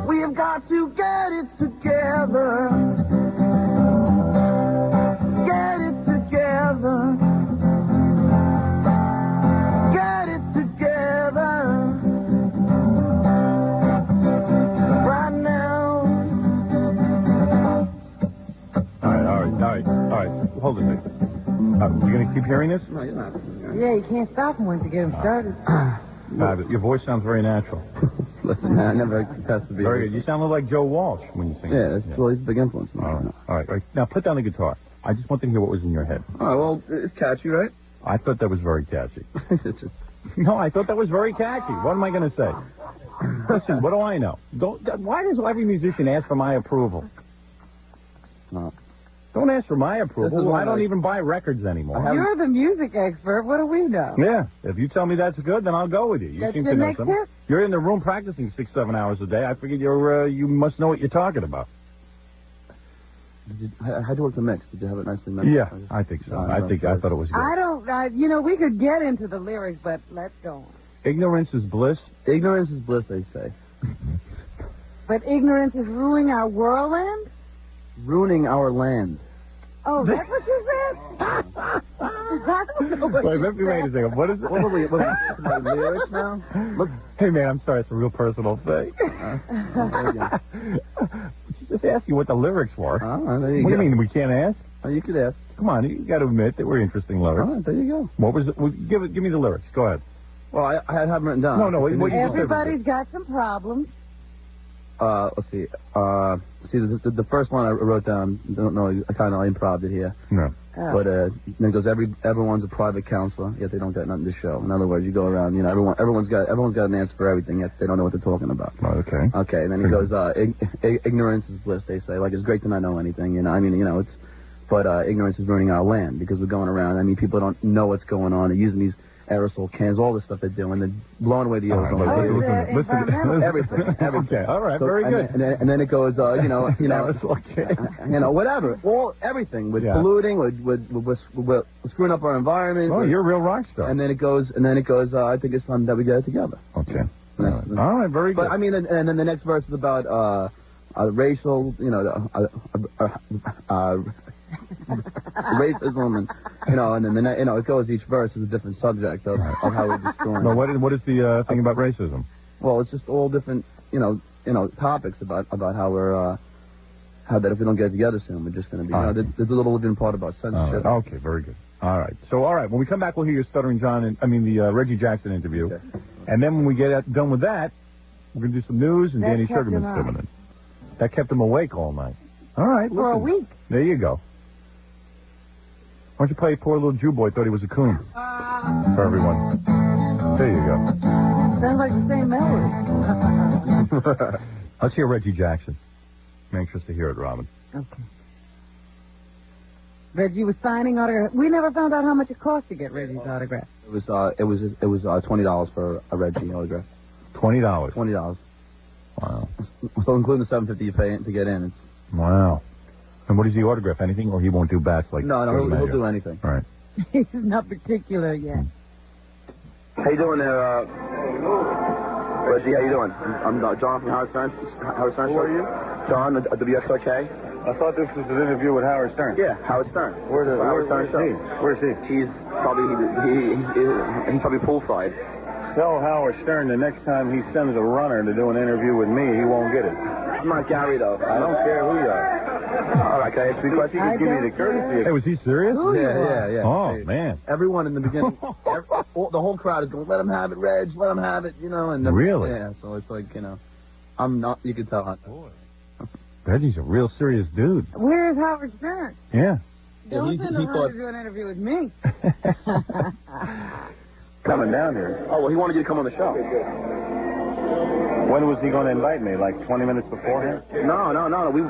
We have got to get it together. Get it together. Get it together. Right now. All right. Hold it a second. You going to keep hearing this? No, you're not. Yeah, you can't stop him once you get him started. Your voice sounds very natural. Listen, I never confessed to be. Very good. You sound like Joe Walsh when you sing. Yeah, well, he's a big influence. All right. Now put down the guitar. I just want to hear what was in your head. Oh, well, it's catchy, right? I thought that was very catchy. No, I thought that was very catchy. What am I going to say? Listen, what do I know? Why does every musician ask for my approval? Don't ask for my approval. I don't even buy records anymore. You're the music expert. What do we know? Yeah. If you tell me that's good, then I'll go with you. You seem to know something. You're in the room practicing 6-7 hours a day. I figured you must know what you're talking about. How'd you work the mix? Did you have it nicely mixed? Yeah, I think so. I thought it was good. I don't, we could get into the lyrics, but let's go on. Ignorance is bliss. Ignorance is bliss, they say. But ignorance is ruining our world. Ruining our land. Oh, that's what you said? I don't know what you said. Wait a second. What is it? What are the lyrics now? Look. Hey, man, I'm sorry. It's a real personal thing. Just ask you what the lyrics were. There you what go. do you mean we can't ask? Oh, you could ask. Come on, you got to admit they were interesting lyrics. All right, there you go. What was it? Well, give me the lyrics. Go ahead. Well, I have them written down. No. Everybody's got some problems. Let's see. The first one I wrote down. Don't know. I kind of improv it here. No. But then it goes. Everyone's a private counselor, yet they don't got nothing to show. In other words, you go around. Everyone's got an answer for everything, yet they don't know what they're talking about. Oh, okay. Okay. And then it goes. Ignorance is bliss. They say. Like, it's great to not know anything. It's. But ignorance is ruining our land because we're going around. I mean, people don't know what's going on. They're using these aerosol cans, all the stuff they're doing. They're blowing away the ozone. Listen. Everything. Okay. All right. Very good. And then it goes. Aerosol cans. Whatever. Everything. We're polluting. We're screwing up our environment. Oh, you're a real rock star. And then it goes. I think it's time that we get it together. Okay. All right. Very good. But I mean, and then the next verse is about racial. Racism, and then it goes. Each verse is a different subject of how we're destroying. Well, what is the thing about racism? Well, it's just all different, topics about how we're how that if we don't get together soon, we're just going to be. There's a little different part about censorship. Okay, very good. All right. So, when we come back, we'll hear your Stuttering John. The Reggie Jackson interview, and then when we get done with that, we're going to do some news, and Danny Sugarman's coming in. That kept him awake all night. All right. For a week. There you go. Why don't you play Poor Little Jew Boy Thought He Was a Coon for everyone? There you go. Sounds like the same melody. Let's hear Reggie Jackson. I'm anxious to hear it, Robin. Okay. Reggie was signing autographs. We never found out how much it cost to get Reggie's autograph. It was $20 for a Reggie autograph. $20. $20. Wow. So including the $7.50 you pay to get in. Wow. And what does he autograph? Anything, or he won't do bats like? No, he'll do anything. All right. He's not particular yet. How you doing there, Reggie? How you doing? I'm John from Howard Stern. Howard Stern. Who are you? John, the WXRK. I thought this was an interview with Howard Stern. Yeah, Howard Stern. Where's he? Where's he? He's probably he's probably poolside. Tell Howard Stern the next time he sends a runner to do an interview with me, he won't get it. I'm not Gary though. I don't care who you are. All right, can I ask you a question? Give me the courtesy. Hey, was he serious? Yeah. Oh, hey, man. Everyone in the beginning, the whole crowd is going, let him have it, Reg, let him have it, And really? Yeah, so it's like, I'm not, you can tell. Reggie's a real serious dude. Where's Howard Stern? Yeah. Don't send him to do an interview with me. Coming down here. Oh, well, he wanted you to come on the show. When was he going to invite me? Like 20 minutes beforehand? No. We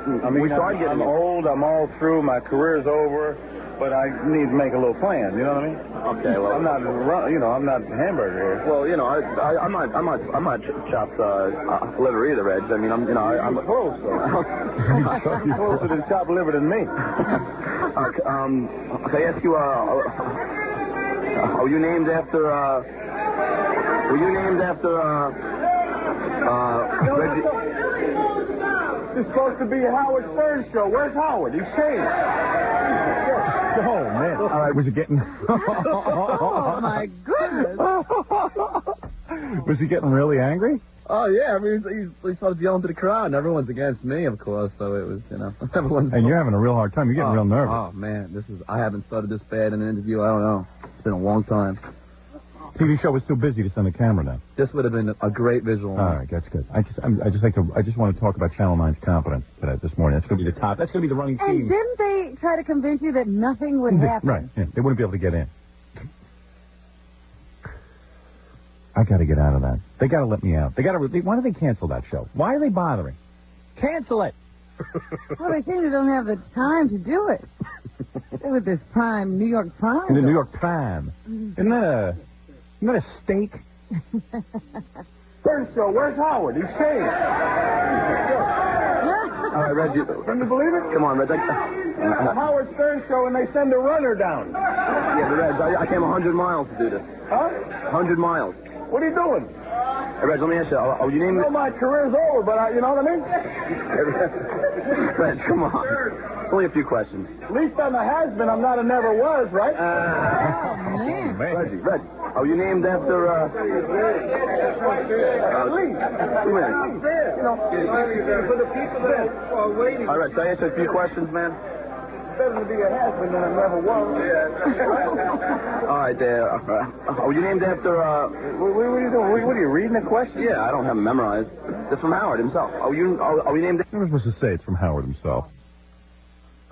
tried getting. I'm old. I'm all through. My career's over. But I need to make a little plan. You know what I mean? Okay. Well, I'm not. I'm not hamburger here. Well, I'm not chopped liver either, Reg. I mean, I'm close. You're closer to chopped liver than me. Can I ask you? Are you named after? Were you named after? Reggie. It's supposed to be a Howard Stern show. Where's Howard? He's changed. Oh, man. All right, was it getting... Oh, my goodness. Was he getting really angry? Oh, yeah. I mean, he started yelling to the crowd, and everyone's against me, of course, so it was, everyone's... And you're having a real hard time. You're getting real nervous. Oh, man, I haven't started this bad in an interview. I don't know. It's been a long time. TV show was too busy to send a camera down. This would have been a great visual. All right, that's good. I just want to talk about Channel 9's competence today, this morning. That's going to be the top. That's going to be the running theme. And didn't they try to convince you that nothing would happen? Right. Yeah, they wouldn't be able to get in. I got to get out of that. They got to let me out. Why do they cancel that show? Why are they bothering? Cancel it. Well, they seem to don't have the time to do it. With this New York Prime. In the New York Prime. Isn't that a steak? Stern show. Where's Howard? He's changed. All right, Reg. Can you believe it? Come on, Reg. The Howard Stern show, and they send a runner down. Yeah, but Reg, I came 100 miles to do this. Huh? 100 miles. What are you doing? Hey, Reg, let me ask you. You named I know my career's over, but you know what I mean? Reg, come on. Only a few questions. At least I'm a has-been. I'm not a never was, right? Reggie, you named after, Please. 2 minutes. You know, for the people that are waiting. All right, so I answer a few questions, man. Better to be a has-been than a never was. All right, you named after, What are you doing? What are you reading the question? Yeah, I don't have them memorized. It's from Howard himself. Are you named You're supposed to say it's from Howard himself.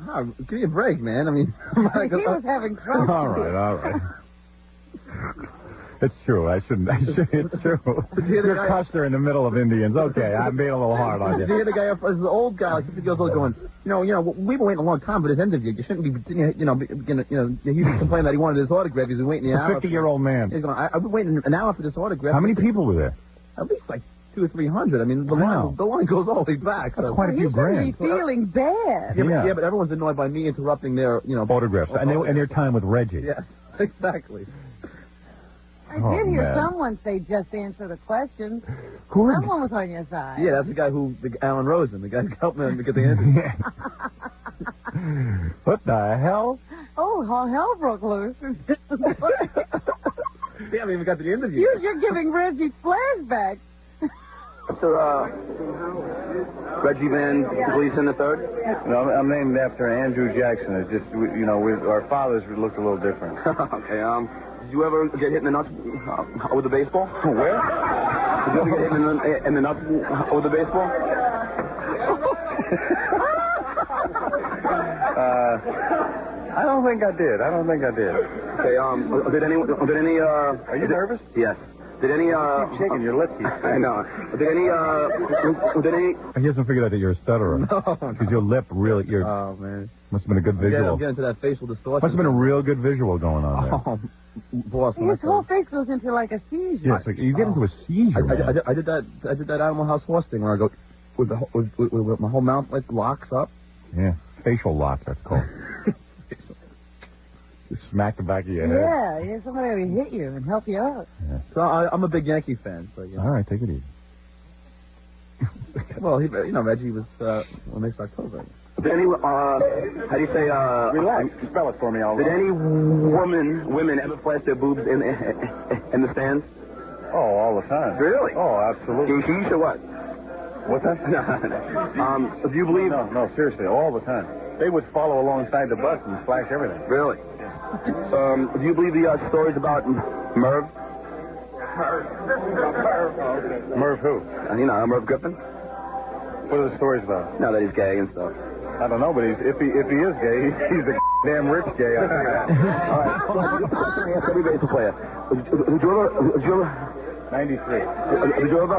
Oh, give me a break, man. I mean, he was having trouble. All right. It's true. It's true. You're Custer in the middle of Indians. Okay, I'm being a little hard on you. Did you hear the guy, this old guy, like 50 years old, going, you know, we've been waiting a long time for this interview. You shouldn't be, he was complaining that he wanted his autograph. He's been waiting an hour. A 50-year-old man. He's going, I've been waiting an hour for this autograph. How many people were there? At least like 200 or 300. I mean, the line goes all the way back. That's quite a few grand. You should be feeling bad. Yeah, but everyone's annoyed by me interrupting their, autographs and their time with Reggie. Yeah, exactly. I did hear someone say, just answer the question. Someone was on your side. Yeah, that's the guy Alan Rosen, the guy who helped me get the answer. What the hell? Oh, all hell broke loose. We haven't even got to the interview. You're giving Reggie flashbacks. After, Reggie Van Gleason III? No, I'm named after Andrew Jackson. It's just, our fathers looked a little different. Okay, did you ever get hit in the nuts with a baseball? Where? Did you ever get hit in the nuts with a baseball? I don't think I did. Okay, did any, Are you nervous? Yes. Did any, Keep shaking your lips. I know. Did any, He hasn't figured out that you're a stutterer. No. Because your lip really, Oh, man. Must have been a good visual. I'm getting to that facial distortion. Must have been a real good visual going on there. Oh, boss. His whole face goes into like a seizure. Yes, you get into a seizure, I did that Animal House horse thing where I go with my whole mouth like locks up. Yeah, facial lock, that's called. You smack the back of your head. Yeah, somebody will hit you and help you out. Yeah. So I'm a big Yankee fan. So, All right, take it easy. Well, Reggie was next October. Did any, how do you say, Relax. Spell it for me, Did any women ever flash their boobs in the stands? Oh, all the time. Really? Oh, absolutely. Geesh or what? What's that? Do you believe? No, seriously, all the time. They would follow alongside the bus and flash everything. Really? Do you believe the stories about Merv? Merv who? Merv Griffin. What are the stories about? No, that he's gay and stuff. I don't know, but if he is gay, he's a damn rich gay. All right. Every baseball player. Did you ever 93. Did you ever?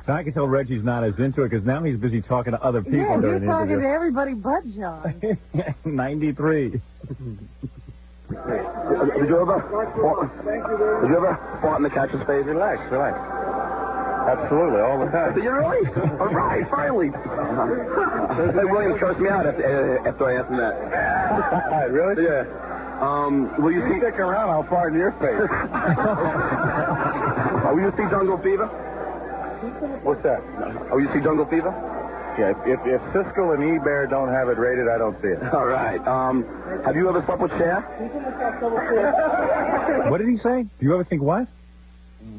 So I can tell Reggie's not as into it because now he's busy talking to other people. Yeah, during you're the talking interview. to everybody but John. 93. Did you ever fart in the catcher's face? Relax. Absolutely, all the time. Did you really? All right, finally. Williams cursed me out after I asked him that. Really? Yeah. Will you stick around? I'll fart in your face. Will you see Jungle Fever? What's that? Will you see Jungle Fever? Yeah, if Siskel and E-Bear don't have it rated, I don't see it. All right. Have you ever slept with Cher? What did he say? Do you ever think what?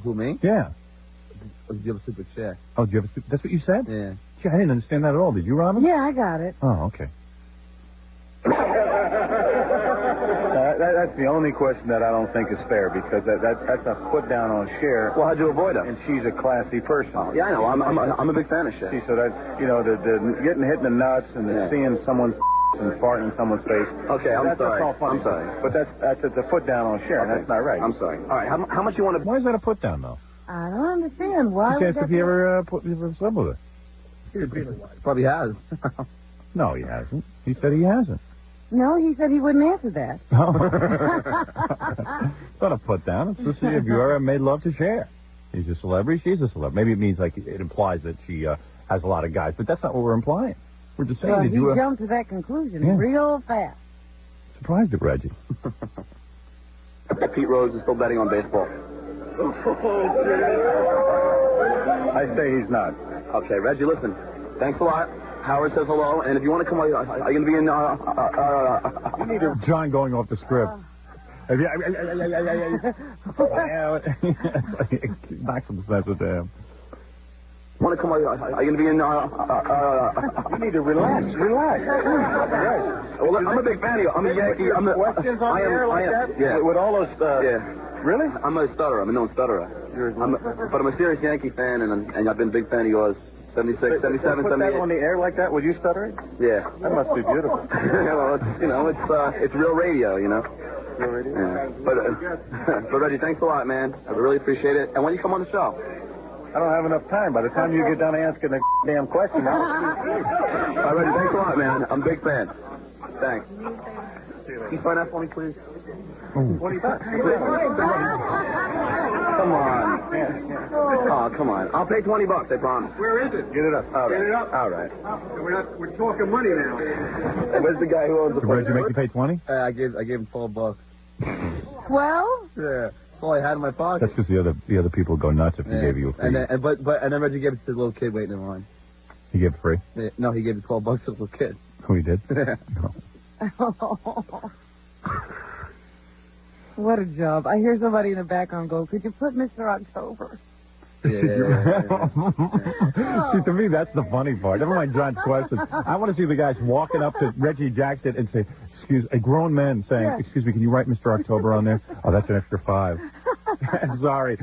Who, me? Yeah. Or did you have a super Cher? Oh, did you ever? That's what you said? Yeah. Gee, I didn't understand that at all. Did you, Robin? Yeah, I got it. Oh, okay. That's the only question that I don't think is fair because that's a put down on Cher. Well, how'd you avoid her? And she's a classy person. Oh, yeah, I know. I'm a big fan of Cher. See, so that the getting hit in the nuts and seeing someone's and farting in someone's face. Okay, I'm sorry. That's all funny. I'm sorry. But that's a put down on Cher. Okay. That's not right. I'm sorry. All right, how much you want to? Why is that a put down though? I don't understand. Why? He asked if he ever slept with her. Probably has. No, he hasn't. He said he hasn't. No, he said he wouldn't answer that. It's not a put down. It's to see if you ever made love to Cher. He's a celebrity. She's a celebrity. Maybe it means like it implies that she has a lot of guys, but that's not what we're implying. We're just saying Well, that you jumped to that conclusion real fast. Surprised at Reggie. Pete Rose is still betting on baseball. I say he's not. Okay, Reggie, listen. Thanks a lot. Howard says hello, and if you want to come, are you going to be in? You need to... John going off the script. Maximum sense of damn. Want to come? Are you going to be in? You need to relax. Well, I'm a big fan of you. I'm a Yankee. I'm a questions on the air like that. Yeah. With all those. Yeah. Really? I'm a stutterer. I'm a known stutterer. But I'm a serious Yankee fan, and I've been a big fan of yours. 76, 77, put 78. that on the air like that? Were you stuttering? Yeah. That must be beautiful. Well, it's real radio, you know. Real radio. Yeah. But Reggie, thanks a lot, man. I really appreciate it. And when you come on the show? I don't have enough time. By the time you get done asking the damn question, All right, Reggie, thanks a lot, man. I'm a big fan. Thanks. Can you sign that for me, please? What do you think? Come on. Oh, come on. I'll pay $20, I promise. Where is it? Get it up. All right. Get it up. All right. We're talking money now. Where's the guy who owns the Did place? Reggie make you pay 20? I gave him $12. 12? Yeah. That's all I had in my pocket. That's because the other people go nuts if he gave you a free. And then Reggie gave it to the little kid waiting in line. He gave it free? No, he gave it $12 to the little kid. Oh, he did? What a job. I hear somebody in the background go, could you put Mr. October? See, to me, that's the funny part. Never mind John's question. I want to see the guys walking up to Reggie Jackson and say, a grown man saying, excuse me, can you write Mr. October on there? Oh, that's an extra $5. Sorry.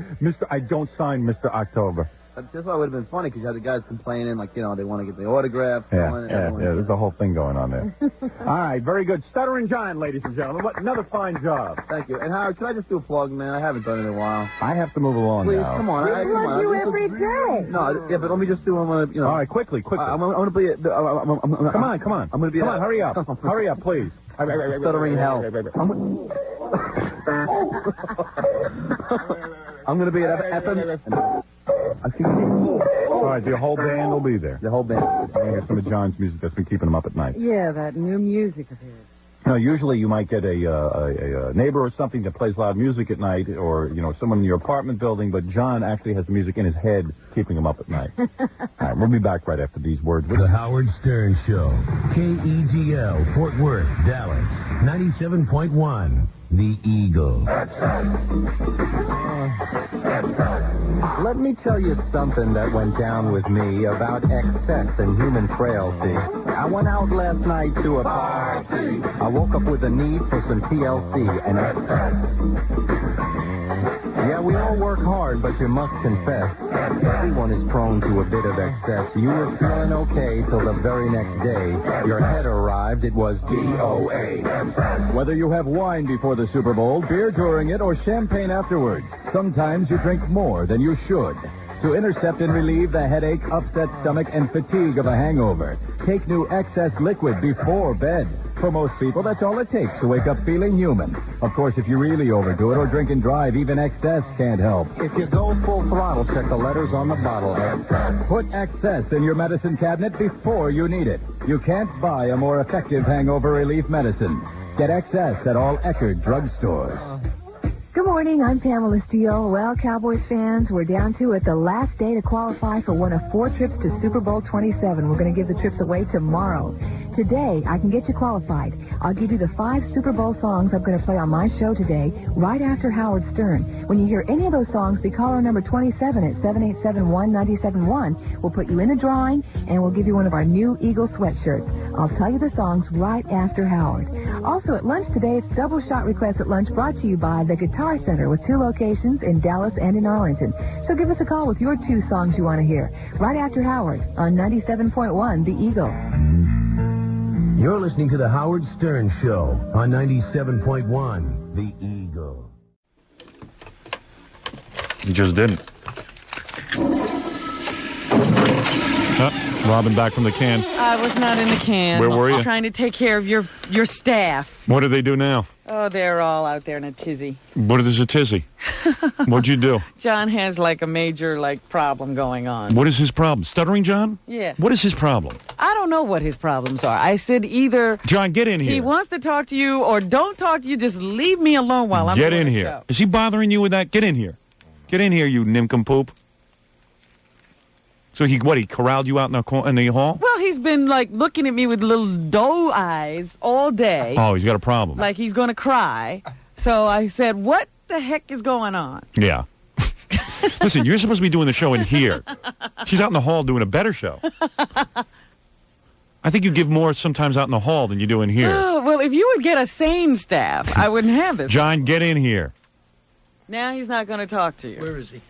I don't sign Mr. October. That's why it would have been funny, because you had the guys complaining, like, they want to get the autograph. Yeah, there's a whole thing going on there. All right, very good. Stuttering John, ladies and gentlemen. Another fine job. Thank you. And Howard, can I just do a plug, man? I haven't done it in a while. I have to move along Please, now. come on. We plug you every day. No, yeah, but let me just do, All right, quickly. I'm going to be... Come on. I'm going to be... Come on, hurry up. Hurry up, please. Stuttering hell. I'm going to be at FM... All right, the whole band will be there. The whole band. I'm going to get some of John's music that's been keeping him up at night. Yeah, that new music of his. Now, usually you might get a neighbor or something that plays loud music at night, or, someone in your apartment building, but John actually has music in his head keeping him up at night. All right, we'll be back right after these words. The Howard Stern Show. KEGL, Fort Worth, Dallas. 97.1. The Eagle. Let me tell you something that went down with me about excess and human frailty. I went out last night to a party. I woke up with a need for some TLC and excess. Yeah, we all work hard, but you must confess, everyone is prone to a bit of excess. You were feeling okay till the very next day. Your head arrived, it was DOA. Whether you have wine before the Super Bowl, beer during it, or champagne afterwards, sometimes you drink more than you should. To intercept and relieve the headache, upset stomach, and fatigue of a hangover, take new Excess Liquid before bed. For most people, that's all it takes to wake up feeling human. Of course, if you really overdo it or drink and drive, even excess can't help. If you go full throttle, check the letters on the bottle. Put Excess in your medicine cabinet before you need it. You can't buy a more effective hangover relief medicine. Get Excess at all Eckerd drugstores. Good morning, I'm Pamela Steele. Well, Cowboys fans, we're down to it. The last day to qualify for one of 4 trips to Super Bowl 27. We're going to give the trips away tomorrow. Today, I can get you qualified. I'll give you the 5 Super Bowl songs I'm going to play on my show today, right after Howard Stern. When you hear any of those songs, be caller number 27 at 787-1971. We'll put you in the drawing, and we'll give you one of our new Eagle sweatshirts. I'll tell you the songs right after Howard. Also, at lunch today, it's Double Shot Request at Lunch brought to you by the Guitar Center with 2 locations in Dallas and in Arlington. So give us a call with your 2 songs you want to hear. Right after Howard on 97.1 The Eagle. You're listening to The Howard Stern Show on 97.1 The Eagle. You just didn't. Robin back from the can. I was not in the can. Where were you? Trying to take care of your staff. What do they do now? Oh, they're all out there in a tizzy. What is a tizzy? What'd you do? John has like a major problem going on. What is his problem? Stuttering John? Yeah. What is his problem? I don't know what his problems are. I said either John, get in here. he wants to talk to you or don't talk to you. Just leave me alone while I'm Get doing in the here. show. Is he bothering you with that? Get in here. Get in here, you nincompoop. So he corralled you out in the hall? Well, he's been looking at me with little doe eyes all day. Oh, he's got a problem. Like he's going to cry. So I said, what the heck is going on? Yeah. Listen, you're supposed to be doing the show in here. She's out in the hall doing a better show. I think you give more sometimes out in the hall than you do in here. Oh, well, if you would get a sane staff, I wouldn't have this. John, get in here. Now he's not going to talk to you. Where is he?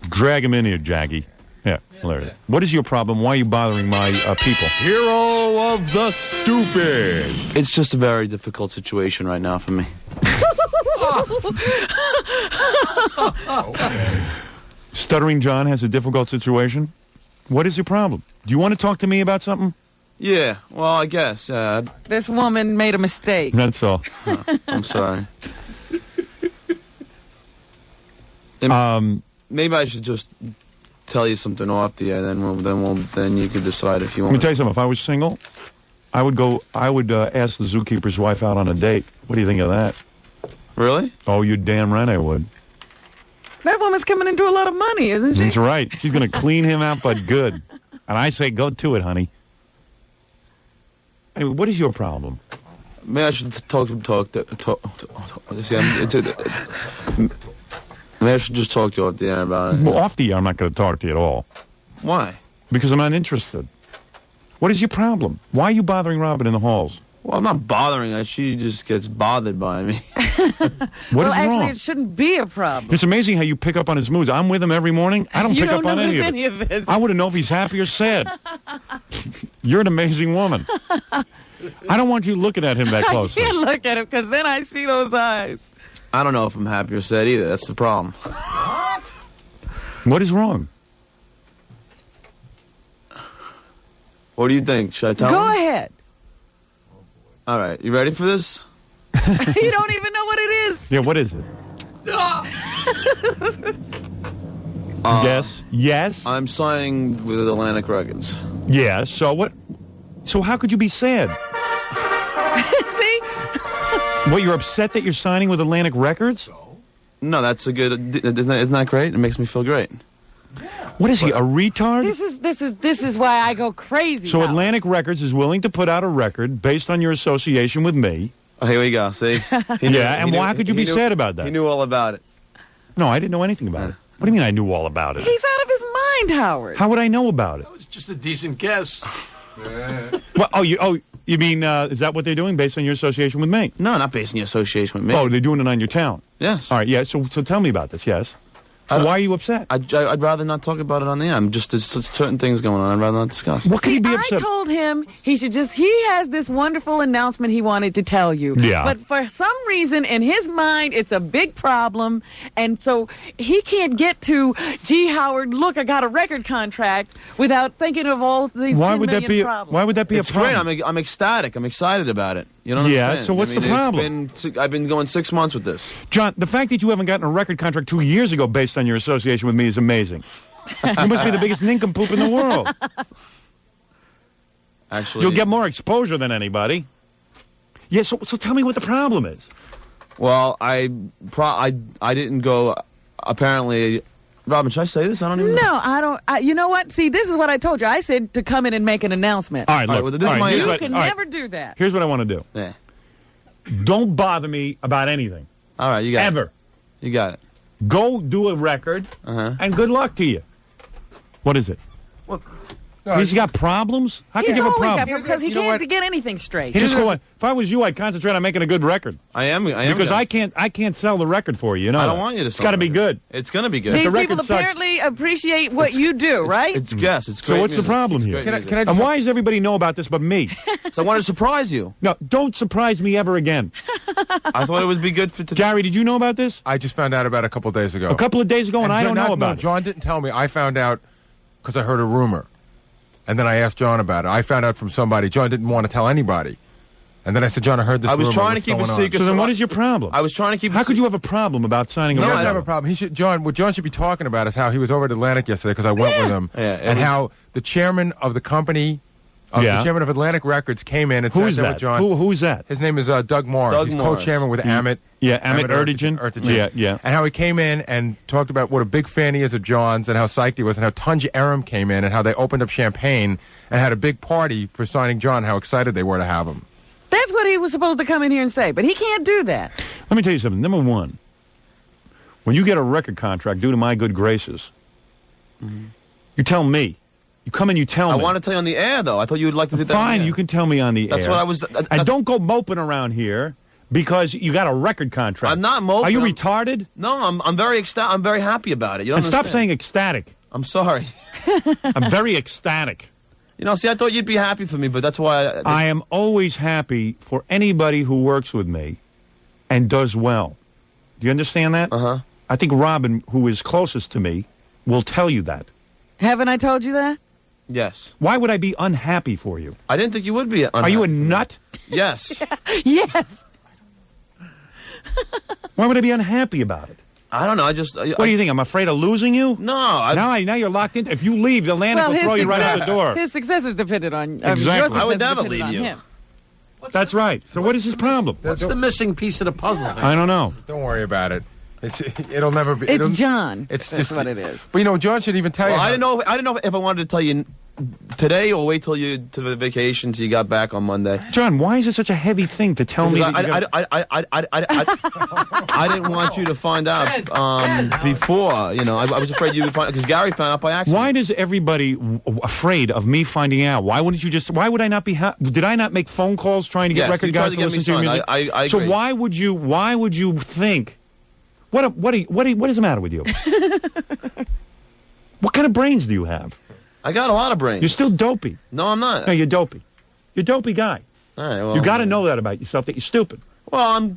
Drag him in here, Jaggy. Yeah, hilarious. What is your problem? Why are you bothering my people? Hero of the stupid. It's just a very difficult situation right now for me. Stuttering John has a difficult situation? What is your problem? Do you want to talk to me about something? Yeah, well, I guess. This woman made a mistake. That's all. I'm sorry. Maybe I should just tell you something off the air, then you can decide if you want. Let me tell you something. If I was single, I would ask the zookeeper's wife out on a date. What do you think of that? Really? Oh, you damn right I would. That woman's coming into a lot of money, isn't she? That's right. She's going to clean him out, but good. And I say, go to it, honey. Anyway, what is your problem? Maybe I should talk. Maybe I should just talk to you off the air about it. Well, off the air, I'm not going to talk to you at all. Why? Because I'm not interested. What is your problem? Why are you bothering Robin in the halls? Well, I'm not bothering her. She just gets bothered by me. What is actually, wrong? it shouldn't be a problem. It's amazing how you pick up on his moods. I'm with him every morning. I don't You pick don't up on notice any any of this. I wouldn't know if he's happy or sad. You're an amazing woman. I don't want you looking at him that I closely. can't look at him because then I see those eyes. I don't know if I'm happy or sad either. That's the problem. What is wrong? What do you think? Should I tell Go him? ahead. All right. You ready for this? You don't even know what it is. Yeah, what is it? Yes. Yes. I'm signing with Atlantic Records. Yeah, so what? So how could you be sad? See? What, you're upset that you're signing with Atlantic Records? No, that's a good. Isn't that great? It makes me feel great. What is he, a retard? This is why I go crazy. So Howard. Atlantic Records is willing to put out a record based on your association with me. Oh, here we go. See? Why could you be sad about that? He knew all about it. No, I didn't know anything about it. What do you mean I knew all about it? He's out of his mind, Howard. How would I know about it? It's just a decent guess. Well, you mean, is that what they're doing based on your association with me? No, not based on your association with me. Oh, they're doing it on your town? Yes. All right, yeah, so tell me about this, yes. So why are you upset? I'd rather not talk about it on the air. There's certain things going on I'd rather not discuss. What could he be upset? I told him he has this wonderful announcement he wanted to tell you. Yeah. But for some reason, in his mind, it's a big problem. And so he can't get to, gee, Howard, look, I got a record contract without thinking of all these Why 10 would that million be? problems. Why would that be It's a problem? great. I'm ecstatic. I'm excited about it. You don't Yeah, understand. so what's the problem? I've been going 6 months with this. John, the fact that you haven't gotten a record contract 2 years ago based on your association with me is amazing. You must be the biggest nincompoop in the world. Actually, You'll get more exposure than anybody. Yeah, so tell me what the problem is. Well, I didn't go. Apparently, Robin, should I say this? I don't even know. No, I don't. You know what? See, this is what I told you. I said to come in and make an announcement. All right, look. well, this is my- You can never do that. Here's what I want to do. Yeah. Don't bother me about anything. All right, you got it. Ever. You got it. Go do a record, and good luck to you. What is it? He's got problems? How could He's you have a always problem? got because he can't get anything straight. Just go on. If I was you, I'd concentrate on making a good record. I am. Because I can't sell the record for you. You know I don't that. want you to. It's got to be good. It's going to be good. These the record people sucks. apparently appreciate what you do, right? It's yes. It's great. So what's the music. problem It's here? great music. And why does everybody know about this but me? So I want to surprise you. No, don't surprise me ever again. I thought it would be good for today. Gary, did you know about this? I just found out about it a couple days ago. A couple of days ago, and I don't know about it. John didn't tell me. I found out because I heard a rumor. And then I asked John about it. I found out from somebody. John didn't want to tell anybody. And then I said, John, I heard this. I was rumor. trying to What's keep it going on? secret. So then what is your problem? I was trying to keep. How could you have a problem about signing a No, record? I don't have a problem. What John should be talking about is how he was over at Atlantic yesterday because I went with him, and how the chairman of the company, the chairman of Atlantic Records, came in and Who sat is there that? with John. Who's that? His name is Doug Morris. He's co-chairman with Amit. Yeah, Amit Ertegun. Yeah. And how he came in and talked about what a big fan he is of John's and how psyched he was, and how Tunja Aram came in and how they opened up champagne and had a big party for signing John. How excited they were to have him. That's what he was supposed to come in here and say, but he can't do that. Let me tell you something. Number one, when you get a record contract due to my good graces, you tell me. You come and you tell me. I want to tell you on the air, though. I thought you would like to do that. Fine, you can tell me on the air. That's what I was. And don't go moping around here because you got a record contract. I'm not moping. Are you retarded? No, I'm very ecstatic. I'm very happy about it. You don't stop saying ecstatic. I'm sorry. I'm very ecstatic. You know, see, I thought you'd be happy for me, but that's why... I am always happy for anybody who works with me and does well. Do you understand that? Uh-huh. I think Robin, who is closest to me, will tell you that. Haven't I told you that? Yes. Why would I be unhappy for you? I didn't think you would be unhappy. Are you a nut? Yes. Yes. Why would I be unhappy about it? I don't know. I just... What do you think? I'm afraid of losing you? No. Now you're locked in. If you leave, Atlantic will throw you right out the door. His success is dependent on... Exactly. I would never leave you. That's right. So what is his problem? What's the missing piece of the puzzle? I don't know. Don't worry about it. It'll never be... It's John. It's That's just what it is. But, John should even tell you... I didn't know if I wanted to tell you today or wait till you to the vacation till you got back on Monday. John, why is it such a heavy thing to tell me? I didn't want you to find out before. I was afraid you would find because Gary found out by accident. Why does everybody afraid of me finding out? Why wouldn't you just? Why would I not be? Did I not make phone calls trying to get record guys to listen to your music? I agree. So why would you? Why would you think? What is the matter with you? What kind of brains do you have? I got a lot of brains. You're still dopey. No, I'm not. No, you're dopey. You're a dopey guy. All right, well, you got to know that about yourself, that you're stupid. Well, I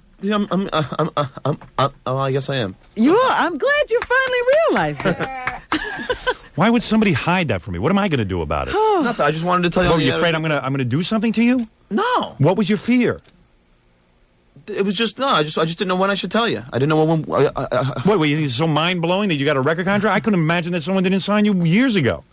guess I am. I'm glad you finally realized that. Why would somebody hide that from me? What am I going to do about it? Nothing. I just wanted to tell you. Are you afraid I'm going to do something to you? No. What was your fear? It was just I just didn't know when I should tell you. I didn't know when. What? You think it's so mind blowing that you got a record contract? I couldn't imagine that someone didn't sign you years ago.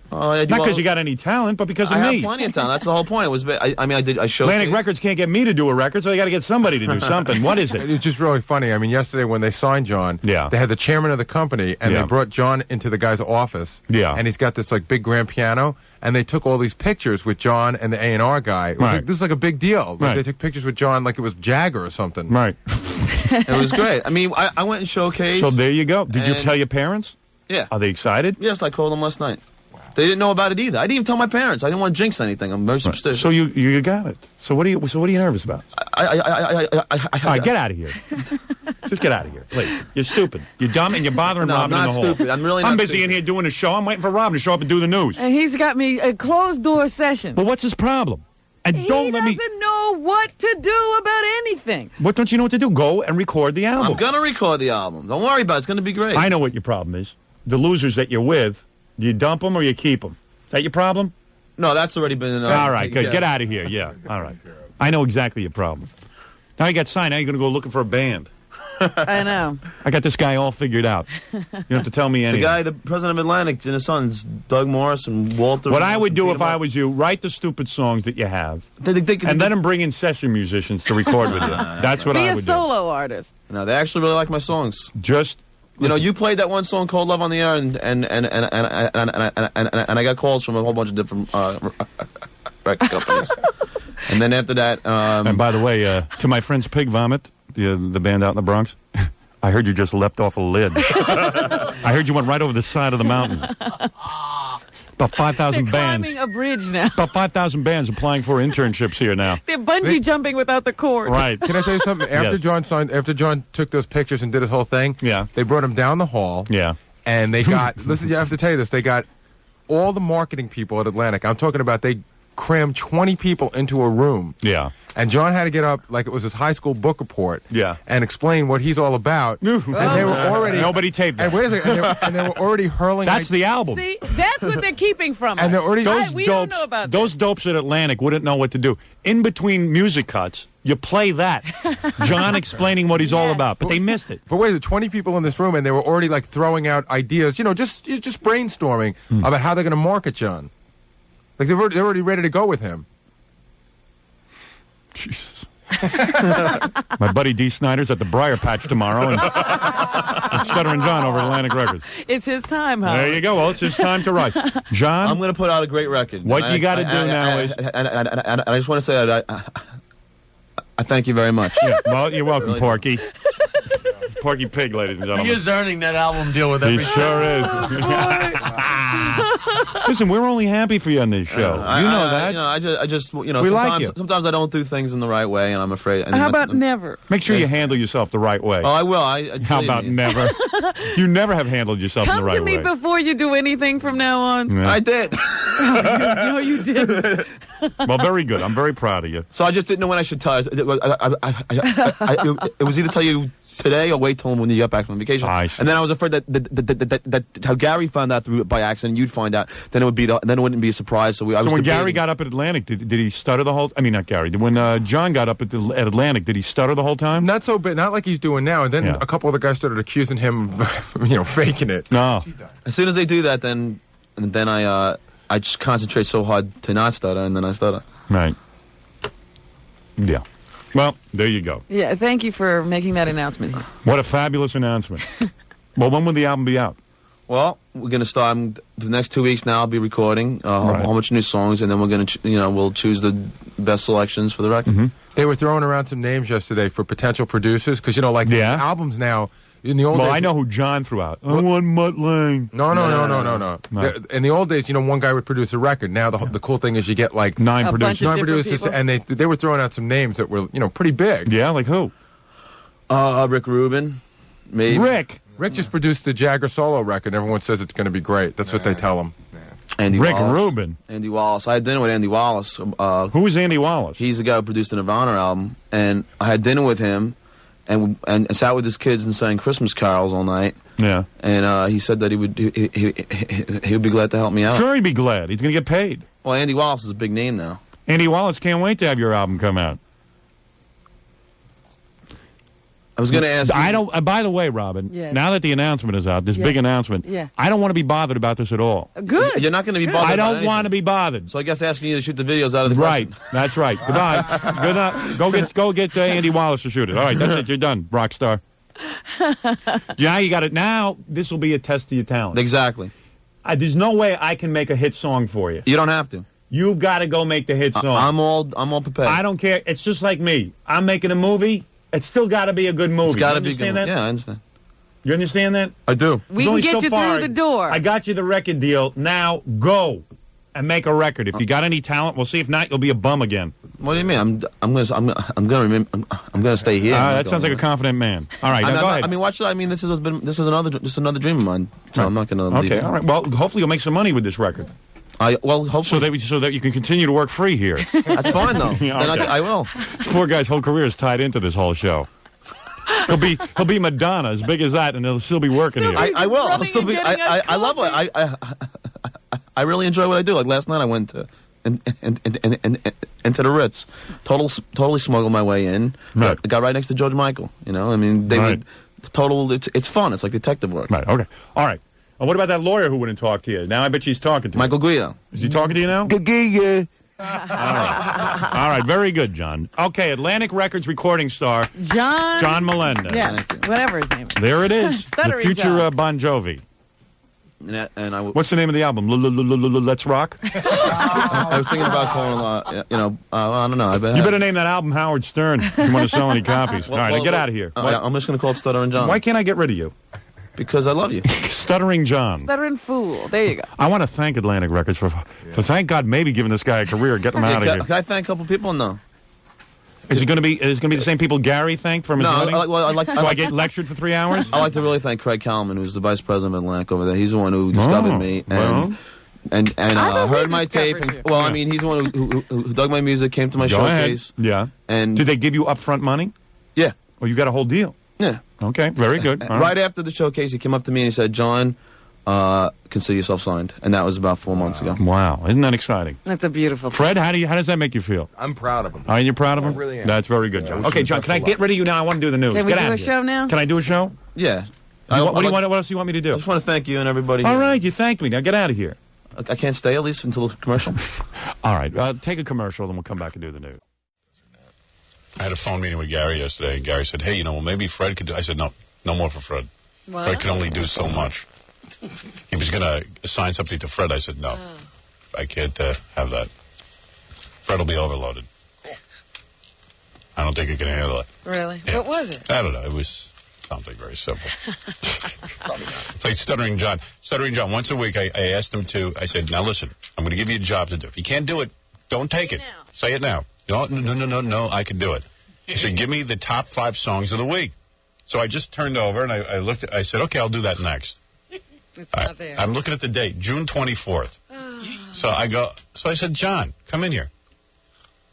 Not because you got any talent, but because of me. I have plenty of talent. That's the whole point. It was. I showed. Atlantic Records can't get me to do a record, so they got to get somebody to do something. What is it? It's just really funny. I mean, yesterday when they signed John, they had the chairman of the company, and they brought John into the guy's office. Yeah. And he's got this big grand piano, and they took all these pictures with John and the A&R guy. It was this is like a big deal. Right. They took pictures with John like it was Jagger or something. Right. It was great. I mean, I went and showcased. So there you go. Did you tell your parents? Yeah. Are they excited? Yes, I called them last night. They didn't know about it either. I didn't even tell my parents. I didn't want to jinx anything. I'm very superstitious. So you got it. So what are you nervous about? All right, get out of here. Just get out of here, please. You're stupid. You're dumb, and you're bothering Robin in the hall. I'm not stupid. I'm really not I'm busy stupid. in here doing a show. I'm waiting for Robin to show up and do the news. And he's got me a closed-door session. But what's his problem? And He doesn't know what to do about anything. What don't you know what to do? Go and record the album. I'm going to record the album. Don't worry about it. It's going to be great. I know what your problem is. The losers that you're with, do you dump them or you keep them? Is that your problem? No, that's already been... all right, good. Get out of here, yeah. All right. I know exactly your problem. Now you got signed. Now you're going to go looking for a band. I know. I got this guy all figured out. You don't have to tell me anything. The president of Atlantic and his sons, Doug Morris and Walter... What I would do if I was you, write the stupid songs that you have, and let them bring in session musicians to record with you. That's what I would do. Be a solo artist. No, they actually really like my songs. Just... you played that one song called "Love on the Air," and I got calls from a whole bunch of different record companies. And then after that, and by the way, to my friends Pig Vomit, the band out in the Bronx, I heard you just leapt off a lid. I heard you went right over the side of the mountain. About 5,000 bands. Climbing a bridge now. About 5,000 bands applying for internships here now. They're bungee jumping without the cord. Right. Can I tell you something? After John took those pictures and did his whole thing, they brought him down the hall. Yeah. And they got, listen, you have to tell you this, they got all the marketing people at Atlantic. I'm talking about they crammed 20 people into a room. Yeah. And John had to get up like it was his high school book report. Yeah. And explain what he's all about. And they were already nobody taped that. And wait a second, and they were already hurling. That's the album. See, that's what they're keeping from us. And they're already we don't know about those dopes at Atlantic wouldn't know what to do. In between music cuts, you play that. John explaining what he's all about, but they missed it. But wait, there 20 people in this room, and they were already like throwing out ideas. You know, just brainstorming about how they're going to market John. Like they're already ready to go with him. Jesus. My buddy D. Snyder's at the Briar Patch tomorrow, and Stuttering John over at Atlantic Records. It's his time, huh? There you go. Well, it's his time to rise. John? I'm going to put out a great record. What you got to do now is... And I just want to say that I thank you very much. Yeah, well, you're welcome, Really Porky. Porky Pig, ladies and gentlemen. He is earning that album deal with every He sure is. Listen, we're only happy for you on this show. You know that. I just We like you. Sometimes I don't do things in the right way, and I'm afraid. How about never? Make sure you handle yourself the right way. Oh, I will. How about never? You never have handled yourself in the right Come to me way. before you do anything from now on. Yeah. I did. No, you didn't. Well, very good. I'm very proud of you. So I just didn't know when I should tell you. It was either tell you today or wait till when you get back from vacation. And then I was afraid that how Gary found out through by accident, you'd find out. Then it wouldn't be a surprise. So when Gary got up at Atlantic, did he stutter the whole? I mean, not Gary. When John got up at Atlantic, did he stutter the whole time? Not so bad. Not like he's doing now. And then a couple of the guys started accusing him, faking it. No. As soon as they do that, then I just concentrate so hard to not stutter, and then I stutter. Right. Yeah. Well, there you go. Yeah, thank you for making that announcement here. What a fabulous announcement. Well, when will the album be out? Well, we're going to start the next 2 weeks now. I'll be recording a whole bunch of new songs, and then we're going to, we'll choose the best selections for the record. They were throwing around some names yesterday for potential producers because albums now. In the old days, I know who John threw out. I want Mutt Lang. No. In the old days, one guy would produce a record. Now the cool thing is you get like nine producers, and they were throwing out some names that were pretty big. Yeah, like who? Rick Rubin, maybe. Rick just produced the Jagger solo record. Everyone says it's going to be great. That's what they tell him. Andy Rick Wallace. Rubin. Andy Wallace. I had dinner with Andy Wallace. Who is Andy Wallace? He's the guy who produced the Nirvana album, and I had dinner with him. And sat with his kids and sang Christmas carols all night. Yeah. And he said that he would be glad to help me out. Sure, he'd be glad. He's going to get paid. Well, Andy Wallace is a big name now. Andy Wallace can't wait to have your album come out. I was going to ask. I don't. By the way, Robin. Yes. Now that the announcement is out, this big announcement. Yeah. I don't want to be bothered about this at all. Good. You're not going to be bothered. I don't want to be bothered. So I guess asking you to shoot the videos out of the right. question. That's right. Goodbye. Good night. Go get Andy Wallace to shoot it. All right. That's it. You're done, rock star. Now you got it. Now this will be a test of your talent. Exactly. There's no way I can make a hit song for you. You don't have to. You've got to go make the hit song. I'm all prepared. I don't care. It's just like me. I'm making a movie. It's still got to be a good movie. It's got to be good. That? Yeah, I understand. You understand that? I do. We can get you through the door. I got you the record deal. Now go and make a record. If you got any talent, we'll see. If not, you'll be a bum again. What do you mean? I'm gonna stay here. That sounds like a confident man. All right, now go ahead. I mean, watch it. I mean, this is another dream of mine. So I'm not gonna. Okay, all right. Well, hopefully you'll make some money with this record. Hopefully so that you can continue to work free here. That's fine though. Yeah, okay. I will. This poor guy's whole career is tied into this whole show. He'll be Madonna as big as that, and he'll still be working here. I will. I'll still be. I love it. I really enjoy what I do. Like last night, I went to into the Ritz, totally smuggled my way in. Right. Got right next to George Michael. I mean, they would total. It's fun. It's like detective work. Right. Okay. All right. And what about that lawyer who wouldn't talk to you? Now I bet she's talking to you. Michael Guido. Is he talking to you now? Guido. All right, very good, John. Okay, Atlantic Records recording star John Melendez. Yes, whatever his name is. There it is, the future Bon Jovi. What's the name of the album? Let's Rock. I was thinking about calling. I don't know. You better name that album Howard Stern if you want to sell any copies. All right, get out of here. I'm just going to call it Stuttering John. Why can't I get rid of you? Because I love you. Stuttering John. Stuttering Fool. There you go. I want to thank Atlantic Records for thank God maybe giving this guy a career, getting him out of here. Can I thank a couple people? No. Is it going to be the same people Gary thanked from his wedding? I get lectured for 3 hours? I like to really thank Craig Kalman, who's the vice president of Atlantic over there. He's the one who discovered me. And and heard my tape. And, well, I mean, he's the one who dug my music, came to my showcase. Yeah. And did they give you upfront money? Yeah. Oh, you got a whole deal. Yeah. Okay, very good. All right after the showcase, he came up to me and he said, "John, consider yourself signed," and that was about 4 months ago. Wow, isn't that exciting? That's a beautiful thing. Fred, how does that make you feel? I'm proud of him. Are you proud of him? I really am. That's very good, John. Okay, John, can I get rid of you now? I want to do the news. Can we Get do out a of here. show now? Can I do a show? Yeah. What else do you want me to do? I just want to thank you and everybody. All right, you thanked me. Now get out of here. I can't stay at least until the commercial. All right, take a commercial, then we'll come back and do the news. I had a phone meeting with Gary yesterday, and Gary said, "Hey, well, maybe Fred could do." I said, "No more for Fred. Wow. Fred can only do so much." He was going to assign something to Fred. I said, "No, I can't have that. Fred will be overloaded. I don't think he can handle it." Really? Yeah. What was it? I don't know. It was something very simple. It's like Stuttering John. Stuttering John, once a week, I asked him to, I said, "Now listen, I'm going to give you a job to do. If you can't do it, don't take it. Say it now. No, I can do it." He said, "Give me the top 5 songs of the week." So I just turned over and I looked I said, "Okay, I'll do that next." It's not there. I'm looking at the date, June 24th. So I said, "John, come in here.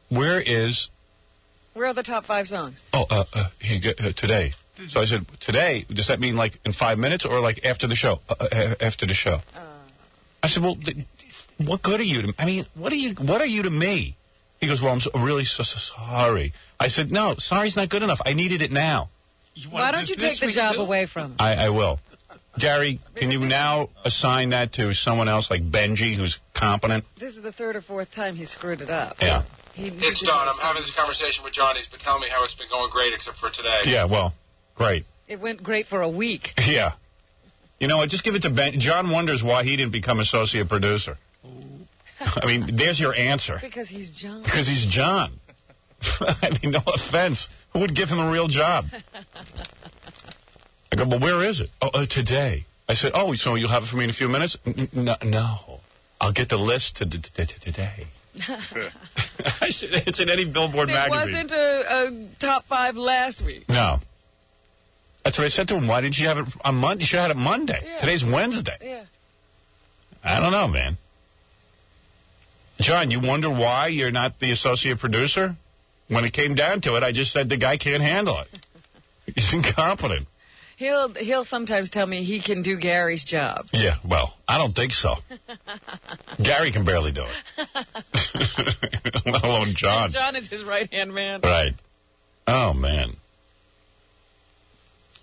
Where are the top 5 songs?" Today. So I said, "Today, does that mean like in 5 minutes or like after the show?" After the show. I said, "Well, what good are you to me? I mean, what are you to me?" He goes, "Well, I'm really so sorry." I said, "No, sorry's not good enough. I needed it now." Why don't you take the job away from him? I will. Gary, can you now assign that to someone else like Benji, who's competent? This is the 3rd or 4th time he screwed it up. Yeah. It's Don. I'm having this conversation with John. He's been telling me how it's been going great except for today. Yeah, well, great. It went great for a week. Yeah. You know what? Just give it to Ben. John wonders why he didn't become associate producer. I mean, there's your answer. Because he's John. Because he's John. I mean, no offense. Who would give him a real job? I go, "Well, where is it?" "Oh, today." I said, "Oh, so you'll have it for me in a few minutes?" No. I'll get the list today. I said, "It's in any Billboard magazine." It wasn't a top 5 last week. No. That's what I said to him. Why didn't you have it on Monday? You should have had it Monday. Yeah. Today's Wednesday. Yeah. I don't know, man. John, you wonder why you're not the associate producer? When it came down to it, I just said the guy can't handle it. He's incompetent. He'll sometimes tell me he can do Gary's job. Yeah, well, I don't think so. Gary can barely do it. Let alone John. And John is his right-hand man. Right. Oh, man.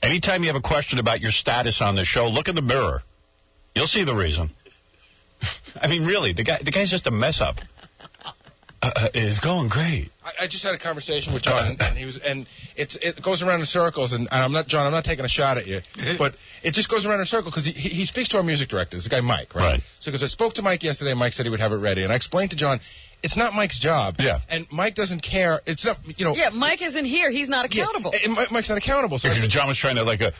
Anytime you have a question about your status on the show, look in the mirror. You'll see the reason. I mean, really, the guy's just a mess up. It's going great. I just had a conversation with John, and it goes around in circles. And I'm not, John, I'm not taking a shot at you, but it just goes around in circles because he speaks to our music director, this guy Mike, right? So because I spoke to Mike yesterday, Mike said he would have it ready, and I explained to John, it's not Mike's job. Yeah. And Mike doesn't care. It's not, Yeah, Mike isn't here. He's not accountable. Yeah, Mike's not accountable. So John was trying to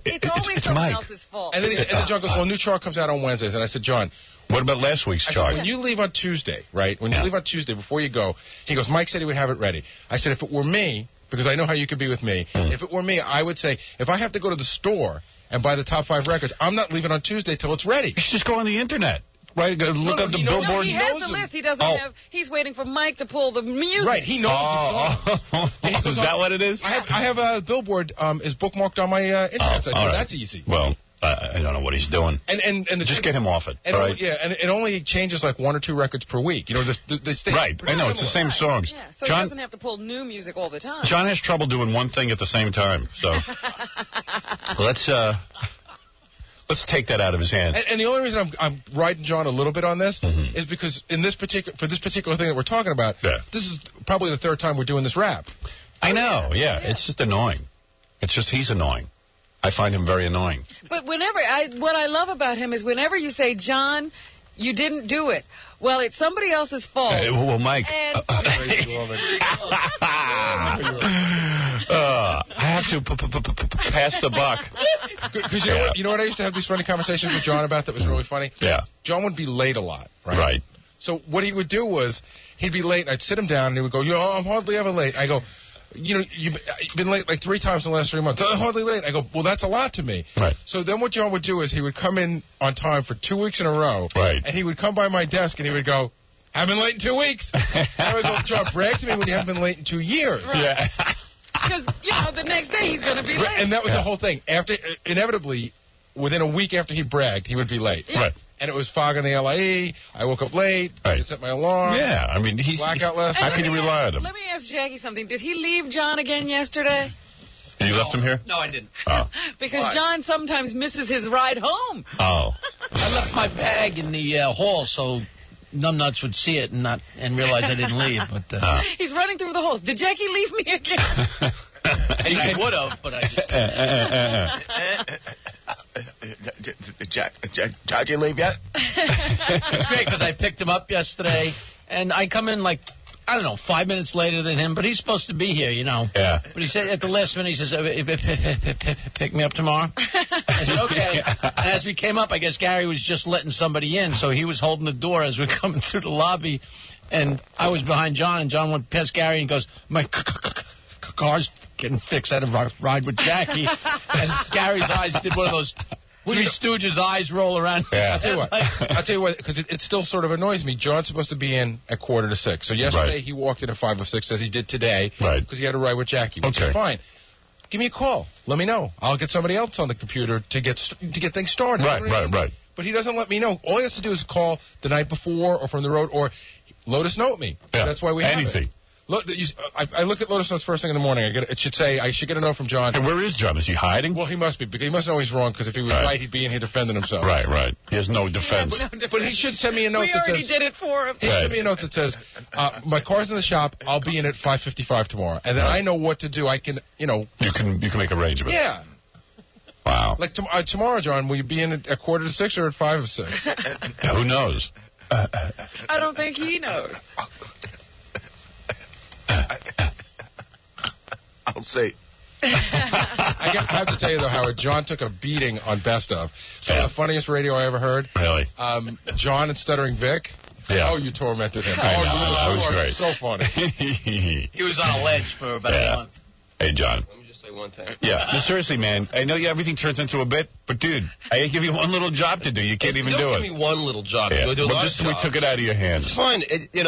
it's always someone else's fault. And then John goes, "Well, new chart comes out on Wednesdays," and I said, "John, what about last week's chart?" When you leave on Tuesday, right? When you leave on Tuesday, before you go, he goes, "Mike said he would have it ready." I said, "If it were me, because I know how you could be with me, if it were me, I would say, if I have to go to the store and buy the top 5 records, I'm not leaving on Tuesday till it's ready." You should just go on the internet. Right, look up the Billboard. No, he has the list. He doesn't have. He's waiting for Mike to pull the music. Right, he knows the song. Is that what it is? I have a Billboard is bookmarked on my internet site, so that's easy. Well, I don't know what he's doing. And just get him off it. And right? Yeah, and it only changes like 1 or 2 records per week. You know, they stay right. I know it's the same songs. Yeah, so John, he doesn't have to pull new music all the time. John has trouble doing one thing at the same time. So let's take that out of his hands. And the only reason I'm riding John a little bit on this is because for this particular thing that we're talking about, this is probably the 3rd time we're doing this rap. I know, yeah. It's just annoying. It's just he's annoying. I find him very annoying. But what I love about him is whenever you say, "John, you didn't do it," well, it's somebody else's fault. Well, Mike. I have to pass the buck. Because you know what I used to have these funny conversations with John about that was really funny? Yeah. John would be late a lot, right? Right. So what he would do was he'd be late, and I'd sit him down, and he would go, "I'm hardly ever late." I go, you've been late like 3 times in the last 3 months. Hardly late. I go, well, that's a lot to me. Right. So then what John would do is he would come in on time for 2 weeks in a row. Right. And he would come by my desk and he would go, haven't been late in 2 weeks. And I would go, John, brag to me when you haven't been late in 2 years. Right. Yeah. Because, the next day he's going to be late. And that was the whole thing. After, inevitably, within a week after he bragged, he would be late. Yeah. Right. And it was fog in the LIE. I woke up late. Right. I set my alarm. Yeah, I mean, he's blackout last how night. can you rely on him? Let me ask Jackie something. Did he leave John again yesterday? You left him here? No, I didn't. Oh. Because Why? John sometimes misses his ride home. Oh. I left my bag in the hall so numbnuts would see it and realize I didn't leave. But He's running through the halls. Did Jackie leave me again? I would have, but I just... Jackie leave yet? It's great because I picked him up yesterday, and I come in like, I don't know, 5 minutes later than him, but he's supposed to be here, Yeah. But he said at the last minute, he says, pick me up tomorrow. I said, okay. And as we came up, I guess Gary was just letting somebody in, so he was holding the door as we're coming through the lobby, and I was behind John, and John went past Gary and goes, my car's getting fixed. I had to ride with Jackie. And Gary's eyes did one of those Three Stooges' eyes roll around. Yeah. I'll tell you what, because it still sort of annoys me. John's supposed to be in at 5:45. So yesterday he walked in at 5:06, as he did today, because he had to ride with Jackie, which is fine. Give me a call. Let me know. I'll get somebody else on the computer to get things started. Right. But he doesn't let me know. All he has to do is call the night before or from the road or Lotus Note me. Yeah. That's why we have anything. Look, I look at Lotus Notes first thing in the morning. It should say I should get a note from John. And where is John? Is he hiding? Well, he must be, because he must know he's wrong, because if he was right, he'd be in here defending himself. Right. He has no defense. But he should send me a note that says... We already did it for him. He should send me a note that says, my car's in the shop, I'll be in at 5:55 tomorrow. And then I know what to do. I can, You can make arrangements. Yeah. Wow. Like tomorrow, John, will you be in at 5:45 or at 5:06? Who knows? I don't think he knows. I'll see. I have to tell you, though, Howard, John took a beating on Best Of. The funniest radio I ever heard. Really? John and Stuttering Vic. Yeah. Oh, you tormented him. I know. That was great. So funny. He was on a ledge for about a month. Hey, John. Let me just say one thing. Yeah. No, seriously, man. I know everything turns into a bit, but, dude, I give you one little job to do. You can't even do it. Don't give me one little job. Yeah. Go do a lot of we jobs. took it out of your hands. It's fine. Yeah.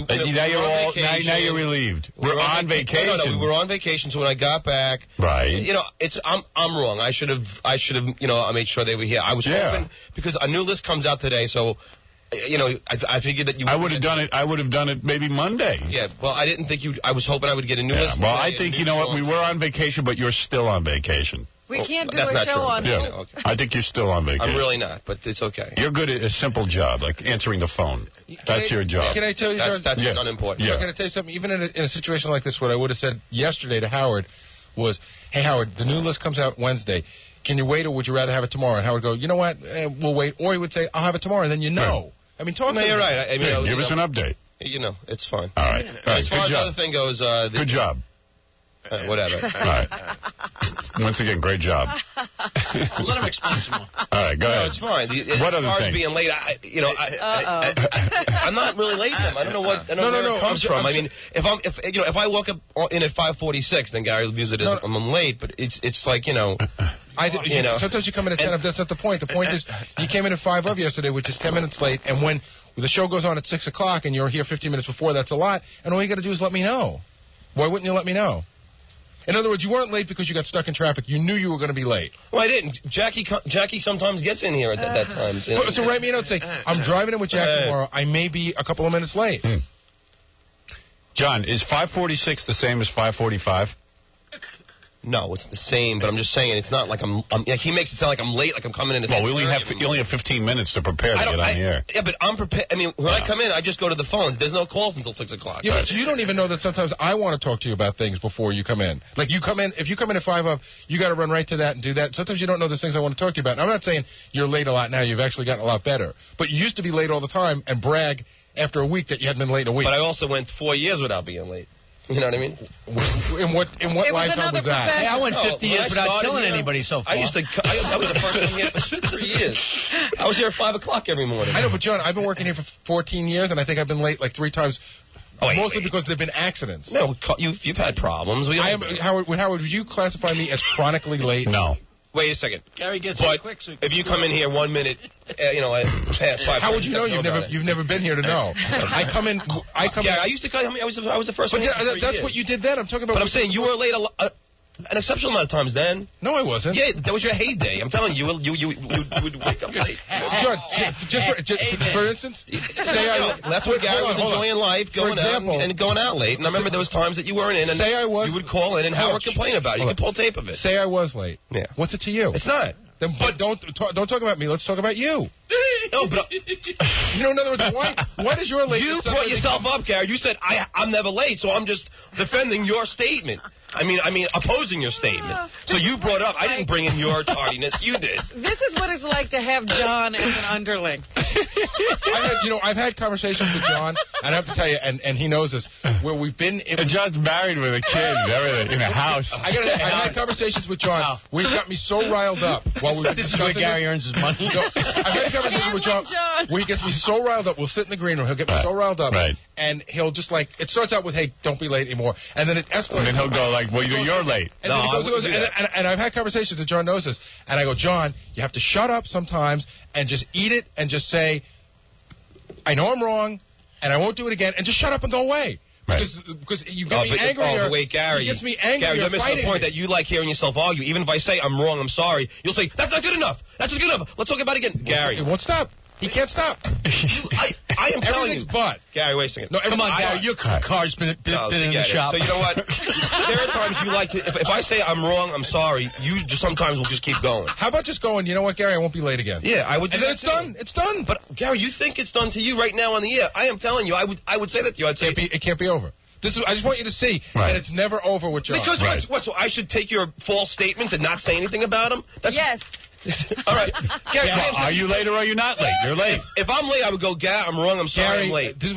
Now you're relieved. We're on vacation. No, we were on vacation, so when I got back, right. I'm wrong. I should have I made sure they were here. I was hoping, because a new list comes out today, so I figured that you. I would have done it. I would have done it maybe Monday. Yeah. Well, I didn't think you. I was hoping I would get a new list. Well, I think what, we were on vacation, but you're still on vacation. We can't do that's a not show true. on Yeah. hold. Okay. I think you're still on vacation. I'm really not, but it's okay. You're good at a simple job, like answering the phone. That's your job. Can I tell you, John? That's unimportant. Yeah. Can I tell you something? Even in a situation like this, what I would have said yesterday to Howard was, hey, Howard, the new list comes out Wednesday. Can you wait, or would you rather have it tomorrow? And Howard would go, you know what, we'll wait. Or he would say, I'll have it tomorrow, and then you know. Right. I mean, talk to me. You're right. I mean, give us an update. It's fine. All right. As far as the other thing goes... good job. Whatever. All right. Once again, great job. Let him explain some more. All right, go ahead. No, it's fine. What as other far thing? as being late, I'm not really late. I don't know where it comes from. I mean, if I woke up in at 5:46, then Gary views it as I'm late. But it's like sometimes you come in at 10. That's not the point. The point is you came in at 5 of yesterday, which is 10 minutes late. And when the show goes on at 6 o'clock and you're here 15 minutes before, that's a lot. And all you got to do is let me know. Why wouldn't you let me know? In other words, you weren't late because you got stuck in traffic. You knew you were going to be late. Well, I didn't. Jackie sometimes gets in here at that time. So write me a note. Say, I'm driving in with Jackie tomorrow. I may be a couple of minutes late. John, is 5:46 the same as 5:45? No, it's the same, but I'm just saying it's not like he makes it sound like I'm late, like I'm coming in at 6:30. Well, you only have 15 minutes to prepare to get on the air. Yeah, but I'm prepared. I mean, when I come in, I just go to the phones. There's no calls until 6 o'clock. Yeah, but you don't even know that sometimes I want to talk to you about things before you come in. Like you come in, if you come in at 5 up, you got to run right to that and do that. Sometimes you don't know there's things I want to talk to you about. And I'm not saying you're late a lot now. You've actually gotten a lot better. But you used to be late all the time and brag after a week that you hadn't been late in a week. But I also went 4 years without being late. You know what I mean? In what lifetime was that? Hey, I went 50 years without killing anybody so far. I was the first one here for 3 years. I was here at 5 o'clock every morning. I know, but John, I've been working here for 14 years, and I think I've been late like 3 times Mostly because there've been accidents. No, you've had problems. Howard, would you classify me as chronically late? No. Wait a second. Gary gets but in quick. So if you come in here 1 minute, past 5. How would you know? You've never been here to know. I come in. Yeah, I used to come. I was the first one. But that's what you did then. I'm talking about. But I'm saying you were late an exceptional amount of times then. No, I wasn't. Yeah, that was your heyday. I'm telling you, you would wake up late. For instance, that's what Gary was enjoying life, going out and going out late. And I remember there was times that you weren't in, and you would call in, and Howard complain about it. You could pull tape of it. Say I was late. Yeah. What's it to you? It's not. But don't talk about me. Let's talk about you. No, but in other words, why does your late? You brought yourself up, Gary. You said I'm never late, so I'm just defending your statement. I mean, opposing your statement. So you brought up. I didn't bring in your tardiness. You did. This is what it's like to have John as an underling. I've had conversations with John, and I have to tell you, and he knows this, where we've been. And John's married with a kid and everything in a house. I've had conversations with John where he got me so riled up while we were discussing. This is where Gary earns his money. No, I've had conversations with John where he gets me so riled up. We'll sit in the green room. He'll get me so riled up, and he'll just it starts out with, "Hey, don't be late anymore," and then it escalates. And then he'll go like, "Well, you're late." And then he goes, and I've had conversations, and John knows this, and I go, "John, you have to shut up sometimes and just eat it and just say, I know I'm wrong, and I won't do it again, and just shut up and go away." Because you get me angrier. Oh, wait, Gary. It gets me angrier. Gary, you're missing the point that you like hearing yourself argue. Even if I say I'm wrong, I'm sorry, you'll say, "That's not good enough. That's not good enough. Let's talk about it again." Gary. It won't stop. He can't stop. I am telling you. But. Gary, wait a second. No, come on, Gary. Your car's been in the shop. So you know what? There are times you like to. If I say I'm wrong, I'm sorry. You just sometimes will just keep going. How about just going? You know what, Gary? I won't be late again. Yeah, I would. And then it's done. It's done. But Gary, you think it's done to you right now on the air? I am telling you. I would say that to you. I'd say it can't be over. I just want you to see that it's never over with John. Because what? So I should take your false statements and not say anything about them? Yes. All right. Gary, are you late or are you not late? You're late. If I'm late, I would go, Gary, I'm wrong, I'm sorry, I'm late. And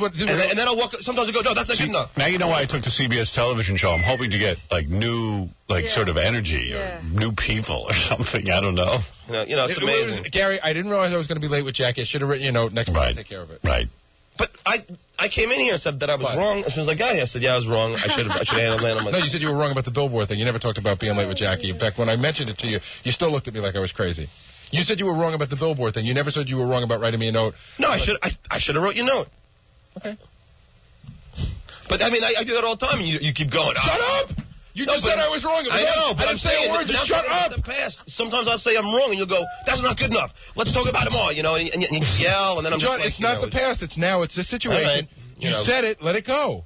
then I'll walk. Sometimes I go, no, that's not good enough. Now you know why I took the CBS television show. I'm hoping to get new, sort of energy or new people or something. I don't know. It's amazing. Gary, I didn't realize I was going to be late with Jackie. I should have written you a note next time. I'll take care of it. Right. But I came in here and said that I was wrong. As soon as I got here, I said, I was wrong. I should have handled that. No, you said you were wrong about the billboard thing. You never talked about being late with Jackie. In fact, when I mentioned it to you, you still looked at me like I was crazy. You said you were wrong about the billboard thing. You never said you were wrong about writing me a note. No, I should have wrote you a note. Okay. But, I mean, I do that all the time, and you keep going. Shut up! You just said I was wrong. I know, but I'm saying a word. Just shut up. The past. Sometimes I'll say I'm wrong, and you'll go, "That's not good enough. Let's talk about it more." And you yell, and then I'm John, just it's not the past. It's now. It's this situation. Right. You said it. Let it go.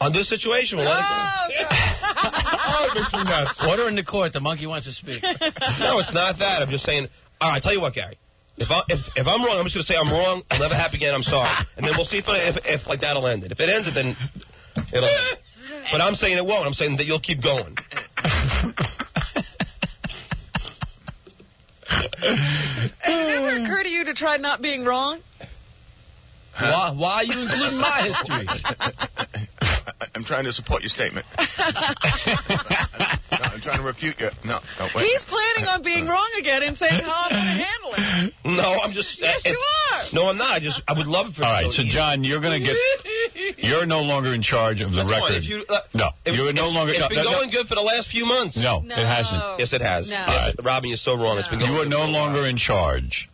On this situation, we'll let it go. Oh, it makes me nuts. Order in the court. The monkey wants to speak. No, it's not that. I'm just saying. All right, tell you what, Gary. If I'm wrong, I'm just going to say I'm wrong. I'll never happen again. I'm sorry. And then we'll see if like that'll end it. If it ends it, then it'll end it. But I'm saying it won't. I'm saying that you'll keep going. Has it ever occurred to you to try not being wrong? Why are you including my history? I'm trying to support your statement. I'm trying to refute you. No, wait. He's planning on being wrong again and saying how I'm going to handle it. No, I'm just... Yes, you are. No, I'm not. I would love it for All right, so John, you're going to get... You're no longer in charge of the record. You're no longer... It's been going good for the last few months. No, it hasn't. Yes, it has. No. Yes, Robin, you're so wrong. It's been going You are no longer in charge.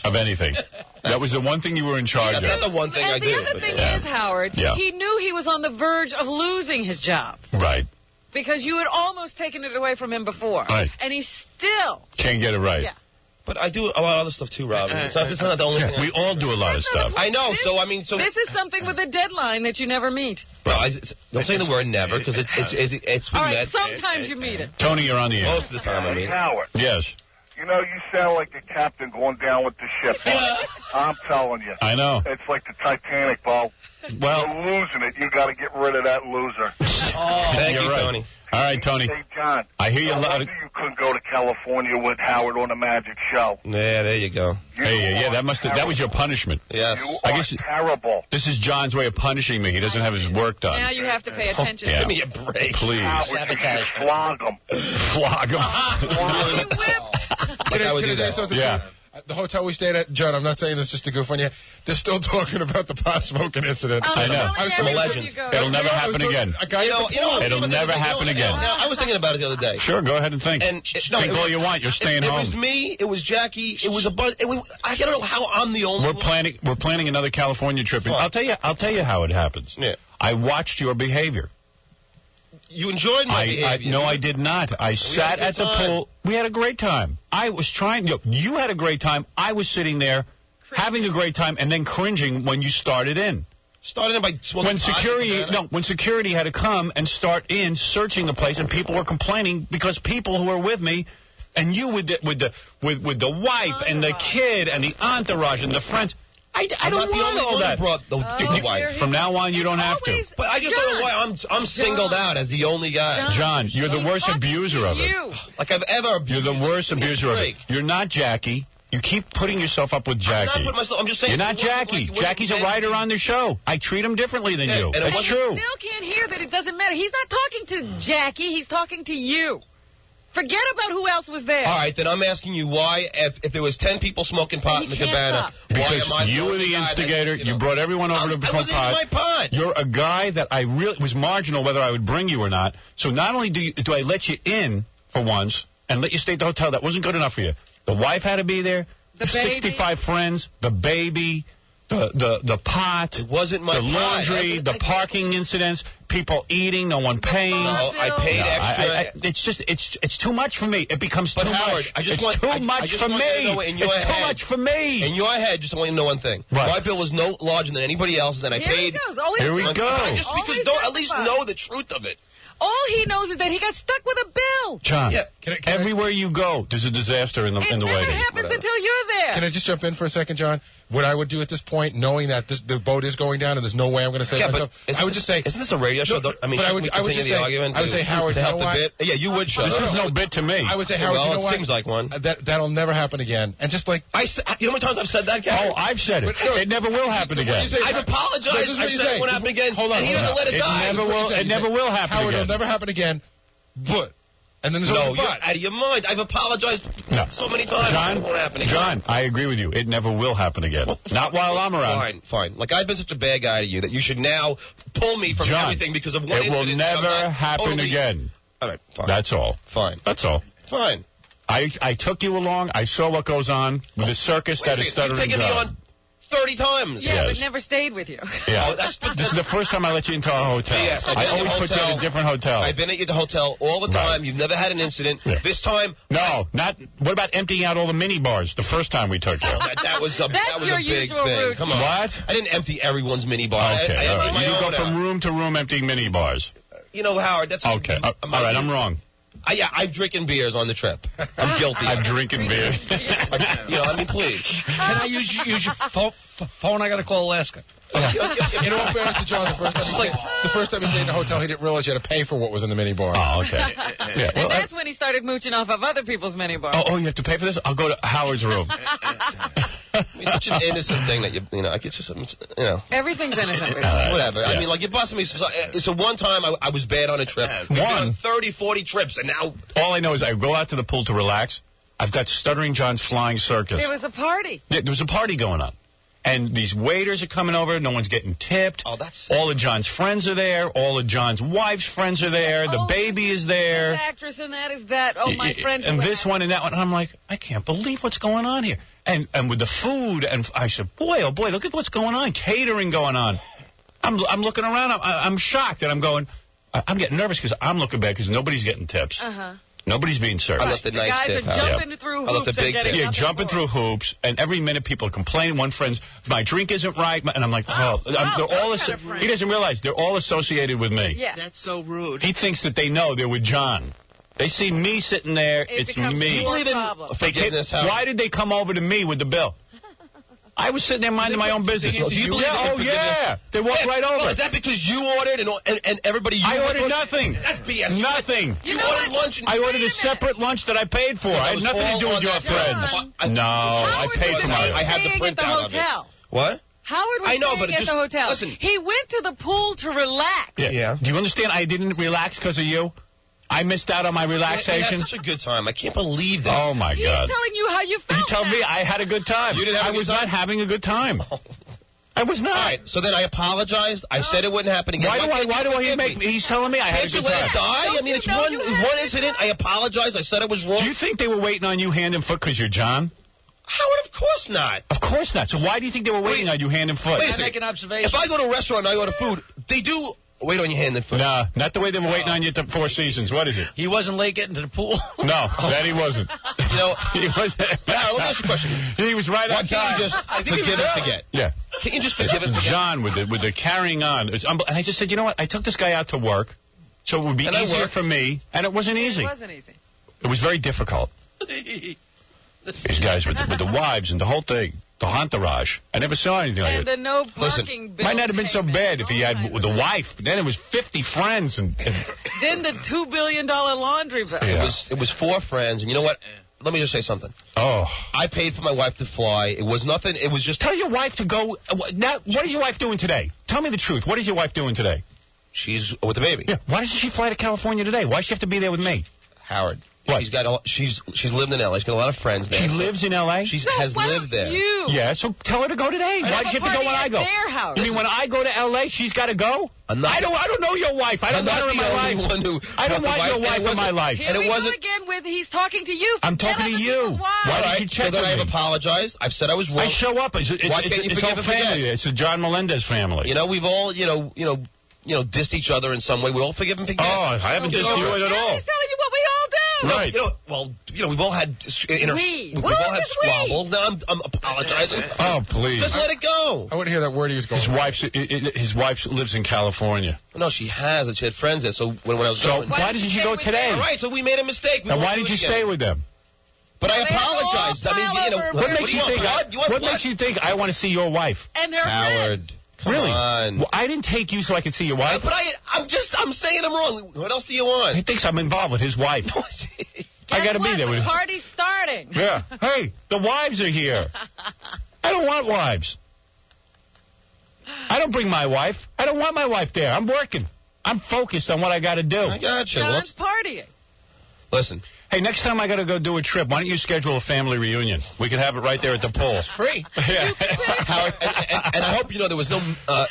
Of anything. That was the one thing you were in charge of. That's not the one thing I do. And the other thing is, Howard, he knew he was on the verge of losing his job. Right. Because you had almost taken it away from him before. Right. And he still... Can't get it right. Yeah. But I do a lot of other stuff too, Robin. It's not the only thing. We all do a lot of stuff. I know, so... This is something with a deadline that you never meet. Well, don't say the word never, because it's all right, sometimes you meet it. Tony, you're on the air. Most of the time, I mean. Howard. Yes. You know, you sound like a captain going down with the ship. I'm telling you. I know. It's like the Titanic, Bo. Well, you're losing it. You got to get rid of that loser. Thank you, right. Tony. All right, Tony. Hey, John. I hear you loud. You couldn't go to California with Howard on the Magic Show. Yeah, there you go. That was your punishment. Yes. I guess terrible. This is John's way of punishing me. He doesn't have his work done. Now you have to pay attention. Give me a break. Please. Flog him. Flog him. Can I say something? Yeah. The hotel we stayed at, John, I'm not saying this just to goof on you. They're still talking about the pot smoking incident. I know. I'm a legend. It'll never happen again. It'll never happen again. I was thinking about it the other day. Sure, go ahead and think. Think all you want. You're staying home. It was me. It was Jackie. It was a bunch. I don't know how I'm the only one. We're planning another California trip. And I'll tell you how it happens. Yeah. I watched your behavior. You enjoyed my behavior. No, I did not. I sat at the pool. We had a great time. I was trying. You had a great time. I was sitting there having a great time and then cringing when you started in. Started in by smoking when security had to come and start in searching the place, and people were complaining because people who were with me, and you with the wife and the kid and the entourage and the friends. I don't want all that. From now on, you don't have to. But I just don't know why I'm singled out as the only guy. John, you're the worst abuser of it. Like I've ever abused. You're the worst abuser of it. You're not Jackie. You keep putting yourself up with Jackie. I'm not putting myself. I'm just saying. You're not Jackie. Jackie's a writer on the show. I treat him differently than you. That's true. You still can't hear that it doesn't matter. He's not talking to Jackie. He's talking to you. Forget about who else was there. All right, then I'm asking you why, if there was 10 people smoking pot in the cabana, why am I you were the instigator. You brought everyone over to smoke pot. My pot. You're a guy that I really was marginal whether I would bring you or not. So not only do I let you in for once and let you stay at the hotel, that wasn't good enough for you. The wife had to be there. The 65 friends. The baby. The pot, it wasn't my the laundry, the parking incidents, people eating, no one paying. No, I paid extra. It's too much for me. It becomes too much. It's too much for me. It's too much for me. In your head, just want you to know one thing. Right. My bill was no larger than anybody else's, and I paid. Here we go. Just because at least know the truth of it. All he knows is that he got stuck with a bill. John, everywhere you go, there's a disaster in the waiting. It never happens until you're there. Can I just jump in for a second, John? What I would do at this point, knowing that the boat is going down and there's no way I'm going to save myself, I would just say... Isn't this a radio show? I mean, I would just say, Howard, you know what? Yeah, you would shut up. This is no bit to me. I would say, Howard, you know what? It seems like one. That'll never happen again. And just like... You know how many times I've said that, Gary? Oh, I've said it. It never will happen again. I've apologized. I've said it won't happen again. Hold on. And he doesn't let it die. It never will happen again. Howard, it'll never happen again. But... And then there's you're out of your mind. I've apologized so many times. John, it won't happen again. John, I agree with you. It never will happen again. Well, not while I'm around. Fine. Like, I've been such a bad guy to you that you should now pull me from everything because of one incident. It will never happen again. All right, fine. That's all. Fine. That's all. Fine. I took you along. I saw what goes on with the circus that is Stuttering John. You've taken me on 30 times. Yeah, but never stayed with you. Yeah. This is the first time I let you into our hotel. Yes, I always put you at a different hotel. I've been at the hotel all the time. Right. You've never had an incident. Yeah. This time... No, not... What about emptying out all the mini bars the first time we took you? That was a big thing. Routine. Come on. What? I didn't empty everyone's mini bar. Okay, I emptied my you own go from room to room emptying mini bars. You know, Howard, that's... Okay. All right, I'm wrong. Yeah, I've drinking beers on the trip. I'm guilty. I'm drinking beer. Please. Can I use your phone? I got to call Alaska. In all fairness to John, the first time he stayed in a hotel, he didn't realize you had to pay for what was in the mini bar. Oh, okay. Yeah, and that's when he started mooching off of other people's mini bars. Oh, you have to pay for this? I'll go to Howard's room. It's such an innocent thing that I get you Everything's innocent. Whatever. Yeah. I mean, like, you're busting me. So one time I was bad on a trip. One? 30, 40 trips, and now... All I know is I go out to the pool to relax. I've got Stuttering John's Flying Circus. There was a party. Yeah, there was a party going on. And these waiters are coming over. No one's getting tipped. Oh, that's... All of John's friends are there. All of John's wife's friends are there. The baby is there. This actress and that is that. Oh, my friends. And this one and that one. And I'm like, I can't believe what's going on here. And with the food, and I said, boy, oh boy, look at what's going on. Catering going on. I'm looking around. I'm shocked, and I'm going. I'm getting nervous because I'm looking back because nobody's getting tips. Nobody's being served. I left the nice tip. The guys are jumping through hoops. I left the big tip. Yeah, jumping through hoops, and every minute people are complaining. One friend's, my drink isn't right, and I'm like, he doesn't realize they're all associated with me. Yeah. That's so rude. He thinks that they know they're with John. They see me sitting there, it's me. Why did they come over to me with the bill? I was sitting there minding my own business. Do you believe They walked right over. Well, is that because you ordered and everybody... I ordered nothing. That's BS. Nothing. You ordered lunch. I ordered a separate lunch that I paid for. I had nothing to do with your friends. No, I paid for mine. I had the print out of it. What? Howard was staying at the hotel. Listen. He went to the pool to relax. Yeah. Do you understand? I didn't relax because of you. I missed out on my relaxation. We had such a good time. I can't believe this. Oh, my God. He's telling you how you felt. He told me I had a good time. You didn't have a good time? I was not having a good time. I was not. All right, so then I apologized. I said it wouldn't happen again. Why do he make me? He's telling me I had a good time. Can't you let it die? I mean, it's one incident. I apologized. I said I was wrong. Do you think they were waiting on you hand and foot because you're John? Howard, of course not. Of course not. So why do you think they were waiting on you hand and foot? Wait a second. Make an observation. If I go to a restaurant and I order food, they do wait on your hand and foot. Nah, not the way they were waiting on you at the Four Seasons. What is it? He wasn't late getting to the pool. No, that he wasn't. You know, he wasn't. Let me ask you a question. He was right on time. Why can't you just forgive and forget? Yeah. Can you just forgive and forget? John with the carrying on. And I just said, you know what? I took this guy out to work, so it would be easier for me, and it wasn't easy. It wasn't easy. It was very difficult. These guys with the wives and the whole thing, the entourage. I never saw anything like it. And the no parking bill. Might not have been so bad if he had the wife. Then it was 50 friends and then the $2 billion laundry bill. Yeah. It was 4 friends, and you know what? Let me just say something. Oh. I paid for my wife to fly. It was nothing. It was just... Tell your wife to go... Now, what is your wife doing today? Tell me the truth. What is your wife doing today? She's with the baby. Yeah. Why doesn't she fly to California today? Why does she have to be there with me? Howard. What? She's lived in L.A. She's got a lot of friends there. She lives in L.A.? She has lived there. You. Yeah, so tell her to go today. Why does she have to go when I go? Their house. You mean when I go to L.A., she's got to go? I don't know your wife. I don't want her in my life. I don't want your wife in my life. Here we go again with he's talking to you. I'm talking to you. Why did you check so then I've apologized. I've said I was wrong. I show up. Why can't you forgive and forget? It's a John Melendez family. You know, we've all, dissed each other in some way. We all forgive and forget. Oh, I haven't dissed you at all. He's telling you what we all do. Right. We've all had we've all had squabbles. Now I'm apologizing. Oh, please. Just let it go. I want to hear that word he was going. His wife lives in California. No, she has. She had friends there. So when I was going. Why doesn't she go today? All right. So we made a mistake. And why did you stay with them? But I apologized. I mean, what makes you think? What makes you think I want to see your wife? And her Howard. friends. Come on. Well, I didn't take you so I could see your wife. But I'm saying I'm wrong. What else do you want? He thinks I'm involved with his wife. I got to be there with him. The party's starting. Yeah. Hey, the wives are here. I don't want wives. I don't bring my wife. I don't want my wife there. I'm working. I'm focused on what I got to do. I got you. John's partying. Listen. Hey, next time I got to go do a trip, why don't you schedule a family reunion? We could have it right there at the pool. Free. Yeah. Howard, and I hope you know there was no, I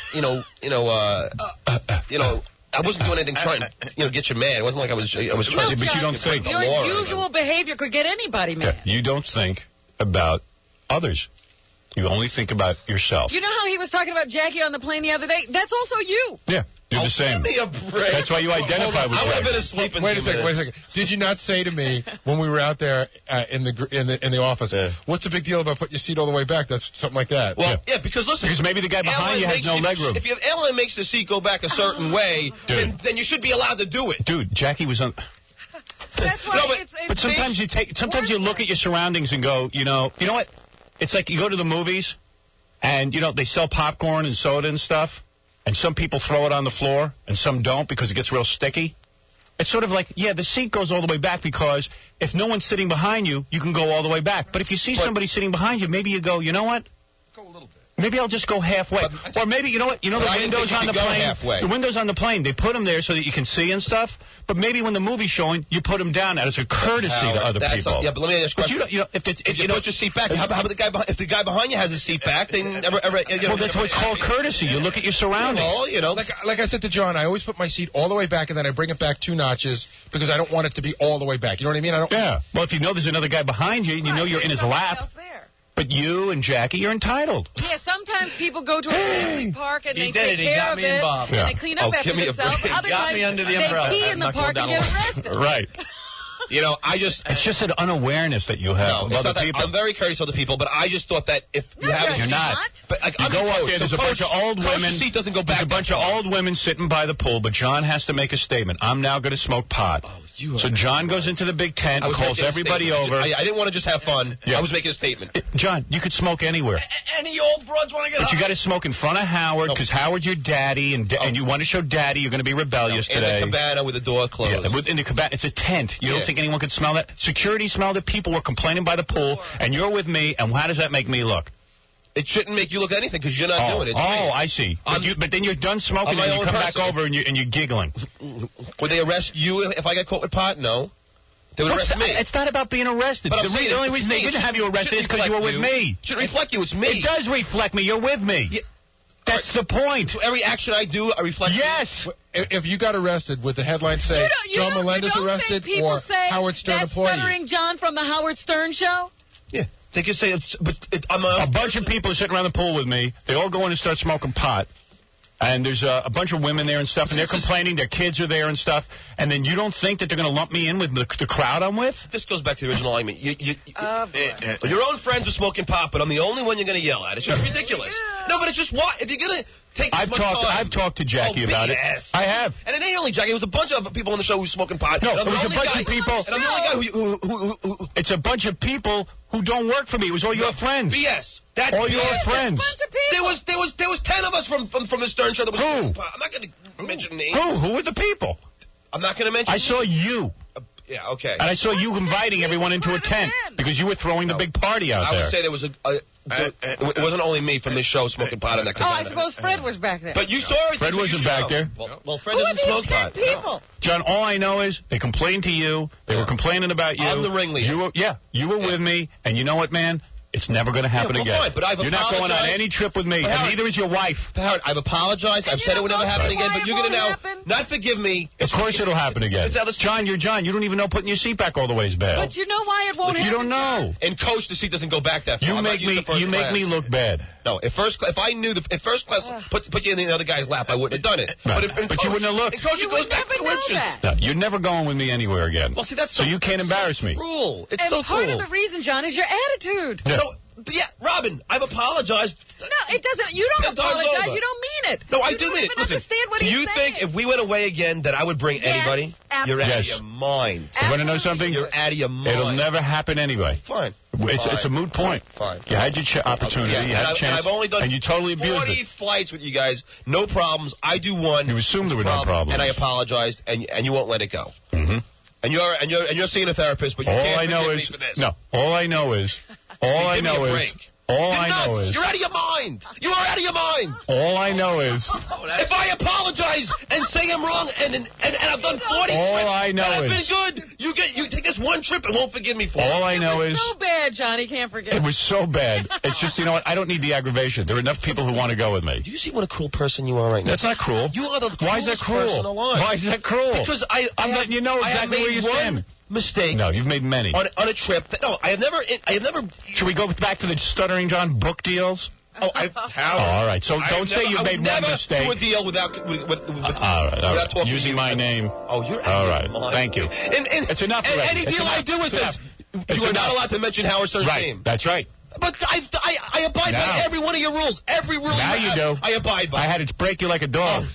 wasn't doing anything trying to, get you mad. It wasn't like I was trying to. But you don't think. Your usual behavior could get anybody mad. Yeah, you don't think about others. You only think about yourself. You know how he was talking about Jackie on the plane the other day? That's also you. Yeah. You're the same. Give me a break. That's why you identify with I would have been Jackie. asleep in Wait a second. Did you not say to me when we were out there in the office, what's the big deal about putting your seat all the way back? That's something like that. Well, yeah, because listen. Because maybe the guy behind you has no leg room. If airline makes the seat go back a certain way, then you should be allowed to do it. Dude, Jackie was on... That's why but sometimes you look at your surroundings and go, you know what? It's like you go to the movies and, they sell popcorn and soda and stuff. And some people throw it on the floor, and some don't because it gets real sticky. It's sort of like, the seat goes all the way back because if no one's sitting behind you, you can go all the way back. But if you see somebody sitting behind you, maybe you go, you know what? Go a little bit. Maybe I'll just go halfway. Or maybe, the windows on the plane. The windows on the plane, they put them there so that you can see and stuff. But maybe when the movie's showing, you put them down as a courtesy to other people. But let me ask you a question. If you put your seat back, how about if the guy behind you has his seat back, then well, that's what's called courtesy. You look at your surroundings. Well, like I said to John, I always put my seat all the way back, and then I bring it back 2 notches because I don't want it to be all the way back. You know what I mean? Yeah. Well, if you know there's another guy behind you, and you know you're in his lap. But you and Jackie, you're entitled. Yeah, sometimes people go to a family park and they take care of it, and they clean up after themselves. Other times, they pee in the park and get arrested. Right. It's just an unawareness that you have of other people. I'm very courteous of other people, but I just thought that if you have... You're not. But you go up there, there's a bunch of old women. Seat doesn't go back. There's a bunch of old women sitting by the pool, but John has to make a statement. I'm now going to smoke pot. So John goes into the big tent, calls everybody over. I didn't want to just have fun. Yeah. I was making a statement. John, you could smoke anywhere. Any old broads want to get But you got to smoke in front of Howard, because Howard's your daddy, and you want to show daddy you're going to be rebellious today. In the cabana with the door closed. Yeah, in the cabana. It's a tent. You don't think anyone could smell that? Security smelled it. People were complaining by the pool, and you're with me, and how does that make me look? It shouldn't make you look anything because you're not doing it. It's me. I see. But then you're done smoking and you come back over and you're giggling. Would they arrest you if I got caught with pot? No. They would arrest me. It's not about being arrested. But the only reason they didn't have you arrested is because you were with me. It should reflect you. It's me. It does reflect me. You're with me. Yeah. That's the point. So every action I do, I reflect. Yes. If you got arrested, would the headline say John Melendez arrested or Howard Stern employee? That's Stuttering John from the Howard Stern Show? Yeah. They could say I'm a bunch of people are sitting around the pool with me. They all go in and start smoking pot. And there's a bunch of women there and stuff, and they're complaining. Their kids are there and stuff. And then you don't think that they're going to lump me in with the crowd I'm with? This goes back to the original argument. Your own friends are smoking pot, but I'm the only one you're going to yell at. It's just ridiculous. No, but it's just what? If you're going to take this much time. I've talked to Jackie about it. I have. And it ain't only Jackie. It was a bunch of people on the show who were smoking pot. No, it was a bunch of people. And I'm the only guy who... It's a bunch of people who don't work for me. It was all your friends. BS. That's all BS. your friends. A bunch of people. There was 10 of us from the Stern Show that was smoking pot. I'm not going to mention names. Who were the people? I'm not going to mention I saw you. Yeah, okay. And I saw you inviting everyone into a tent because you were throwing the big party out there. I would say there was it wasn't only me from this show smoking pot in that cabana. I suppose Fred was back there. But you saw it. Fred wasn't back there. Well, Fred doesn't smoke pot. People? John, all I know is they complained to you. They were complaining about you. I'm the ringleader. You were with me, and you know what, man? It's never going to happen again. Fine, but You're not going on any trip with me, and neither is your wife. Howard, I've apologized. I've said it would never happen again, but you're going to now not forgive me. Of course it'll happen again. John, you're John. You don't even know putting your seat back all the way is bad. But you know why it won't happen. You don't know. In coach, the seat doesn't go back that far. You make me look bad. No, if I knew if first class put you in the other guy's lap, I wouldn't have done it. No. But you wouldn't have looked. In coach, it goes back 2 inches. No, you're never going with me anywhere again. Well, see, that's so you can't embarrass me. Cruel. It's and so cruel. Part of the reason, John, is your attitude. Yeah. Yeah, Robin, I've apologized. No, it doesn't. You don't apologize. You don't mean it. No, I do mean it. Listen, understand what he's saying. Do you think if we went away again that I would bring anybody? Absolutely. You're out of your mind. You want to know something? You're out of your mind. It'll never happen anyway. Fine. It's a moot point. Fine. You had your opportunity. You had a chance. I've only done and you totally abused 40 flights with you guys. No problems. I do one. You assumed there were no problems. And I apologized, and you won't let it go. Mm-hmm. And you're seeing a therapist, but you can't forgive me for this. No. All I know is. You're out of your mind. You are out of your mind. All I know is. If I apologize and say I'm wrong and I've done 40 trips, I've been good. You take this one trip and won't forgive me for it. All I know is. So bad, Johnny can't forget. It was so bad. It's just, you know what? I don't need the aggravation. There are enough people who want to go with me. Do you see what a cruel person you are right now? That's not cruel. You are the cruelest Why is that cruel? person alive. Why is that cruel? Because I'm letting you know exactly where you stand. Mistake. No, you've made many. On a trip. I have never. Should we go back to the Stuttering John book deals? Oh, all right. So don't say you've made one mistake. I would never do a deal without all right. Using my name. Oh, you're all right. Thank you. It's enough already. Any deal I do is this. You are not allowed to mention Howard Stern's name. That's right. But I abide by every one of your rules. Every rule now you do. I abide by. I had to break you like a dog.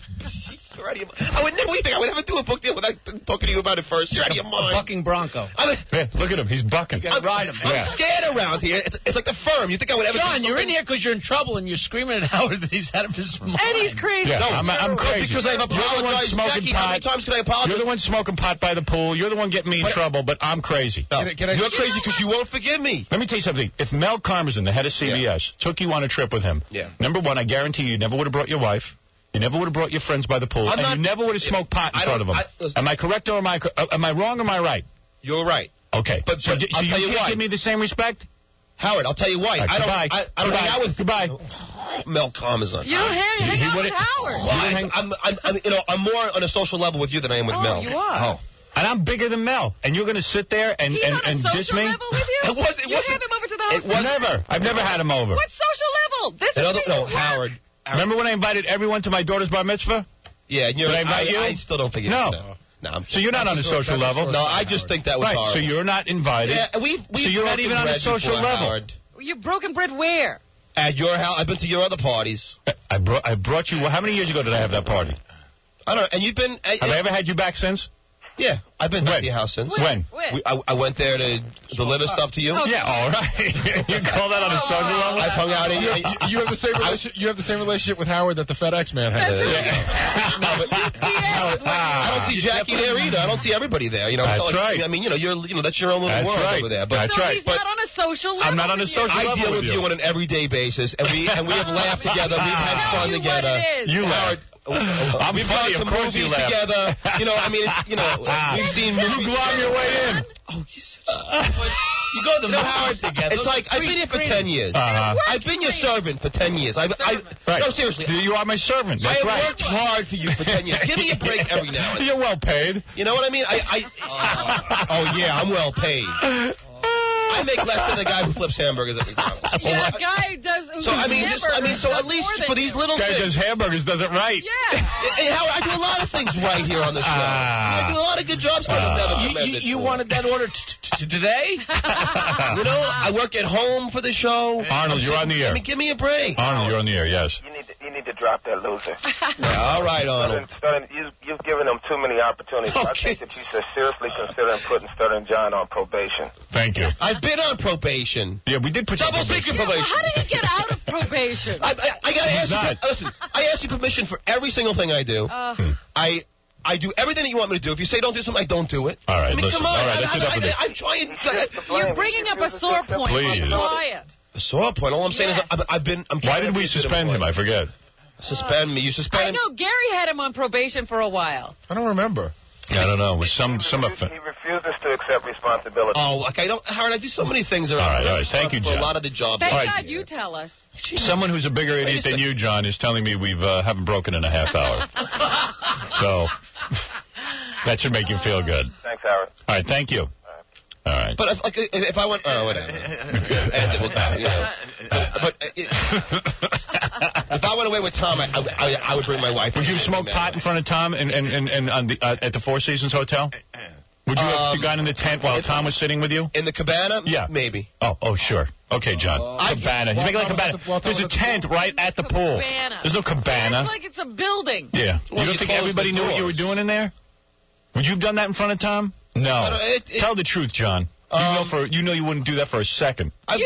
You're out of your mind. I would never. What do you think? I would never do a book deal without talking to you about it first. You're out of your mind. A bucking bronco. Look at him. He's bucking. You gotta ride him. I'm scared around here. It's like the firm. You think I would ever? John, you're in here because you're in trouble and you're screaming at Howard that he's out of his mind. And he's crazy. Yeah, I'm crazy. Because I've apologized. Jackie, how many times can I apologize? You're the one smoking pot by the pool. You're the one getting me in trouble, but I'm crazy. No. You're crazy because you won't forgive me. Let me tell you something. If Mel Karmazin, the head of CBS, took you on a trip with him, number one, I guarantee you never would have brought your wife. You never would have brought your friends by the pool, and you never would have smoked pot in front of them. Am I correct or am I wrong or am I right? You're right. Okay. But so I'll tell you can't why. give me the same respect? Howard, I'll tell you why. Right, I don't hang out with Mel Karmazin. You don't hang out with Howard. Well, I'm more on a social level with you than I am with Mel. You are. Oh. And I'm bigger than Mel, and you're going to sit there and diss me? He's on a social level with you? You have him over to the house? Never. I've never had him over. What social level? This is Howard. Remember when I invited everyone to my daughter's bar mitzvah? Yeah, and did I invite you? I still don't forget. No. So you're not on a social level? No, I just think that was horrible. So you're not invited. Yeah, so you're not even on a social level. Howard. You've broken bread where? At your house. I've been to your other parties. I brought you. How many years ago did I have that party? I don't know. And you've been. Have I ever had you back since? Yeah, I've been to your house since. When? I went there to deliver stuff to you. Oh, yeah, all right. You call that on a social level? I've hung out. You have the same relationship. You have the same relationship with Howard that the FedEx man had. That's right. I don't see Jackie there either. I don't see everybody there. That's right. I mean, that's your own little world over there. But so he's not on a social level. I'm not on a social level. I deal with you on an everyday basis, and we have laughed together. We've had fun together. You laugh. We've funny, gone to of course movies you laugh. together. We've seen movies. You glom your way in. Oh, you go to the movies together. It's like I've been here for 10 years. I've been your servant for 10 years. No, seriously. You are my servant. That's I have worked hard for you for 10 years. Give me a break every now and then. You're well paid. You know what I mean? Oh yeah, I'm well paid. I make less than the guy who flips hamburgers at McDonald's. Yeah, the guy does. So I mean, so at least for these little guy things. does hamburgers, does it right. Yeah. And Howard, I do a lot of things right here on the show. I do a lot of good jobs. You wanted that order today? I work at home for the show. Arnold, you're on the air. I mean, give me a break. Arnold, you're on the air. Yes. You need to drop that loser. All right, Arnold. You've given them too many opportunities. Okay. I think that you should seriously consider putting Sterling John on probation. Thank you. I've been on probation. Yeah, we did put you on Double probation. secret probation. How do you get out of probation? I gotta ask you. Listen, I ask you permission for every single thing I do. I do everything that you want me to do. If you say don't do something, I don't do it. All right, I mean, listen. come on. All right, that's enough of this. I'm trying. You're bringing up a sore point. Please. Quiet. A sore point. All I'm saying is I'm Why did we suspend him? I forget. Suspend me. You suspend him? I know. Gary had him on probation for a while. I don't remember. I don't know. With some He refuses to accept responsibility. Oh, like Howard, I do so many things around. All right. Thank you, for John. a lot of the jobs. Thank All right. God you tell us. Someone who's a bigger idiot than you, John, is telling me we haven't broken in a half hour. So that should make you feel good. Thanks, Howard. All right. Thank you. All right. But if I went, whatever. But if I went away with Tom, I would bring my wife. Would you smoke pot in front of Tom and at the Four Seasons Hotel? Would you have gone in the tent while Tom was sitting with you? In the cabana? Yeah. Maybe. Oh, sure. Okay, John. Cabana. He's making like a cabana. There's a tent right at the pool. There's no cabana. It's like it's a building. Yeah. You don't think everybody knew what you were doing in there? Would you have done that in front of Tom? No. Tell the truth, John. You know you wouldn't do that for a second. I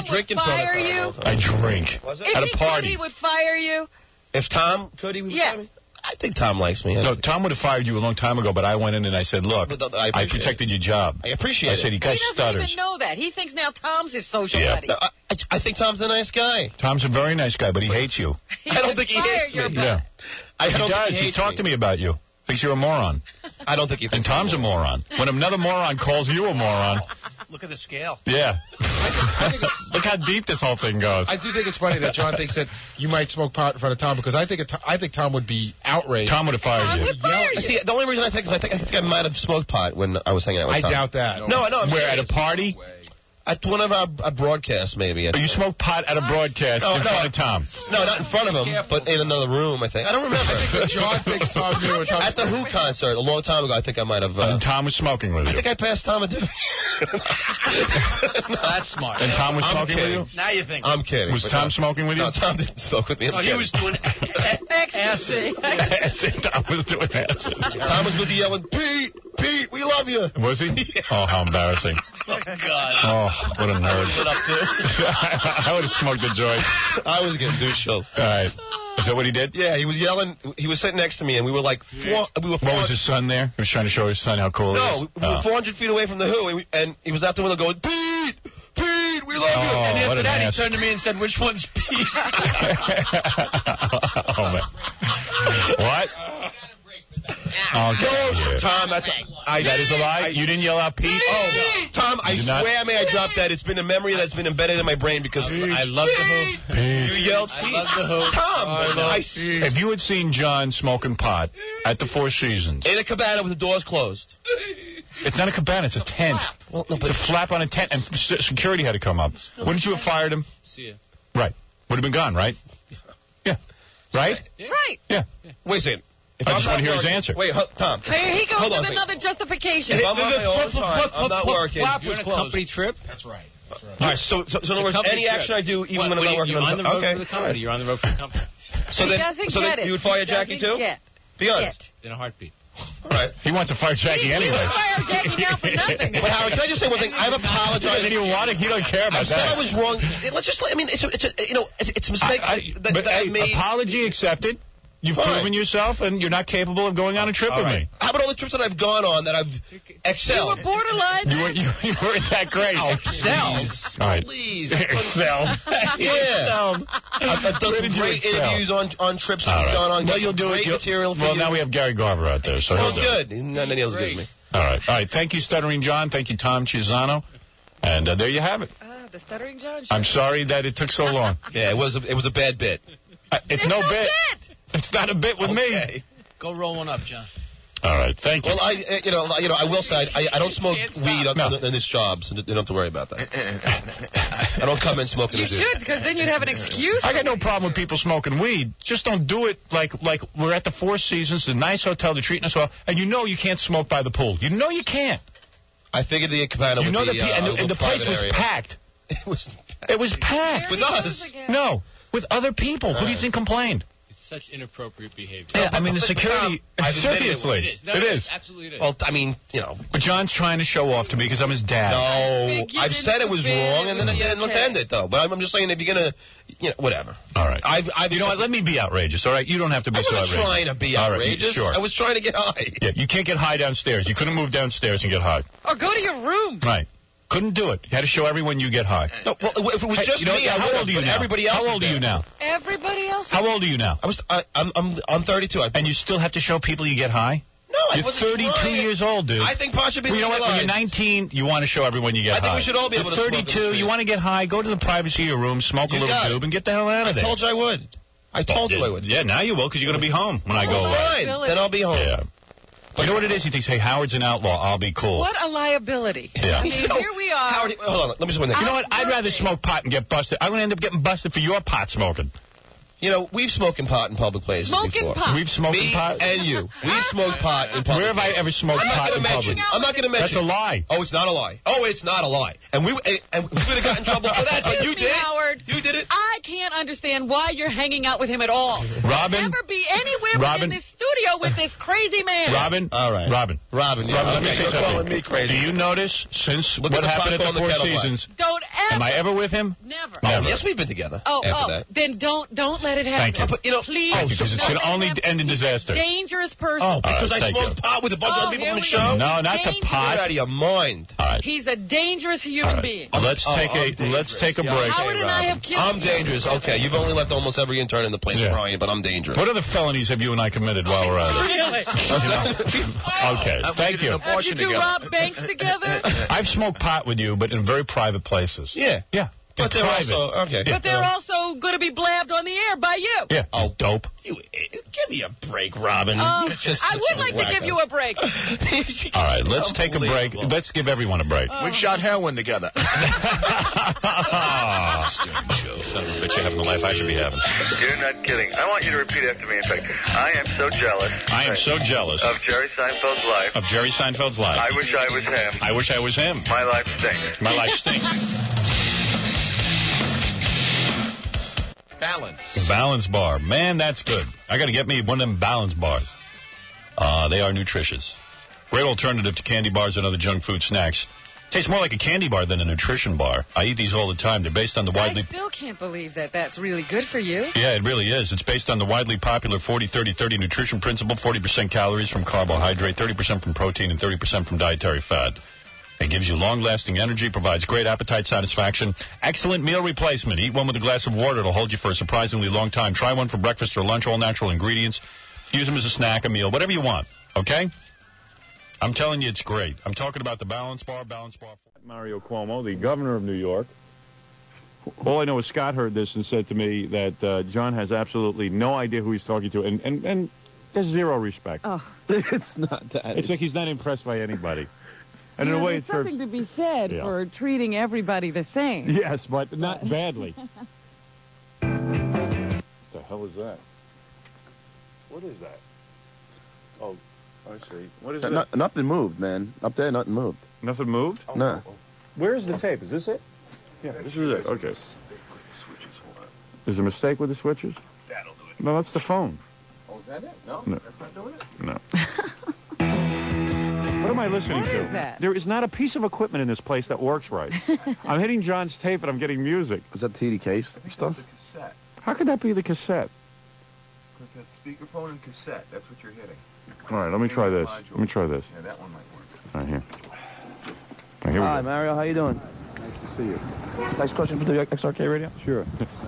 drink in front of you. I drink. At a party. If he would fire you. If Tom could, he would fire me? I think Tom likes me. No, Tom would have fired you a long time ago, but I went in and I said, look, I protected your job. I appreciate it. I said, he stutters. He doesn't even know that. He thinks now Tom's his social buddy. No, I think Tom's a nice guy. Tom's a very nice guy, but he hates you. I don't think he hates me. Yeah. He does. He's talked to me about you. Thinks you're a moron. I don't think he thinks. And Tom's a moron. When another moron calls you a moron. Look at the scale. Yeah. Look how deep this whole thing goes. I do think it's funny that John thinks that you might smoke pot in front of Tom, because I think Tom would be outraged. Tom would have fired you. See, the only reason I think is I think I might have smoked pot when I was hanging out with Tom. I doubt that. No, I'm Where, serious. at a party? At one of our broadcasts, maybe. You smoked pot at a broadcast in front of Tom? No, not in front of him, but in another room, I think. I don't remember. John thinks Tom knew. At the Who concert a long time ago, I think I might have... and Tom was smoking with you? I think I passed Tom a different... That's smart. And Tom was smoking with you? Now you think. I'm kidding. Was Tom smoking with you? No, Tom didn't smoke with me. He was doing ecstasy. Tom was doing acid. Tom was busy yelling, Pete, we love you. Was he? Oh, how embarrassing. Oh, God. Oh, what a nerd. What up to? I would have smoked a joint. I was getting douche chills. All right. Is that what he did? Yeah, he was yelling. He was sitting next to me, and we were like, What was his son there? He was trying to show his son how cool he is? No, we were 400 feet away from the Who, and he was out the window going, Pete, we love you. And after what that, an ass. he turned to me and said, which one's Pete? Oh, man. What? Okay. Tom, that is a lie? You didn't yell out Pete? Oh, Tom, I swear may I drop that. It's been a memory that's been embedded in my brain because I love the Who. Pete. You yelled Pete. I love the Who. Tom, if you had seen John smoking pot at the Four Seasons. In a cabana with the doors closed. It's not a cabana, it's a tent. Well, no, it's a flap on a tent, and security had to come up. Wouldn't you have fired him? See ya. Right. Would have been gone, right? Yeah. Right? Right. Yeah. Wait a second. I just want to hear his answer. Wait, Tom. Here he goes Hold on, with another justification. If I'm on my own time, I'm not working. You're on a company trip? That's right. All right, so in other words, any action I do, even when I'm not working you're on the road for the company. Okay. You're on the road for the company. So then you would fire Jackie too? Be honest. In a heartbeat. All right. He wants to fire Jackie anyway. He would fire Jackie now for nothing. But Howard, can I just say one thing? I've apologized. He didn't want it. He don't care about I said that. I was wrong. Let's just. I mean, it's a mistake that I made. Apology accepted. You've proven yourself, and you're not capable of going on a trip with me. How about all the trips that I've gone on that I've excelled? You were borderline. You weren't that great. Excelled. All right. Please. Excel. Yeah. I've done some great interviews on trips that we've gone on. Well, you'll do it. Material for well, you. now we have Gary Garver out there, so Oh, he'll do it. good. Nothing else gives me. All right. Thank you, Stuttering John. Thank you, Tom Chisano. And there you have it. The Stuttering John show. I'm sorry that it took so long. Yeah, it was a bad bit. It's no bit. It's not a bit with me. Go roll one up, John. All right, thank you. Well, I will say I don't smoke weed on this job, so you don't have to worry about that. I don't come in smoking. You should, because then you'd have an excuse. I got no problem with people smoking weed. Just don't do it like we're at the Four Seasons, a nice hotel, they're treating us well, and you know you can't smoke by the pool. You know you can't. I figured the Cabana would be and the place was packed. It was packed. With us? No, with other people. Who do you think complained? Such inappropriate behavior. Yeah, I mean, the security, seriously. It is. Absolutely it is. Well, I mean, But John's trying to show off to me because I'm his dad. No, I've said it was wrong, and then let's end it, though. But I'm just saying, if you're going to, whatever. All right. You know what? Let me be outrageous, all right? You don't have to be so outrageous. I wasn't trying to be outrageous. All right, sure. I was trying to get high. Yeah, you can't get high downstairs. You couldn't move downstairs and get high. Or go to your room. Right. Couldn't do it. You had to show everyone you get high. No, well, if it was just me, I would have. But everybody else. How old are you now? Everybody else. How old are you now? I'm 32. And you still have to show people you get high? No, I wasn't You're 32 years old, dude. I think pot should be you know what? When you're 19, you want to show everyone you get high. I think we should all be able to smoke in the 32, you want to get high, go to the privacy of your room, smoke a little doob, and get the hell out of there. I told you I would. I told you I would. Yeah, now you will, because you're going to be home when I go away. Fine. Then I'll be home. Yeah. You know what it is? He thinks, hey, Howard's an outlaw. I'll be cool. What a liability. Yeah. I mean, here we are. Howard, hold on. Let me just one thing. You know what? I'd rather smoke pot and get busted. I'm going to end up getting busted for your pot smoking. We've smoked pot in public places before. Pot. We've smoked pot? And you. We've smoked pot in public. Where have I ever smoked pot in public? I'm not going to mention. That's a lie. Oh, it's not a lie. Oh, it's not a lie. And we would have gotten in trouble for that, but you did. Howard. You did it. I can't understand why you're hanging out with him at all. Robin. Never be anywhere within this studio with this crazy man. Robin. All right. Robin, yeah. let me say something. Calling me crazy. Do you notice since Look what at happened at the Four kettle Seasons? Don't ever. Am I ever with him? Never. Oh, yes, we've been together. After that. Then don't let it happen. Thank you. Please. Because it's going to only end in disaster. Dangerous person. Oh, because I smoked pot with a bunch of other people on the show? No, not the pot. You're out of your mind. All right. He's a dangerous human being. Let's take a break. Howard and I have killed I'm dangerous. Okay, you've only left almost every intern in the place crying, but I'm dangerous. What other felonies have you and I committed while we're at it? Really? Okay, thank you. Have you two robbed banks together? I've smoked pot with you, but in very private places. Yeah. Yeah. But they're also, okay. But they're also going to be blabbed on the air by you. Yeah. Oh, dope. Give me a break, Robin. I would like to give you a break. All right, let's take a break. Let's give everyone a break. We've shot heroin together. Son of a bitch, you're having the life I should be having. You're not kidding. I want you to repeat after me. In fact, I am so jealous. I am so jealous. Of Jerry Seinfeld's life. Of Jerry Seinfeld's life. I wish I was him. I wish I was him. My life stinks. My life stinks. Balance bar. Man, that's good. I got to get me one of them balance bars. They are nutritious. Great alternative to candy bars and other junk food snacks. Tastes more like a candy bar than a nutrition bar. I eat these all the time. They're based on the widely... I still can't believe that that's really good for you. Yeah, it really is. It's based on the widely popular 40-30-30 nutrition principle. 40% calories from carbohydrate, 30% from protein, and 30% from dietary fat. It gives you long-lasting energy, provides great appetite satisfaction, excellent meal replacement. Eat one with a glass of water. It'll hold you for a surprisingly long time. Try one for breakfast or lunch, all natural ingredients. Use them as a snack, a meal, whatever you want, okay? I'm telling you, it's great. I'm talking about the Balance Bar. Mario Cuomo, the governor of New York. All I know is Scott heard this and said to me that John has absolutely no idea who he's talking to, and there's zero respect. Oh. It's not that. It's like he's not impressed by anybody. And in a way, there's something to be said for treating everybody the same. Yes, but not badly. What the hell is that? What is that? Oh, I see. What is that? Nothing moved, man. Up there, nothing moved. Nothing moved? Oh, no. Where's the tape? Is this it? Yeah, this is it. Okay. There's a mistake with the switches? That'll do it. No, that's the phone. Oh, is that it? No? That's not doing it? No. What am I listening to? What is that? There is not a piece of equipment in this place that works right. I'm hitting John's tape and I'm getting music. Is that TDK stuff? How could that be the cassette? Because that's speakerphone and cassette. That's what you're hitting. All right, let me try this. Let me try this. Yeah, that one might work. All right, here. All right, here we Hi, go. Mario. How you doing? Nice to see you. Next question for the XRK radio? Sure.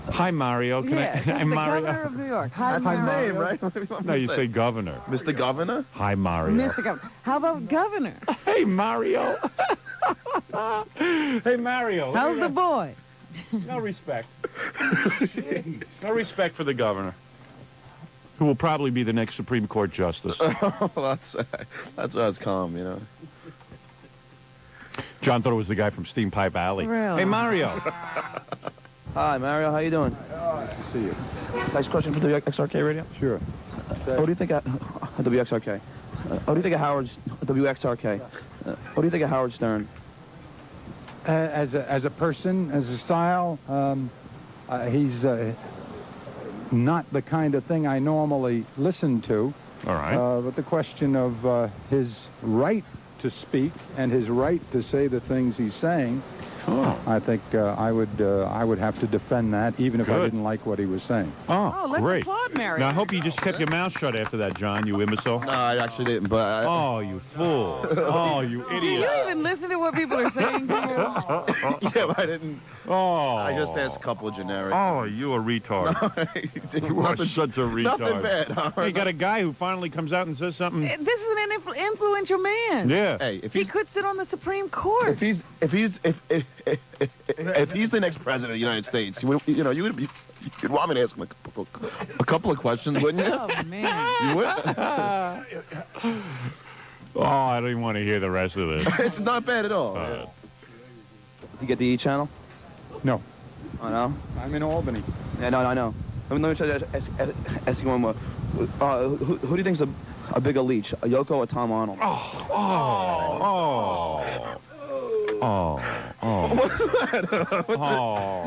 Hi, Mario. Can Yeah, I? he's the Mario. governor of New York. Hi, That's his Mario. name, right? No, you say governor. Mr. Governor? Hi, Mario. Mr. Governor. How about governor? Hey, Mario. Hey, Mario. How's the boy? No respect. No respect for the governor, who will probably be the next Supreme Court justice. That's calm, you know. John thought it was the guy from Steam Pipe Alley. Really? Hey, Mario. Hi, Mario. How you doing? Nice to see you. Next question for the XRK radio? Sure. What do you think of WXRK? What do you think of WXRK? What do you think of Howard Stern? As a person, as a style, he's not the kind of thing I normally listen to. All right. But the question of his right to speak and his right to say the things he's saying, I think I would have to defend that, even if I didn't like what he was saying. Oh, let's great. applaud Mary. Now, I hope you just kept your mouth shut after that, John, you imbecile. No, I actually didn't, but... Oh, you fool. Oh, you idiot. Do you even listen to what people are saying to you? Yeah, but I didn't... Oh. I just asked a couple of generic... Oh, you a retard. You are such a retard. Nothing bad. You got a guy who finally comes out and says something. This is an influential man. Yeah. Hey, if He could sit on the Supreme Court. If he's the next president of the United States, you'd want me to ask him a couple of questions, wouldn't you? Oh, man. You would? Oh, I don't even want to hear the rest of this. It's not bad at all. You get the E channel? No. I know. I'm in Albany. Yeah, no, I know. Let me try to ask you one more. Who do you think's a bigger leech, a Yoko or Tom Arnold?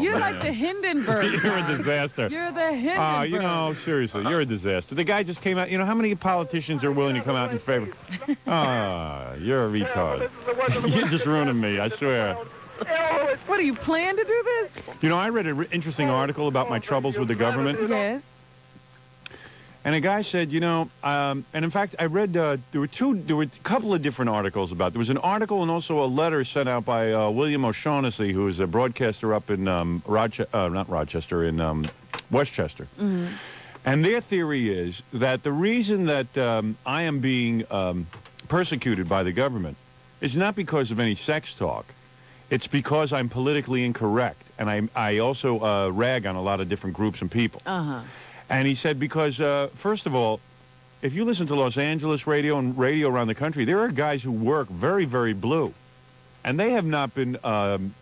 You're like the Hindenburg. You're a disaster. You're the Hindenburg. Seriously, you're a disaster. The guy just came out. How many politicians are willing to come out in favor? You're a retard. You're just ruining me, I swear. What, do you plan to do this? I read an interesting article about my troubles with the government. Yes. And a guy said, and in fact, I read, there were a couple of different articles about it. There was an article and also a letter sent out by William O'Shaughnessy, who is a broadcaster up in Westchester. Mm-hmm. And their theory is that the reason that I am being persecuted by the government is not because of any sex talk. It's because I'm politically incorrect. And I also rag on a lot of different groups and people. Uh-huh. And he said because, first of all, if you listen to Los Angeles radio and radio around the country, there are guys who work very, very blue. And they have not been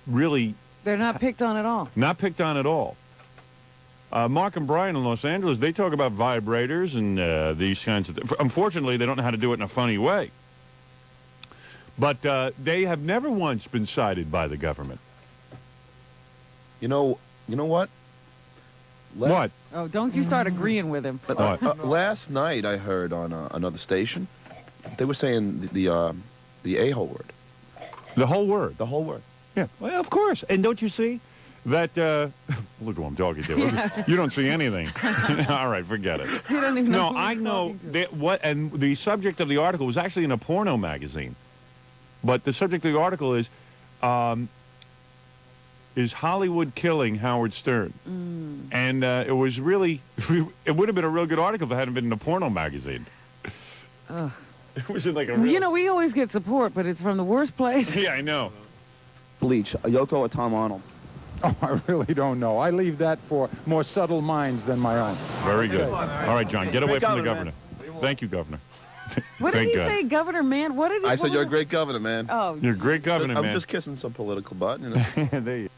really... They're not picked on at all. Not picked on at all. Mark and Brian in Los Angeles, they talk about vibrators and these kinds of things. Unfortunately, they don't know how to do it in a funny way. But they have never once been cited by the government. You know what? What? Oh, don't you start agreeing with him. Last night I heard on another station, they were saying the a-hole word. The whole word? The whole word. Yeah, well, of course. And don't you see that, look who I'm talking to. Yeah. You don't see anything. All right, forget it. You don't even know No, I know and the subject of the article was actually in a porno magazine. But the subject of the article is Hollywood killing Howard Stern? Mm. And it was really, it would have been a real good article if it hadn't been in a porno magazine. Ugh. It was in like a real... we always get support, but it's from the worst place. Yeah, I know. Bleach, a Yoko or Tom Arnold? Oh, I really don't know. I leave that for more subtle minds than my own. Very good. All right, John, get away from the governor. Thank you, Governor. What did he say, Governor, man? What did he I said you're a great governor, man. Oh. You're a great governor, man. I'm just kissing some political butt, you know. There you